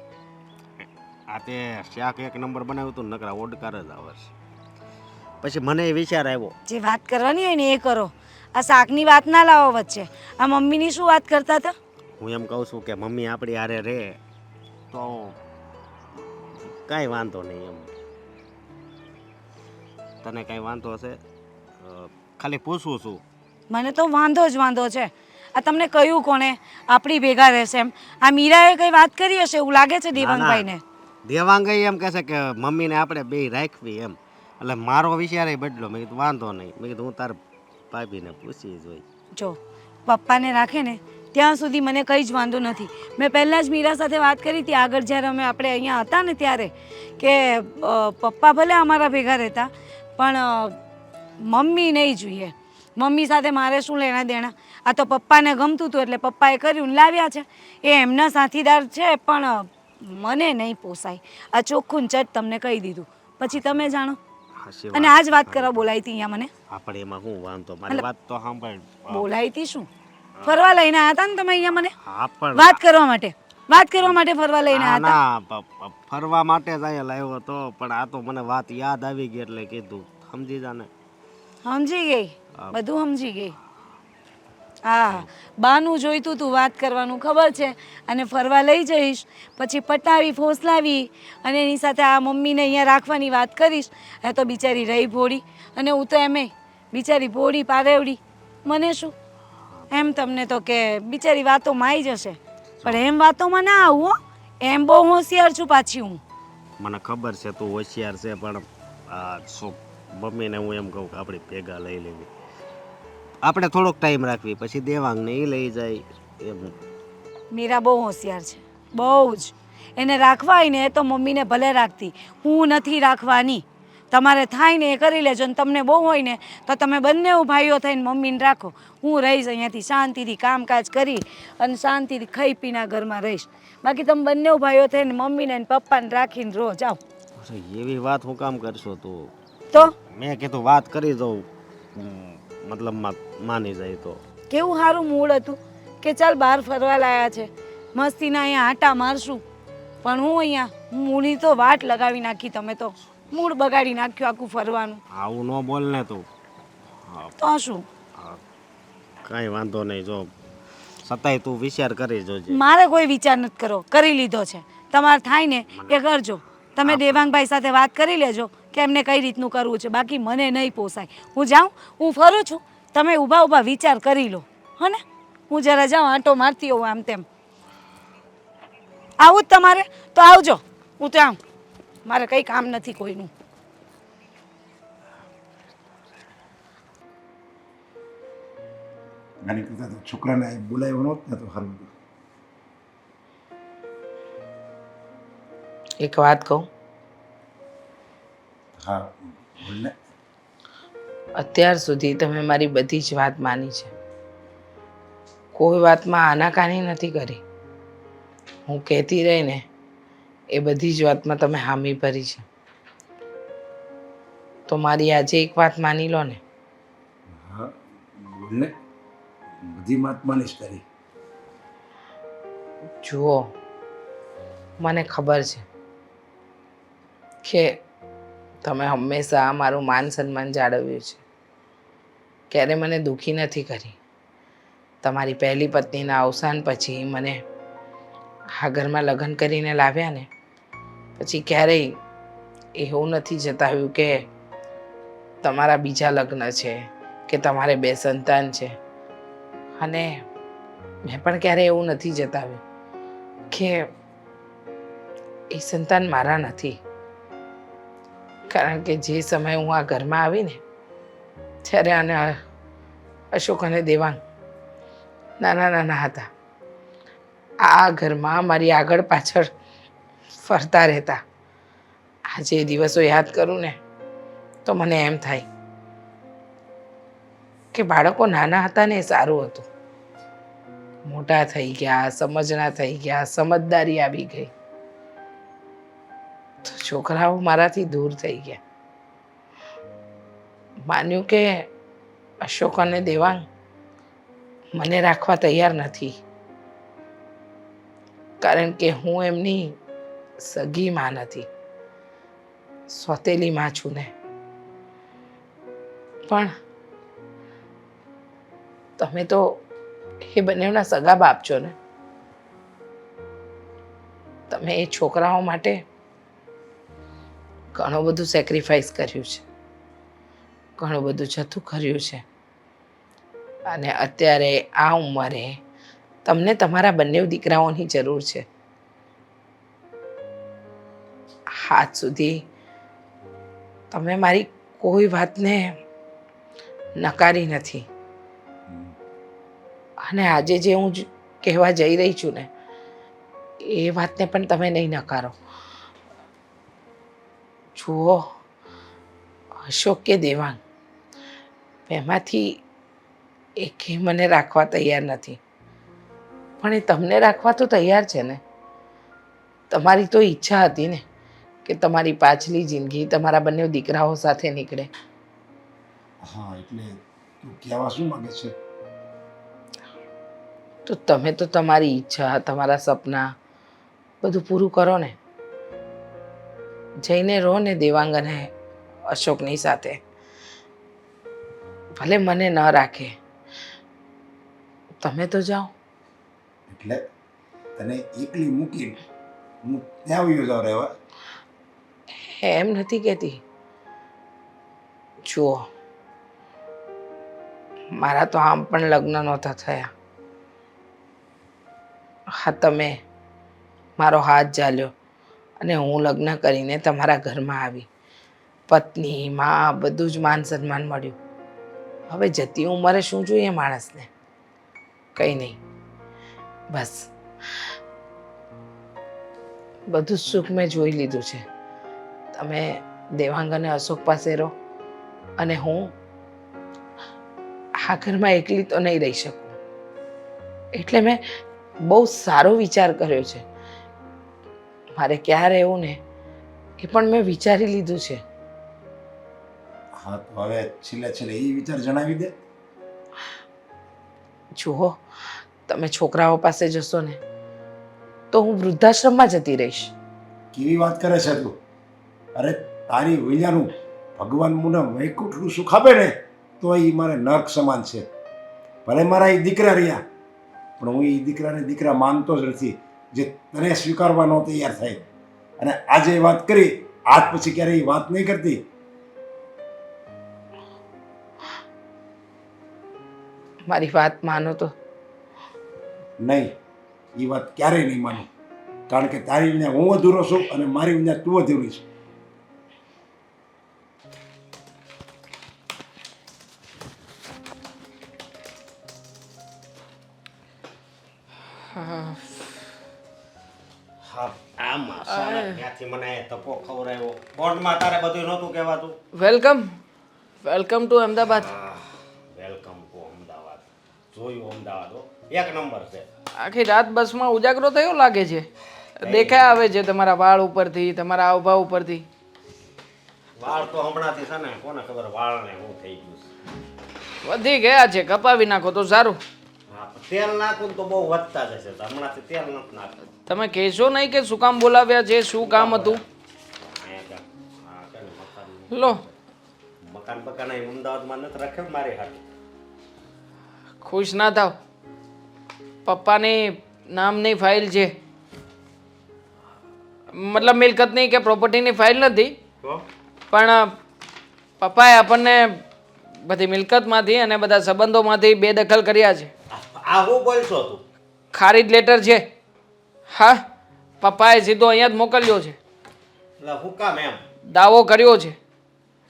આ તે શાક એક નંબર બનાવ્યું હતું નકરા ઓડકાર જ આવે છે. પછી મને વિચાર આવ્યો જે વાત કરવાની હોય ને એ કરો. આ શાકની વાત ના લાવો વચ્ચે. આ મમ્મીની શું વાત કરતા હતા? હું એમ કહું છું કે મમ્મી આપણી હારે રહે તો કાંઈ વાંધો નહીં એમ. તને કાંઈ વાંધો હશે? ખાલી પૂછું છું. મને તો વાંધો જ વાંધો છે. આ તમને કહ્યું કોણે આપણી ભેગા રહેશે એમ? આ મીરાએ કઈ વાત કરી હશે એવું લાગે છે દેવાંગભાઈને. દેવાંગઈ એમ કહે છે કે મમ્મીને આપણે બે રાખવી એમ. એટલે મારો વિચાર બદલો. મેં કીધું વાંધો નહીં. મેં કીધું હું તાર ભાભીને પૂછી જોઈ. જો પપ્પાને રાખે ને ત્યાં સુધી મને કંઈ જ વાંધો નથી. મેં પહેલાં જ મીરા સાથે વાત કરી હતી આગળ જ્યારે આપણે અહીંયા હતા ને ત્યારે કે પપ્પા ભલે અમારા ભેગા રહેતા પણ મમ્મી નહીં જોઈએ. મમ્મી સાથે મારે શું લેણા દેણા? આ તો પપ્પાને ગમતું હતું એટલે પપ્પાએ કર્યું ને લાવ્યા છે. એ એમના સાથીદાર છે પણ મને નહીં પોસાય. આ ચોખ્ખું ચટ તમને કહી દીધું. પછી તમે જાણો. અને આજ વાત કરવા બોલાવી હતી અહીંયા મને. આપણે એમાં શું વાંધો? મારી વાત તો સાંભળ. બોલાવી હતી શું? ફરવા લઈને આવ્યા હતા ને તમે અહીંયા મને? હા પણ વાત કરવા માટે. વાત કરવા માટે ફરવા લઈને આવ્યા હતા. ના ફરવા માટે જ અહીંયા લાવ્યો હતો પણ આ તો મને વાત યાદ આવી ગઈ એટલે કીધું સમજી જા ને. સમજી ગઈ, બધું સમજી ગઈ. હા, બાનું જોઈતું તું વાત કરવાનું ખબર છે. અને ફરવા લઈ જઈશ પછી પટાવી ફોસલાવી અને એની સાથે આ મમ્મીને અહીંયા રાખવાની વાત કરીશ. એ તો બિચારી રહી ભોળી અને હું તો એમે બિચારી ભોળી પારેવડી. મને શું એમ તમને તો કે બિચારી વાતોમાં આવી જશે પણ એમ વાતોમાં ના આવું હો. એમ બહુ હોશિયાર છું પાછી હું. મને ખબર છે તું હોશિયાર છે પણ શું મમ્મીને હું એમ કહું કે આપણે ભેગા લઈ લેવી. આપણે થોડોક ટાઈમ રાખવી પછી દેવાંગને એ લઈ જાય એમ. મીરા બહુ હોશિયાર છે, બહુ જ. એને રાખવા હોય ને તો મમ્મીને ભલે રાખતી, હું નથી રાખવાની. તમારે થાય ને એ કરી લેજો ને તમને બહુ હોય ને તો તમે બંને ભાઈઓ થઈને મમ્મીને રાખો. હું રહીશ અહીંયાથી શાંતિથી કામકાજ કરી અને શાંતિથી ખાઈ પીના ઘરમાં રહીશ. બાકી તમે બંને ભાઈઓ થઈને મમ્મીને ને પપ્પાને રાખીને રહો. જાઓ. એવી વાત હું કામ કરશો તું? તો મેં કીધું વાત કરી દઉં મતલબમાં માની જાય તો. કેવું સારું મૂડ હતું કે ચાલ બહાર ફરવા લાયા છે, મસ્તીના અહીંયા આટા મારશું. પણ હું અહીંયા મૂડી તો વાટ લગાવી નાખી તમે તો. મૂડ બગાડી નાખ્યું આખું ફરવાનું. આવું ન બોલ ને તું. તો શું? કાંઈ વાંધો નહીં. જો છતાંય તું વિચાર કરી જોજે. મારે કોઈ વિચાર નથી કરો, કરી લીધો છે. તમારે થાય ને એ કરજો. તમે દેવાંગભાઈ સાથે વાત કરી લેજો કે એમને કઈ રીતનું કરવું છે. બાકી મને નહીં પોસાય. હું જાઉં, હું ફરું છું, તમે ઊભા ઊભા વિચાર કરી લો હો ને. હું જરા જાઉં, આંટો મારતી હોઉં આમ તેમ. આવું જ તમારે તો આવજો. હું તો આમ, મારે કંઈ કામ નથી કોઈનું. આની કરતાં તો છોકરાને અહીં બોલાવ્યો નહોત ને તો સારું હતું. એક વાત કહું, હા બોલને. અત્યાર સુધી તમે મારી બધી જ વાત માની છે, કોઈ વાતમાં આનાકાની નથી કરી. હું કહેતી રહી ને એ બધી જ વાતમાં તમે હામી ભરી છે, તો મારી આજે એક વાત માની લો ને. હા બોલને, બધી વાત માનીશ તારી. જુઓ, મને ખબર છે કે તમે હંમેશા મારું માન સન્માન જાળવ્યું છે, ક્યારે મને દુઃખી નથી કરી. તમારી પહેલી પત્નીના અવસાન પછી મને આ ઘરમાં લગ્ન કરીને લાવ્યા ને પછી ક્યારેય એવું નથી જતાવ્યું કે તમારા બીજા લગ્ન છે કે તમારે 2 સંતાન છે. અને મેં પણ ક્યારેય એવું નથી જતાવ્યું કે એ સંતાન મારા નથી. કારણ કે જે સમયે હું આ ઘરમાં આવી ને ત્યારે આને અશોક અને દેવાંગ નાના નાના હતા. આ ઘરમાં મારી આગળ પાછળ ફરતા રહેતા. આજે એ દિવસો યાદ કરું ને તો મને એમ થાય કે બાળકો નાના હતા ને એ સારું હતું. મોટા થઈ ગયા, સમજણા થઈ ગયા, સમજદારી આવી ગઈ, તો છોકરાઓ મારાથી દૂર થઈ ગયા. માન્યું કે અશોક અને દેવાંગ મને રાખવા તૈયાર નથી, કારણ કે હું એમની સગી માં નથી, સોતેલી માં છું ને. પણ તમે તો એ બંનેના સગા બાપ છો ને. તમે એ છોકરાઓ માટે ઘણું બધું સેક્રિફાઈસ કર્યું છે, ઘણું બધું જતું કર્યું છે, અને અત્યારે આ ઉંમરે તમને તમારા બંને દીકરાઓની જરૂર છે. આજ સુધી તમે મારી કોઈ વાતને નકારી નથી, અને આજે જે હું કહેવા જઈ રહી છું ને એ વાતને પણ તમે નહીં નકારો. જુઓ, અશોક કે દેવાંગ એમાંથી એકે મને રાખવા તૈયાર નથી, પણ એ તમને રાખવા તો તૈયાર છે ને. તમારી તો ઈચ્છા હતી ને કે તમારી પાછલી જિંદગી તમારા બંને દીકરાઓ સાથે નીકળે. હા એટલે તું કહેવા શું માંગે છે? તો તમે તો તમારી ઈચ્છા, તમારા સપના બધું પૂરું કરો ને. જઈને રહો ને દેવાંગ અને અશોકની સાથે. ભલે મને ન રાખે, તમે તો જાઓ. એટલે તને એકલી મૂકીને હું ત્યાં આવ્યો જાઉં રહેવા? એમ નથી કહેતી. જુઓ, મારા તો આમ પણ લગ્ન નહોતા થયા. હા, તમે મારો હાથ ઝાલ્યો અને હું લગ્ન કરીને તમારા ઘરમાં આવી. પત્ની, માં, બધું જ માન સન્માન મળ્યું. હવે જતી ઉંમરે શું જોઈએ માણસને? કંઈ નહીં, બસ બધું સુખ મેં જોઈ લીધું છે. તમે દેવાંગ અને અશોક પાસે રહો, અને હું આ ઘરમાં એકલી તો નહીં રહી શકું. એટલે મેં બહુ સારો વિચાર કર્યો છે. મારે ક્યાં રહેવું ને એ પણ મેં વિચારી લીધું છે. હા તો હવે છેલ્લે છેલ્લે એ વિચાર જણાવી દે. જુઓ, તમે છોકરાઓ પાસે જશો ને તો હું વૃદ્ધાશ્રમમાં જતી રહીશ. કેવી વાત કરે છે તું? અરે તારી વૈયાનું ભગવાન મને વૈકુંઠનું સુખ આપે ને તો એ મારે નર્ક સમાન છે. ભલે મારા એ દીકરા રહ્યા, પણ હું એ દીકરાને દીકરા માનતો જ નથી, જે તને સ્વીકારવાનો તૈયાર થાય. અને આજે એ વાત કરી, આજ પછી ક્યારેય એ વાત નહીં કરતી. મારી વાત માનો તો. નહીં, એ વાત ક્યારેય નહીં માનું, કારણ કે તારી વિના હું અધૂરો છું અને મારી વિના તું અધૂરી છે. હા આમ ત્યાંથી મને તપો ખવડાવ્યો બોન્ડમાં તારે બધું નહોતું કહેવાતું. Welcome welcome to Ahmedabad. Welcome to Ahmedabad. જોયું અમદાવાદ હો, એક નંબર છે. આખી રાત બસમાં ઉજાગરો થયો લાગે છે. દેખાય આવે છે તમારા વાળ ઉપરથી, તમારા હાવભાવ ઉપરથી. વાળ તો હમણાંથી છે ને કોને ખબર વાળને હું થઈ ગયું છે. વધી ગયા છે, કપાવી નાખો તો સારું. હા પણ તેલ નાખું ને તો બહુ વધતા જશે. તો હમણાંથી તેલ નથી નાખતું. તમે કહેશો નહીં કે શું કામ બોલાવ્યા છે, શું કામ હતું? હા કે મકાન લો, મકાન અહીં અમદાવાદમાં નથી રાખ્યો મારી હાથ. ખુશ ના થાવ. પપ્પાની નામની ફાઇલ છે, મતલબ મિલકતની કે પ્રોપર્ટીની ફાઇલ નથી, તો પણ પપ્પાએ આપણને બધી મિલકતમાંથી અને બધા સંબંધોમાંથી બેદખલ કર્યા છે. આ હું બોલશો તું? ખારીજ લેટર છે. હા, પપ્પાએ સીધો અહીંયા જ મોકલ્યો છે. એટલે હું કામ એમ? દાવો કર્યો છે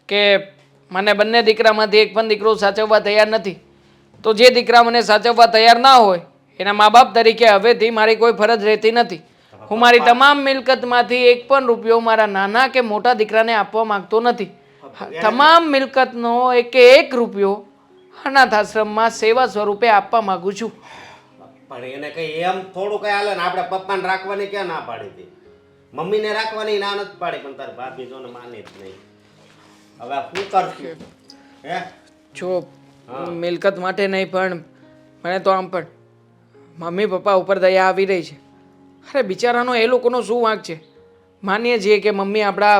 કે મને બંને દીકરામાંથી એક પણ દીકરો સાચવવા તૈયાર નથી. તો જે દીકરા મને સાચવવા તૈયાર ના હોય એના મા બાપ તરીકે હવેથી મારી કોઈ ફરજ રહેતી નથી. હું મારી તમામ મિલકતમાંથી એક પણ રૂપિયો મારા નાના કે મોટા દીકરાને આપવા માંગતો નથી. તમામ મિલકતનો એક રૂપિયો અનાથ આશ્રમમાં સેવા સ્વરૂપે આપવા માંગુ છું. પણ એને કઈ એમ થોડું કઈ હાલે ને? આપણે પપ્પાને રાખવાની ક્યાં ના પાડી હતી? મમ્મીને રાખવાની ના નથી પાડી, પણ તારી ભાભી જો ને માની જ નહીં. હવે શું કરશું? હે જો મિલકત માટે નહીં, પણ મને તો આમ પણ મમ્મી પપ્પા ઉપર દયા આવી રહી છે. અરે બિચારાનો એ લોકોનો શું વાંક છે? માનીએ છીએ કે મમ્મી આપણા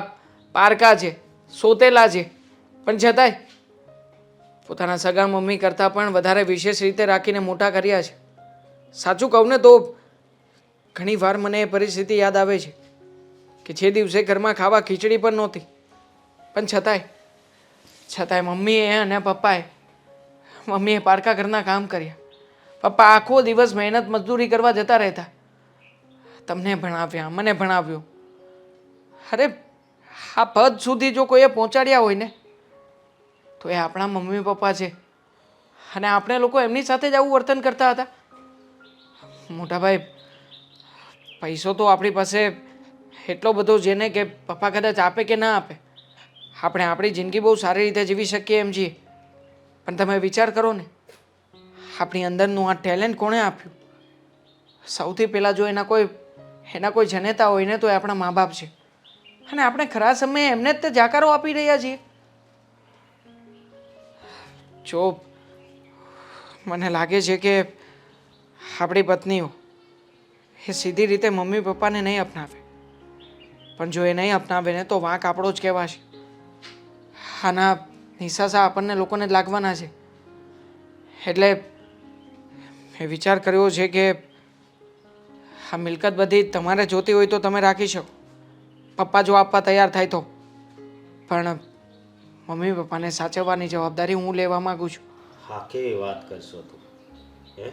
પારકા છે, સોતેલા છે, પણ છતાંય પોતાના સગા મમ્મી કરતાં પણ વધારે વિશેષ રીતે રાખીને મોટા કર્યા છે. સાચું કહું ને તો ઘણી વાર મને એ પરિસ્થિતિ યાદ આવે છે કે જે દિવસે ઘરમાં ખાવા ખીચડી પણ નહોતી, પણ છતાંય મમ્મીએ અને પપ્પાએ પારકા ઘરના કામ કર્યા. પપ્પા આખો દિવસ મહેનત મજદૂરી કરવા જતા રહેતા. તમને ભણાવ્યા, મને ભણાવ્યો. અરે આ પદ સુધી જો કોઈએ પહોંચાડ્યા હોય ને તો એ આપણા મમ્મી પપ્પા છે. અને આપણે લોકો એમની સાથે જ આવું વર્તન કરતા હતા. મોટાભાઈ, પૈસો તો આપણી પાસે એટલો બધો છે ને કે પપ્પા કદાચ આપે કે ના આપે, આપણે આપણી જિંદગી બહુ સારી રીતે જીવી શકીએ એમ છીએ. પણ તમે વિચાર કરો ને, આપણી અંદરનું આ ટેલેન્ટ કોણે આપ્યું? સૌથી પહેલાં જો એના કોઈ જનેતા હોય ને તો એ આપણા મા બાપ છે. અને આપણે ખરા સમયે એમને જ તે જાકારો આપી રહ્યા છીએ. જો મને લાગે છે કે આપણી પત્નીઓ એ સીધી રીતે મમ્મી પપ્પાને નહીં અપનાવે, પણ જો એ નહીં અપનાવે ને તો વાંક આપણો જ કહેવાશે. આના નિશાસા આપણને લોકોને જ લાગવાના છે. એટલે મેં વિચાર કર્યો છે કે આ મિલકત બધી તમારે જોતી હોય તો તમે રાખી શકો, પપ્પા જો આપવા તૈયાર થાય તો. પણ મમ્મી પપ્પાને સાચવવાની જવાબદારી હું લેવા માંગુ છું. હા, કેવી વાત કરશો તું? હે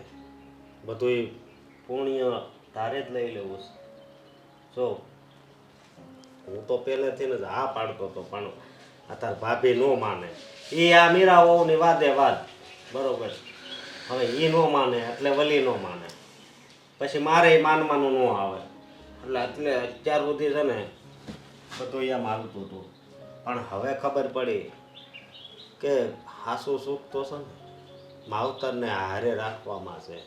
બધું પુણ્ય તારે જ લઈ લેવું છે. જો હું તો પહેલેથી જ હા પાડતો હતો, પણ આ તાર ભાભી ન માને. એ આ મીરા વહુની વાદે વાત બરોબર. હવે એ ન માને એટલે વલી ન માને, પછી મારે માનવાનું ન આવે. એટલે અત્યાર સુધી છે ને બધું એમ હાલતું હતું. પણ હવે ખબર પડી કે હાસુ સુખ તો છે ને માવતરને હારે રાખવામાં છે.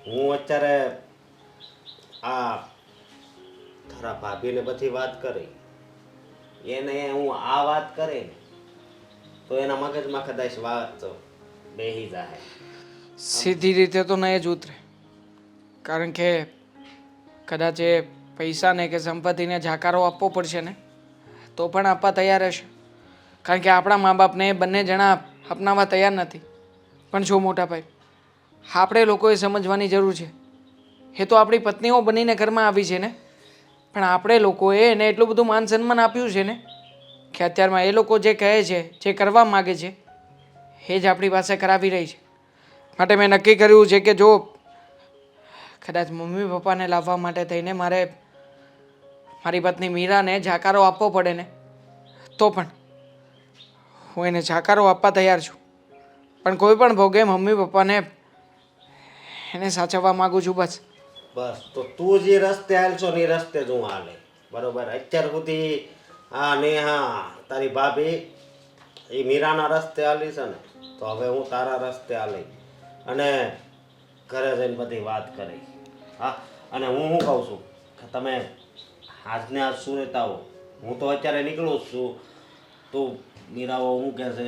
હું અત્યારે આ તારા ભાભીને બધી વાત કરી, એને હું આ વાત કરી તો એના મગજમાં કદાચ વાત બેહી જાય. સીધી રીતે તો નહીં જ ઉતરે, કારણ કે કદાચ એ પૈસાને કે સંપત્તિને જાકારો આપવો પડશે ને તો પણ આપવા તૈયાર હશે. કારણ કે આપણા મા બાપને બંને જણા અપનાવવા તૈયાર નથી. પણ જો મોટા ભાઈ, આપણે લોકોએ સમજવાની જરૂર છે. એ તો આપણી પત્નીઓ બનીને ઘરમાં આવી છે ને, પણ આપણે લોકોએ એને એટલું બધું માન સન્માન આપ્યું છે ને કે અત્યારમાં એ લોકો જે કહે છે, જે કરવા માગે છે એ જ આપણી પાસે કરાવી રહી છે. માટે મેં નક્કી કર્યું છે કે જો કદાચ મમ્મી પપ્પાને લાવવા માટે થઈને મારે મારી પત્ની મીરાને જાકારો આપવો પડે ને તો પણ હું એને જાકારો આપવા તૈયાર છું. પણ કોઈ પણ ભોગે મમ્મી પપ્પાને એને સાચવવા માગું છું બસ. બસ તો તું જે રસ્તે હાલશો ને એ રસ્તે જ હું હાલે બરોબર. અત્યાર સુધી આ નેહા તારી ભાભી એ મીરાના રસ્તે હાલી છે ને, તો હવે હું તારા રસ્તે હાલી અને ઘરે જઈને બધી વાત કરી. હા, અને હું શું કહું છું કે તમે આજને આજ સુરત આવો. હું તો અત્યારે નીકળું જ છું. તું મીરાઓ હું કહે છે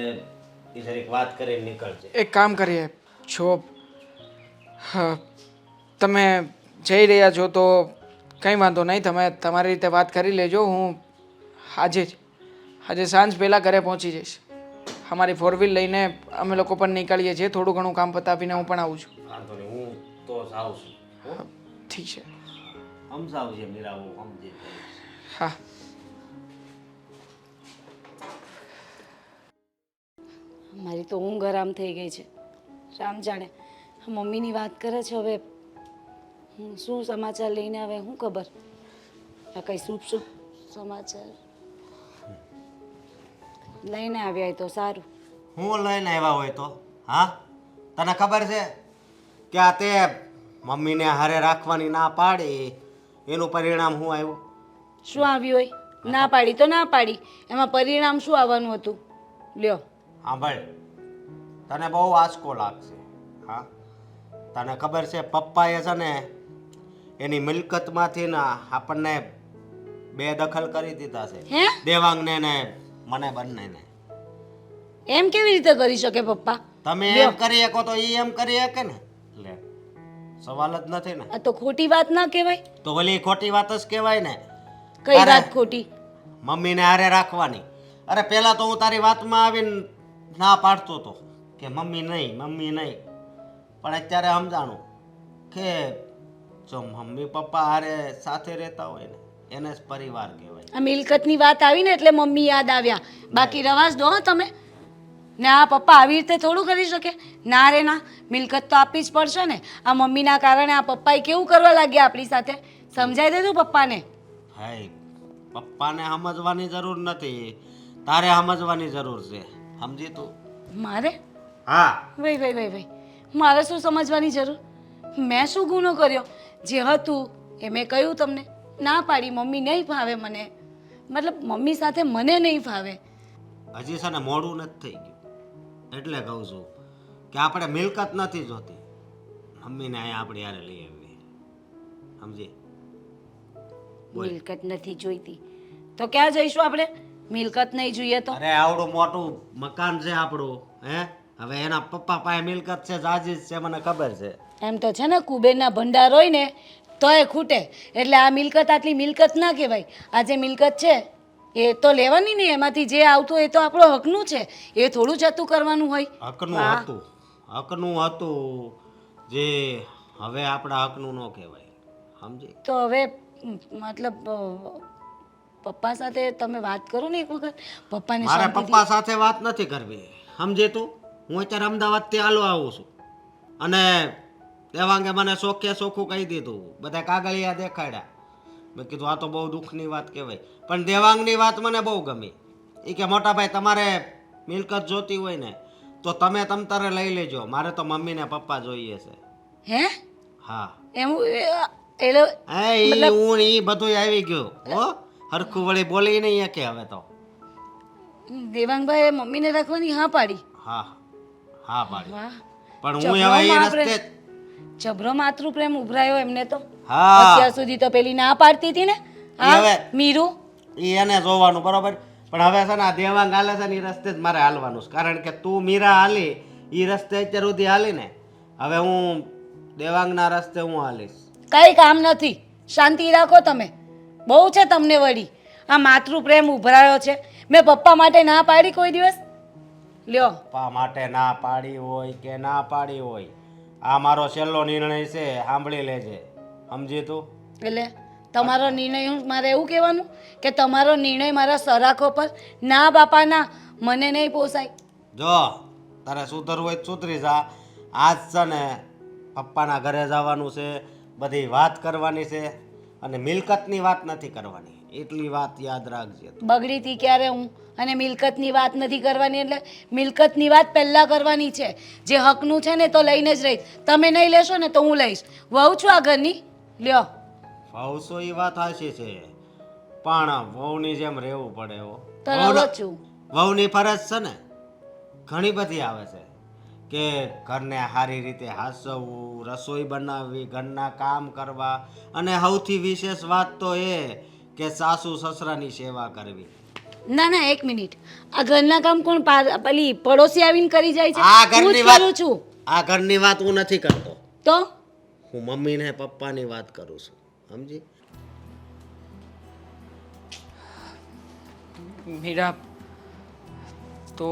એ જરીક વાત કરીને નીકળજે. એક કામ કરીએ, જો તમે જઈ રહ્યા છો તો કંઈ વાંધો નહીં, તમે તમારી રીતે વાત કરી લેજો. હું આજે સાંજ પહેલાં ઘરે પહોંચી જઈશ. અમારી 4 વ્હીલ લઈને અમે લોકો પણ નીકળીએ છીએ. થોડું ઘણું કામ પતાવીને હું પણ આવું છું. વાંધો નહીં, હું તો જાઉં છું. હો? ઠીક છે. સમજાવજે મીરાઓ, સમજે. હા. મારી તો ઊંઘ આરામ થઈ ગઈ છે. રામ જાણે મમ્મીની વાત કરે છે. હવે શું સમાચાર લઈને આવે શું ખબર. આ કંઈ શુભ શુભ સમાચાર લઈને આવ્યા હોય તો સારું. હું લઈને આવ્યા હોય તો? હા, તને ખબર છે કે આ તે મમ્મીને હારે રાખવાની ના પાડી એનું પરિણામ શું આવ્યું? શું આવ્યું હોય? ના પાડી તો ના પાડી, એમાં પરિણામ શું આવવાનું હતું? લ્યો હા ભાઈ, તને બહુ આંચકો લાગશે. હા, તને ખબર છે પપ્પાએ છે ને એની મિલકતમાંથી ને આપણને બેદખલ કરી દીધા છે. હે? દેવાંગને ને મને બંનેને. એમ કેવી રીતે કરી શકે પપ્પા? તમે એમ કરી શકો તો એ એમ કરી શકે ને. લે, સવાલ જ નથી ને. આ તો ખોટી વાત ના કહેવાય. તો ઓલી ખોટી વાત જ કહેવાય ને. કઈ અરે, વાત ખોટી? મમ્મીને હારે રાખવાની. અરે પહેલા તો હું તારી વાતમાં આવીને ના પાડતો હતો કે મમ્મી નહીં, મમ્મી નહીં. પણ અત્યારે સમજાણું કે જો મમ્મી પપ્પા હારે સાથે રહેતા હોય ને એને જ પરિવાર કહેવાય. આ મિલકતની વાત આવી ને એટલે મમ્મી યાદ આવ્યા. બાકી રવાજ દો હો તમે. ને આ પપ્પા આવી રીતે થોડું કરી શકે? ના રે ના, મિલકત તો આપવી જ પડશે ને. આ મમ્મીના કારણે આ પપ્પાએ કેવું કરવા લાગ્યા આપણી સાથે. સમજાઈ દેજો પપ્પાને. હાય, પપ્પાને સમજવાની જરૂર નથી, તારે સમજવાની જરૂર છે. સમજી તું? મારે? હા. ભાઈ ભાઈ ભાઈ ભાઈ, મારે શું સમજવાની જરૂર? મેં શું ગુનો કર્યો? જે હતું એ મેં કહ્યું તમને. ના પાડી, મમ્મી નહીં ફાવે મને. મતલબ મમ્મી સાથે મને નહીં ફાવે. હજી છે ને મોડું નથી થઈ ગયું એટલે કહું છું કે આપણે મિલકત નથી જોતી, મમ્મીને અહીંયા આપણી હારે લઈ આવી. સમજી? મિલકત નથી જોઈતી તો ક્યાં જઈશું આપણે? મિલકત નહીં જોઈએ તો? અરે આવડું મોટું મકાન છે આપણું. હે, હવે એના પપ્પા પાસે મિલકત છે, જાજી જ છે, મને ખબર છે. એમ તો છે ને કુબેરના ભંડાર હોય ને તોય ખૂટે. એટલે આ મિલકત આટલી મિલકત ના કહેવાય. આ જે મિલકત છે એ તો લેવાની નહીં, એમાંથી જે આવતું એ તો આપણો હકનું છે. એ થોડું જતું કરવાનું હોય. હકનું હતું જે હવે આપણા હકનું ન કહેવાય. સમજી? તો હવે મતલબ પપ્પા સાથે તમે વાત કરો ને એક વખત. પપ્પાને મારે શાંતિથી- પપ્પા સાથે વાત નથી કરવી. સમજે તું? હું અત્યારે અમદાવાદથી હાલો આવું છું અને દેવાંગે મને ચોખ્ખે ચોખ્ખું કહી દીધું, બધા કાગળિયા દેખાડ્યા. મેં કીધું આ તો બહુ દુઃખની વાત કહેવાય. પણ દેવાંગની વાત મને બહુ ગમી. એ કે મોટા ભાઈ તમારે મિલકત જોતી હોય ને તો તમે તમતારે લઈ લેજો, મારે તો મમ્મી ને પપ્પા જોઈએ છે. હે હા, એમ એટલે ઈ બધું આવી ગયું. હો, હરખું વળી બોલી નહીં કે હવે તો. દેવાંગભાઈએ મમ્મીને રાખવાની હા પાડી. હા, હા પાડી. વાહ, પણ હું હવે એ રસ્તે જ- જબરો માતૃ પ્રેમ ઉભરાયો એમને તો. હા, અત્યાર સુધી તો પેલી ના પાડતી હતી ને. હા, હવે મીરુ. ઈ એને જોવાનું બરોબર. પણ હવે છે ને આ દેવાંગ હાલે છે ને એ રસ્તે જ મારે હાલવાનું છે. કારણ કે તું મીરા હાલી એ રસ્તે અત્યાર સુધી હાલી ને, હવે હું દેવાંગના રસ્તે હું હાલીશ. કઈ કામ નથી, શાંતિ રાખો તમે. બહુ છે તમને વળી. આ માતૃ પ્રેમ ઉભરાયો છે. મેં પપ્પા માટે ના પાડી કોઈ દિવસ? લ્યો, પપ્પા માટે ના પાડી હોય કે ના પાડી હોય, આ મારો છેલ્લો નિર્ણય છે, સાંભળી લેજે. સમજી તું? એટલે તમારો નિર્ણય મારે એવું કહેવાનું કે તમારો નિર્ણય મારા સરાખો પર? ના બાપા ના, મને નહીં પોસાય. જો તારે સુધરવું હોય તો સુધરી જા. આજ છે ને પપ્પાના ઘરે જવાનું છે, બધી વાત કરવાની છે અને મિલકતની વાત નથી કરવાની, એટલી વાત યાદ રાખજે. બગડી હતી ક્યારે હું? અને મિલકતની વાત નથી કરવાની એટલે મિલકતની વાત પહેલાં કરવાની છે. જે હકનું છે ને તો લઈને જ રહીશ. તમે નહીં લેશો ને તો હું લઈશ. વહુ છું આ ઘરની. લ્યો વહુ તો એ વાત સાચી છે પણ વહુની જેમ રહેવું પડે હો. તો રહો છું. વહુની ફરજ છે ને ઘણી બધી આવે છે કે ઘરને સારી રીતે હાચવવું, રસોઈ બનાવવી, ઘરના કામ કરવા, અને સૌથી વિશેષ વાત તો એ કે સાસુ સસરાની સેવા કરવી. ના ના, એક મિનિટ. આ ઘરના કામ કોણ પેલી પડોશી આવીને કરી જાય છે? આ હું જ ઘરની વાત કરું છું. આ ઘરની વાત હું નથી કરતો, તો હું મમ્મી ને પપ્પાની વાત કરું છું, સમજી? મીરા, તો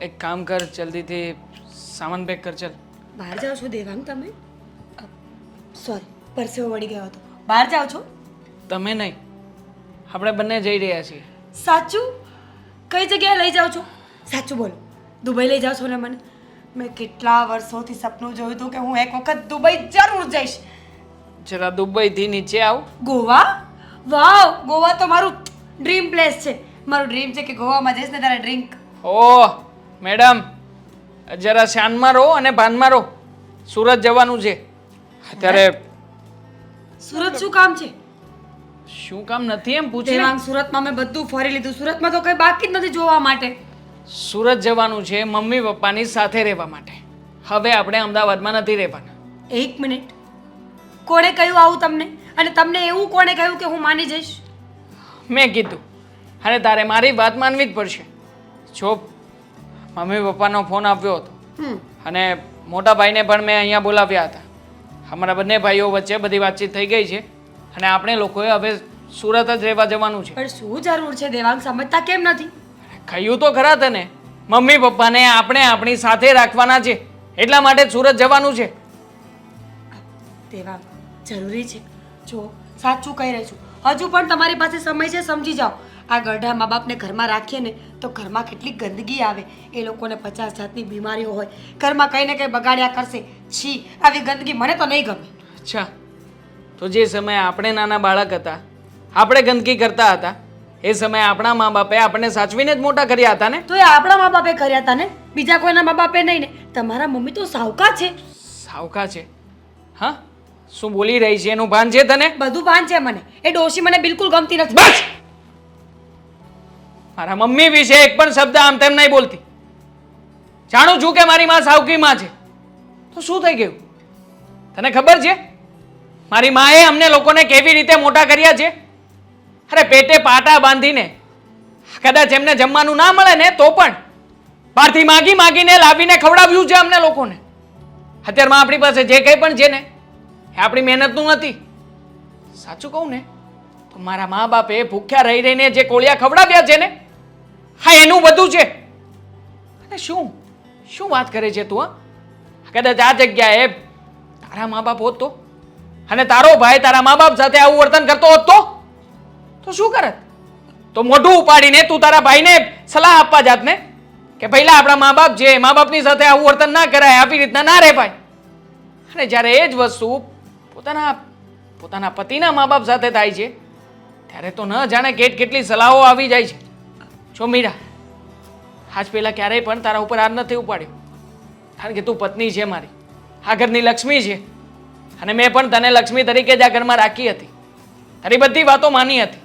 એક કામ કર, જલ્દીથી સામાન પેક કર. ચાલ. બહાર જાઓ છો દેવાંગ તમે? સોરી, પરસેવો વળી ગયો હતો. બહાર જાઓ છો? તમે નહીં, આપણે બંને જઈ રહ્યા છીએ. સાચું? કઈ જગ્યાએ લઈ જાઓ છો? સાચું બોલો. દુબઈ લઈ જાઓ છો ને મને? મેં કેટલા વર્ષોથી સપનું જોયું હતું કે હું એક વખત દુબઈ જરૂર જઈશ. જરા દુબઈથી નીચે આવ. ગોવા? વાવ, ગોવા તો મારું ડ્રીમ પ્લેસ છે. મારું ડ્રીમ છે કે ગોવામાં જઈશ ને ત્યારે ડ્રિંક. ઓહ મેડમ, જરા શાનમાં રહો અને ભાનમાં રહો. સુરત જવાનું છે અત્યારે. સુરત શું કામ છે? શું કામ નથી એમ પૂછે. દેવાંગ, સુરતમાં મેં બધું ફરી લીધું. સુરતમાં તો કઈ બાકી જ નથી જોવા માટે. સુરત જવાનું છે મમ્મી પપ્પાની સાથે રહેવા માટે. હવે આપણે અમદાવાદમાં નથી રહેવાના. એક મિનિટ, કોણે કહ્યું આવું તમને? અને તમને એવું કોણે કહ્યું કે હું માની જઈશ? મેં કીધું, અને તારે મારી વાત માનવી જ પડશે. જો મમ્મી પપ્પાનો ફોન આવ્યો હતો અને મોટા ભાઈને પણ મેં અહીંયા બોલાવ્યા હતા. અમારા બંને ભાઈઓ વચ્ચે બધી વાતચીત થઈ ગઈ છે અને આપણે લોકોએ હવે સુરત જ રહેવા જવાનું છે. પણ શું જરૂર છે દેવાંગ? સમજતા કેમ નથી? કહ્યું તો ખરા તને, મમ્મી પપ્પાને આપણે આપણી સાથે રાખવાના છે, એટલા માટે જ સુરત જવાનું છે. દેવાંગ, જરૂરી છે? જો સાચું કહી રહી છું, હજુ પણ તમારી પાસે સમય છે, સમજી જાઓ. આ ગઢા મા બાપને ઘરમાં રાખીએ ને તો ઘરમાં કેટલી ગંદકી આવે. એ લોકોને 50 જાતની બીમારીઓ હોય, ઘરમાં કંઈ ને કંઈ બગાડ્યા કરશે. છી, આવી ગંદકી મને તો નહીં ગમે. અચ્છા, તો જે સમયે આપણે નાના બાળક હતા, આપણે ગંદકી કરતા હતા, એ સમયે આપણા મા બાપે આપણને સાચવીને જ મોટા કર્યા હતા ને. તો એ આપણા મા બાપે કર્યા હતા ને, બીજા કોઈના મા બાપે નહીં ને. તમારા મમ્મી તો સાવકા છે. સાવકા છે? હા, શું બોલી રહી છે એનું ભાન છે તને? બધું ભાન છે મને. એ ડોશી મને બિલકુલ ગમતી નથી. બસ! મારા મમ્મી વિશે એક પણ શબ્દ આમ તેમ નહીં બોલતી. જાણું છું કે મારી માં સાવકી માં છે, તો શું થઈ ગયું? તને ખબર છે મારી માએ અમને લોકોને કેવી રીતે મોટા કર્યા છે? અરે પેટે પાટા બાંધીને, કદાચ એમને જમવાનું ના મળે ને તો પણ બહારથી માગી માગીને લાવીને ખવડાવ્યું છે અમને લોકોને. અત્યારમાં આપણી પાસે જે કંઈ પણ છે ને એ આપણી મહેનતનું નથી. સાચું કહું ને તો મારા મા બાપે ભૂખ્યા રહી રહીને જે કોળિયા ખવડાવ્યા છે ને, હા એનું બધું છે. અને શું શું વાત કરે છે તું? કદાચ આ જગ્યાએ તારા મા બાપ હોત તો, અને તારો ભાઈ તારા મા બાપ સાથે આવું વર્તન કરતો હોત તો શું કરત? તો મોઢું ઉપાડીને તું તારા ભાઈને સલાહ આપવા જાત ને કે પહેલા આપણા મા બાપ છે, મા બાપની સાથે આવું વર્તન ના કરાય, આવી રીતના ના રહેવાય. અને જ્યારે એ જ વસ્તુ પોતાના પતિના મા બાપ સાથે થાય છે ત્યારે તો ન જાણે કેટલી સલાહો આવી જાય છે. જો મીરા, આજ પહેલાં ક્યારેય પણ તારા ઉપર હાથ નથી ઉપાડ્યો, કારણ કે તું પત્ની છે મારી, આ ઘરની લક્ષ્મી છે, અને મેં પણ તને લક્ષ્મી તરીકે જ આ ઘરમાં રાખી હતી, તારી બધી વાતો માની હતી.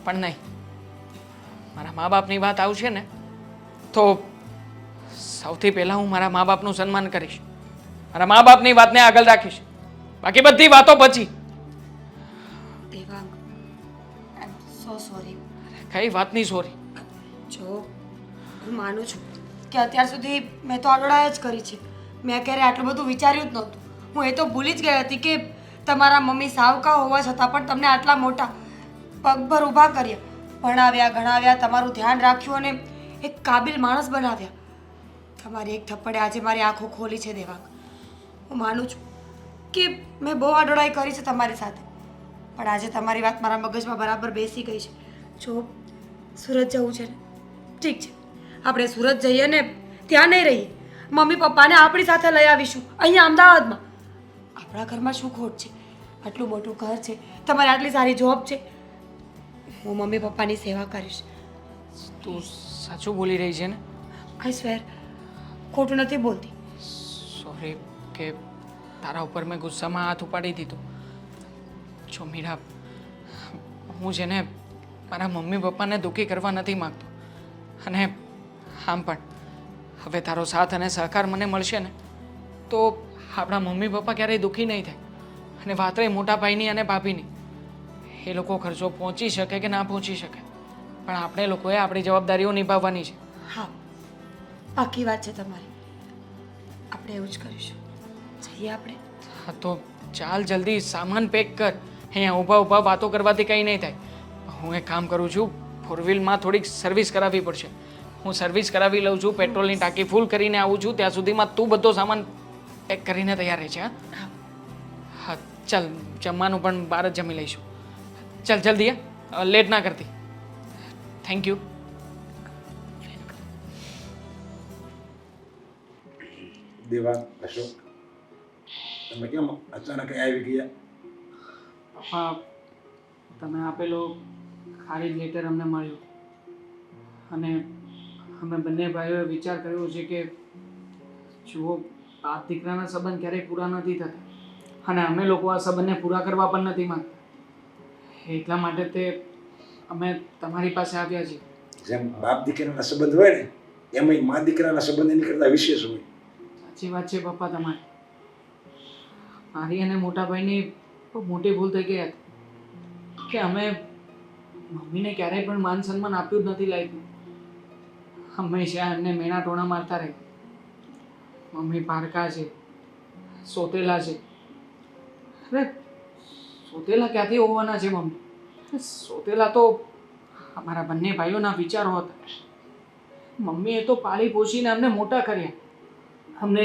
પણ નહીં, મારા મા બાપની વાત આવશે ને તો સૌથી પહેલાં હું મારા મા બાપનું સન્માન કરીશ, મારા મા બાપની વાતને આગળ રાખીશ, બાકી બધી વાતો પછી. દેવાંગ, આઈ એમ સો સોરી. કઈ વાતની સોરી? જો હું માનું છું કે અત્યાર સુધી મેં તો આડોળાઈ જ કરી છે. મેં ક્યારે આટલું બધું વિચાર્યું જ નહોતું. હું એ તો ભૂલી જ ગઈ હતી કે તમારા મમ્મી સાવકા હોવા છતાં પણ તમને આટલા મોટા પગભર ઊભા કર્યા, ભણાવ્યા ગણાવ્યા, તમારું ધ્યાન રાખ્યું અને એક કાબિલ માણસ બનાવ્યા. તમારી એક થપ્પડે આજે મારી આંખો ખોલી છે દેવાંગ. હું માનું છું કે મેં બહુ આડોળાઈ કરી છે તમારી સાથે, પણ આજે તમારી વાત મારા મગજમાં બરાબર બેસી ગઈ છે. જો સુરત જવું છે ને, ઠીક છે, આપણે સુરત જઈએ ને ત્યાં નહીં રહીએ, મમ્મી પપ્પાને આપણી સાથે લઈ આવીશું અહીંયા અમદાવાદમાં. આપણા ઘરમાં શું ખોટ છે? આટલું મોટું ઘર છે, તમારી આટલી સારી જોબ છે, હું મમ્મી પપ્પાની સેવા કરીશ. તું સાચું બોલી રહી છે ને? આઈ સ્વેર, ખોટું નથી બોલતી. સોરી કે તારા ઉપર મેં ગુસ્સામાં હાથ ઉપાડી દીધો. જો મીરા, હું છે ને મારા મમ્મી પપ્પાને દુઃખી કરવા નથી માગતો. અને આમ પણ હવે તારો સાથ અને સહકાર મને મળશે ને તો આપણા મમ્મી પપ્પા ક્યારેય દુઃખી નહીં થાય. અને વાત રહી મોટા ભાઈની અને ભાભીની, એ લોકો ખર્ચો પહોંચી શકે કે ના પહોંચી શકે, પણ આપણે લોકોએ આપણી જવાબદારીઓ નિભાવવાની છે. હા, પાકી વાત છે તમારી. આપણે એવું જ કરીશું. જઈએ આપણે. હા તો ચાલ, જલ્દી સામાન પેક કર. અહીંયા ઊભા ઊભા વાતો કરવાથી કંઈ નહીં થાય. હું એક કામ કરું છું, ફોર વ્હીલમાં થોડીક સર્વિસ કરાવવી પડશે. હું સર્વિસ કરાવી લઉં છું, પેટ્રોલની ટાંકી ફૂલ કરીને આવું છું. ત્યાં સુધીમાં તું બધો સામાન પેક કરીને તૈયાર રહે છે. હા હા ચાલ, જમવાનું પણ બહાર જ જમી લઈશું. ચાલ જલ્દી, લેટ ના કરતી. Thank you. દેવા, અશોક, તમે કેમ અચાનક આવી ગયા? પપ્પા, તમે આપેલો ખારીજ લેટર અમને મળ્યો અને અમે બંને ભાઈઓએ વિચાર કર્યો છે કે જુઓ, બાપ દીકરાના સંબંધ ક્યારેય પૂરા નથી થતા અને અમે લોકો આ સંબંધને પૂરા કરવા પણ નથી માંગતા. એટલા માટે તે અમે તમારી પાસે આવ્યા છીએ. જેમ બાપ દીકરાના સંબંધ હોય ને, એમાં મા દીકરાના સંબંધ એની કરતા વિશેષ હોય. સાચી વાત છે પપ્પા તમારી. મારી અને મોટા ભાઈની બહુ મોટી ભૂલ થઈ ગઈ હતી કે અમે મમ્મીને ક્યારેય પણ માન સન્માન આપ્યું જ નથી લાગ્યું. હંમેશા એમને મેણા ટોણા મારતા રહે. મમ્મી પારકા છે, સોતેલા છે. અરે સોતેલા ક્યાંથી હોવાના છે મમ્મી? સોતેલા તો અમારા બંને ભાઈઓના વિચારો હતા. મમ્મીએ તો પાળી પોષીને અમને મોટા કર્યા, અમને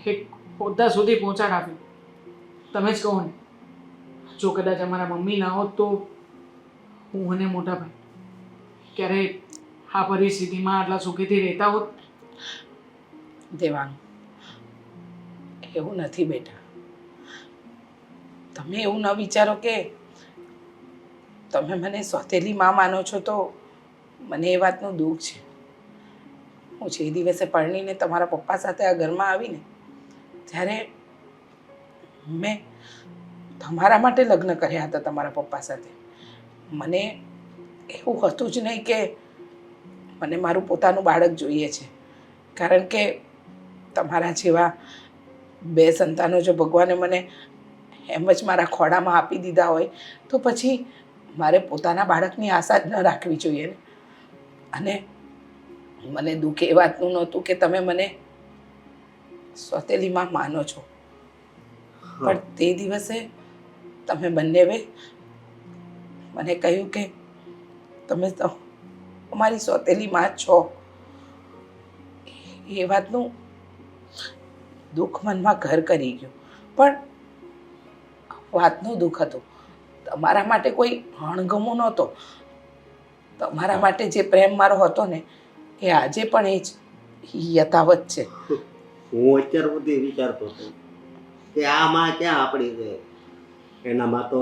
એક હોદ્દા સુધી પહોંચાડાવ્યું. તમે જ કહો ને, જો કદાચ અમારા મમ્મી ના હોત તો હું અને મોટા ભાઈ ક્યારેય આ પરિસ્થિતિમાં આટલા સુખીથી રહેતા હોત? દેવાનું એવું નથી બેટા. તમે એવું ન વિચારો કે તમે મને સોતેલી માં માનો છો તો મને એ વાતનું દુઃખ છે. હું જે દિવસે પરણીને તમારા પપ્પા સાથે આ ઘરમાં આવીને ત્યારે મેં તમારા માટે લગ્ન કર્યા હતા તમારા પપ્પા સાથે. મને એવું હતું જ નહીં કે મને મારું પોતાનું બાળક જોઈએ છે, કારણ કે તમારા જેવા બે સંતાનો જો ભગવાને મને એમ જ મારા ખોળામાં આપી દીધા હોય તો પછી મારે પોતાના બાળકની આશા જ ન રાખવી જોઈએ ને. અને મને દુઃખ એ વાતનું નહોતું કે તમે મને સોતેલીમાં માનો છો, પણ તે દિવસે તમે બંનેવે મને કહ્યું કે તમે તો અમારી સોતેલી માં જ છો. એ વાતનું દુઃખ મનમાં ઘર કરી ગયું. પણ વાતનું દુઃખ હતું, તમારા માટે કોઈ અણગમો નહોતો. તમારા માટે જે પ્રેમ મારો હતો ને એ આજે પણ એ જ યથાવત છે. હું અત્યાર સુધી વિચારતો હતો કે આ માં ક્યાં આપણી છે, એનામાં તો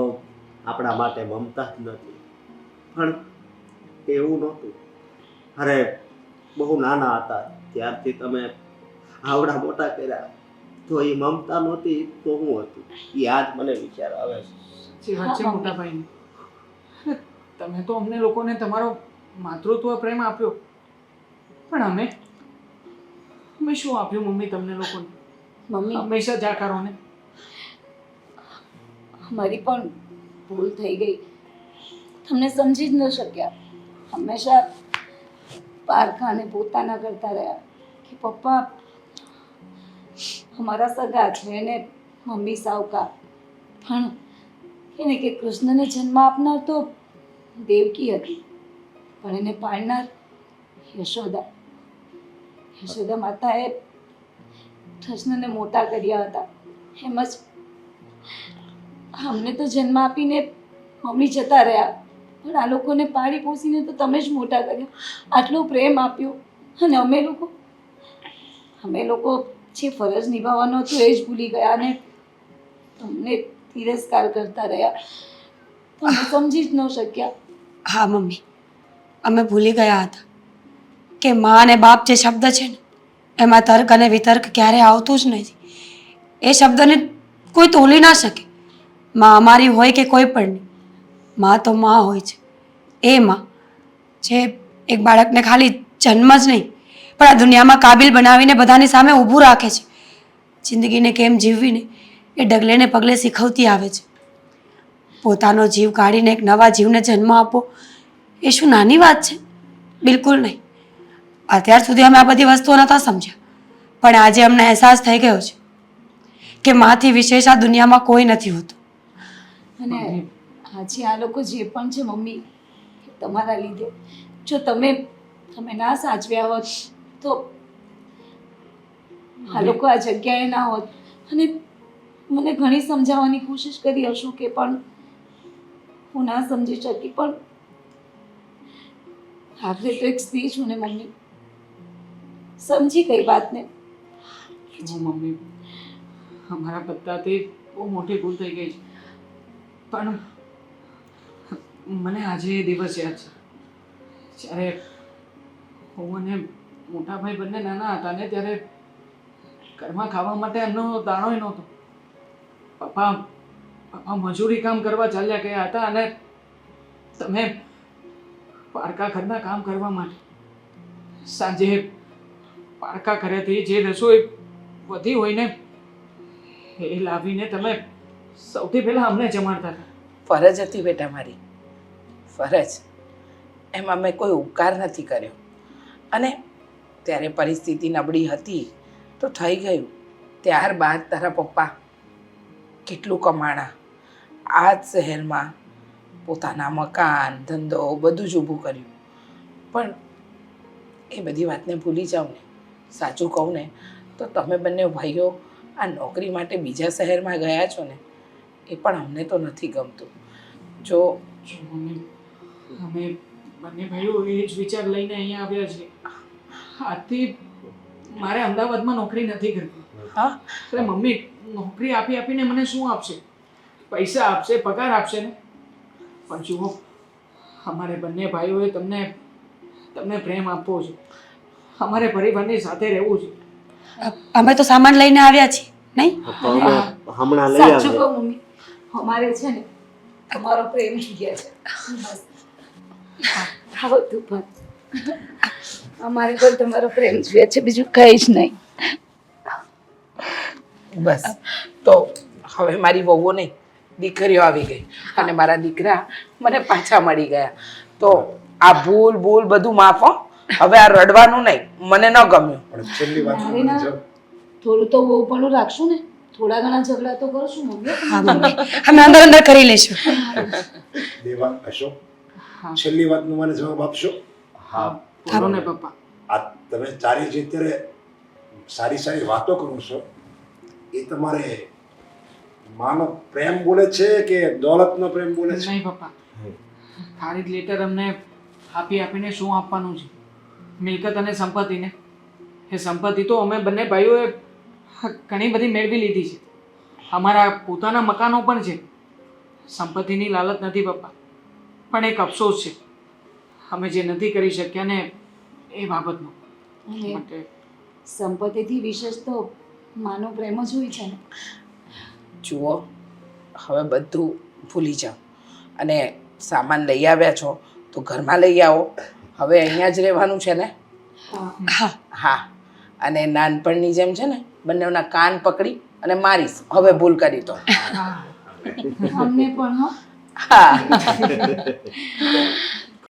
આપણા માટે મમતા જ નથી. પણ એવું નહોતું. અરે બહુ નાના હતા ત્યારથી તમે આવડા મોટા કર્યા, તો એ મમતા નહોતી તો હું હતું, એ આજ મને વિચાર આવે છે. સાચી વાત છે મોટા ભાઈની. તમે તો અમને લોકોને તમારો માતૃત્વ પ્રેમ આપ્યો, પણ અમે શું આપ્યું મમ્મી તમને લોકોને? મમ્મી, હંમેશા જાકારો ને. અમારી પણ ભૂલ થઈ ગઈ, તમને સમજી જ ન શક્યા. હંમેશા પારખાને પોતાના કરતા રહ્યા કે પપ્પા અમારા સગા છે ને મમ્મી સાવકા. પણ એને કે કૃષ્ણને જન્મ આપનાર તો દેવકી હતી, પણ એને પાળનાર યશોદા. યશોદા માતાએ કૃષ્ણને મોટા કર્યા હતા. એમ જ અમને તો જન્મ આપીને મમ્મી જતા રહ્યા, પણ આ લોકોને પાળી પોસીને તો તમે જ મોટા કર્યા. આટલો પ્રેમ આપ્યો અને અમે લોકો જે ફરજ નિભાવવાનો હતો એ જ ભૂલી ગયા અને તમને તિરસ્કાર કરતા રહ્યા. તમે સમજી જ ન શક્યા. હા મમ્મી, અમે ભૂલી ગયા હતા કે મા અને બાપ જે શબ્દ છે ને એમાં તર્ક અને વિતર્ક ક્યારે આવતું જ નથી. એ શબ્દને કોઈ તોલી ના શકે. માં અમારી હોય કે કોઈ પણ નહીં, માં તો માં હોય છે. એ માં જે એક બાળકને ખાલી જન્મ જ નહીં પણ આ દુનિયામાં કાબિલ બનાવીને બધાની સામે ઊભું રાખે છે. જિંદગીને કેમ જીવવીને એ ડગલે ને પગલે શીખવતી આવે છે. પોતાનો જીવ કાઢીને એક નવા જીવને જન્મ આપો એ શું નાની વાત છે? બિલકુલ નહીં. અત્યાર સુધી અમે આ બધી વસ્તુઓ નહોતા સમજ્યા, પણ આજે અમને અહેસાસ થઈ ગયો છે કે માથી વિશેષ આ દુનિયામાં કોઈ નથી હોતું. અને આજે આ લોકો જે પણ છે મમ્મી, તમારા લીધે. જો તમે ના સાચવ્યા હોત તો આ લોકો આ જગ્યાએ ના હોત. અને મને ઘણી સમજાવવાની કોશિશ કરી હશું કે પણ હું ના સમજી શકી. પણ આખરે તો એક સ્ત્રી છું ને મમ્મી, સમજી કઈ વાતને. જો મમ્મી, અમારા બધાથી બહુ મોટી ભૂલ થઈ ગઈ છે, પણ મને આજે એ દિવસ યાદ છે જ્યારે હું અને મોટા ભાઈ બંને નાના હતા ને ત્યારે ઘરમાં ખાવા માટે અન્નનો દાણોય નહોતો. પપ્પા મજૂરી કામ કરવા ચાલ્યા ગયા હતા અને તમે પારકા ઘરના કામ કરવા માટે સાંજે પારકા ઘરેથી જે રસોઈ વધી હોય ને એ લાવીને તમે સૌથી પહેલા અમને જમાડતા હતા. ફરજ હતી બેટા મારી, ફરજ. એમાં મેં કોઈ ઉપકાર નથી કર્યો. અને ત્યારે પરિસ્થિતિ નબળી હતી તો થઈ ગયું. ત્યારબાદ તારા પપ્પા કેટલું કમાણા, આ જ શહેરમાં પોતાના મકાન ધંધો બધું જ ઊભું કર્યું. પણ એ બધી વાતને ભૂલી જાઓ ને. સાચું કહું ને તો તમે બંને ભાઈઓ આ નોકરી માટે બીજા શહેરમાં ગયા છો ને એ પણ અમને તો નથી ગમતું. જો મમ્મી, અમે બંને ભાઈઓ એ જ વિચાર લઈને અહીંયા આવ્યા છીએ. આજથી મારે અમદાવાદમાં નોકરી નથી કરવી. હા, અરે મમ્મી, નોકરી આપી આપીને મને શું આપશે? પૈસા આપશે, પગાર આપશે ને. પણ જુઓ, અમારે બંને ભાઈઓએ તમને પ્રેમ આપવો છે, અમારે પરિવારની સાથે રહેવું છે. અમે તો સામાન લઈને આવ્યા છીએ નહીં? હમણાં લઈ સાચું આવે. કહું મમ્મી, અમારે છે ને તમારો પ્રેમ જોઈએ છે. આવો તું પણ. અમારે પણ તમારો પ્રેમ જોઈએ છે, બીજું કંઈ જ નહીં. બસ તો હવે મારી વહુઓ નહીં, દીકરીઓ આવી ગઈ અને મારા દીકરા મને પાછા મળી ગયા. તો આ ભૂલ બધું માફ હો. હવે આ રડવાનું નહીં, મને ન ગમ્યું. પણ છેલ્લી વાત અરે ના, થોડું તો બહુ પણ રાખશું ને. થોડા ઘણા ઝઘડા તો કરશું મમ્મી. હા મમ્મી, અમે અંદર કરી લઈશું. દેવા, અશોક, છેલ્લી વાતનો મને જવાબ આપશો? હા, બોલો ને પપ્પા. આ તમે ચારે જે અત્યારે સારી વાતો કરો છો એ તમારે માનો પ્રેમ બોલે છે કે દોલતનો પ્રેમ બોલે છે? નહીં પપ્પા, ખારીદ લેટર અમને આપીને શું આપવાનું છે? મિલકત અને સંપત્તિને. એ સંપત્તિ તો અમે બંને ભાઈઓએ ઘણી બધી મેળવી લીધી છે. અમારા પોતાના મકાનો પણ છે. સંપત્તિની લાલચ નથી પપ્પા, પણ એક અફસોસ છે અમે જે નથી કરી શક્યા ને એ બાબતનો. અને માટે સંપત્તિથી વિશેષ તો માનો પ્રેમ જ હોય છે ને. જુઓ, હવે બધું ભૂલી જાઓ અને સામાન લઈ આવ્યા છો તો ઘરમાં લઈ આવો. હવે અહીંયા જ રહેવાનું છે ને? હા, હા. અને નાનપણની જેમ છે ને બંનેના કાન પકડી અને મારીશ હવે ભૂલ કરી તો. અમને પણ હો. હા.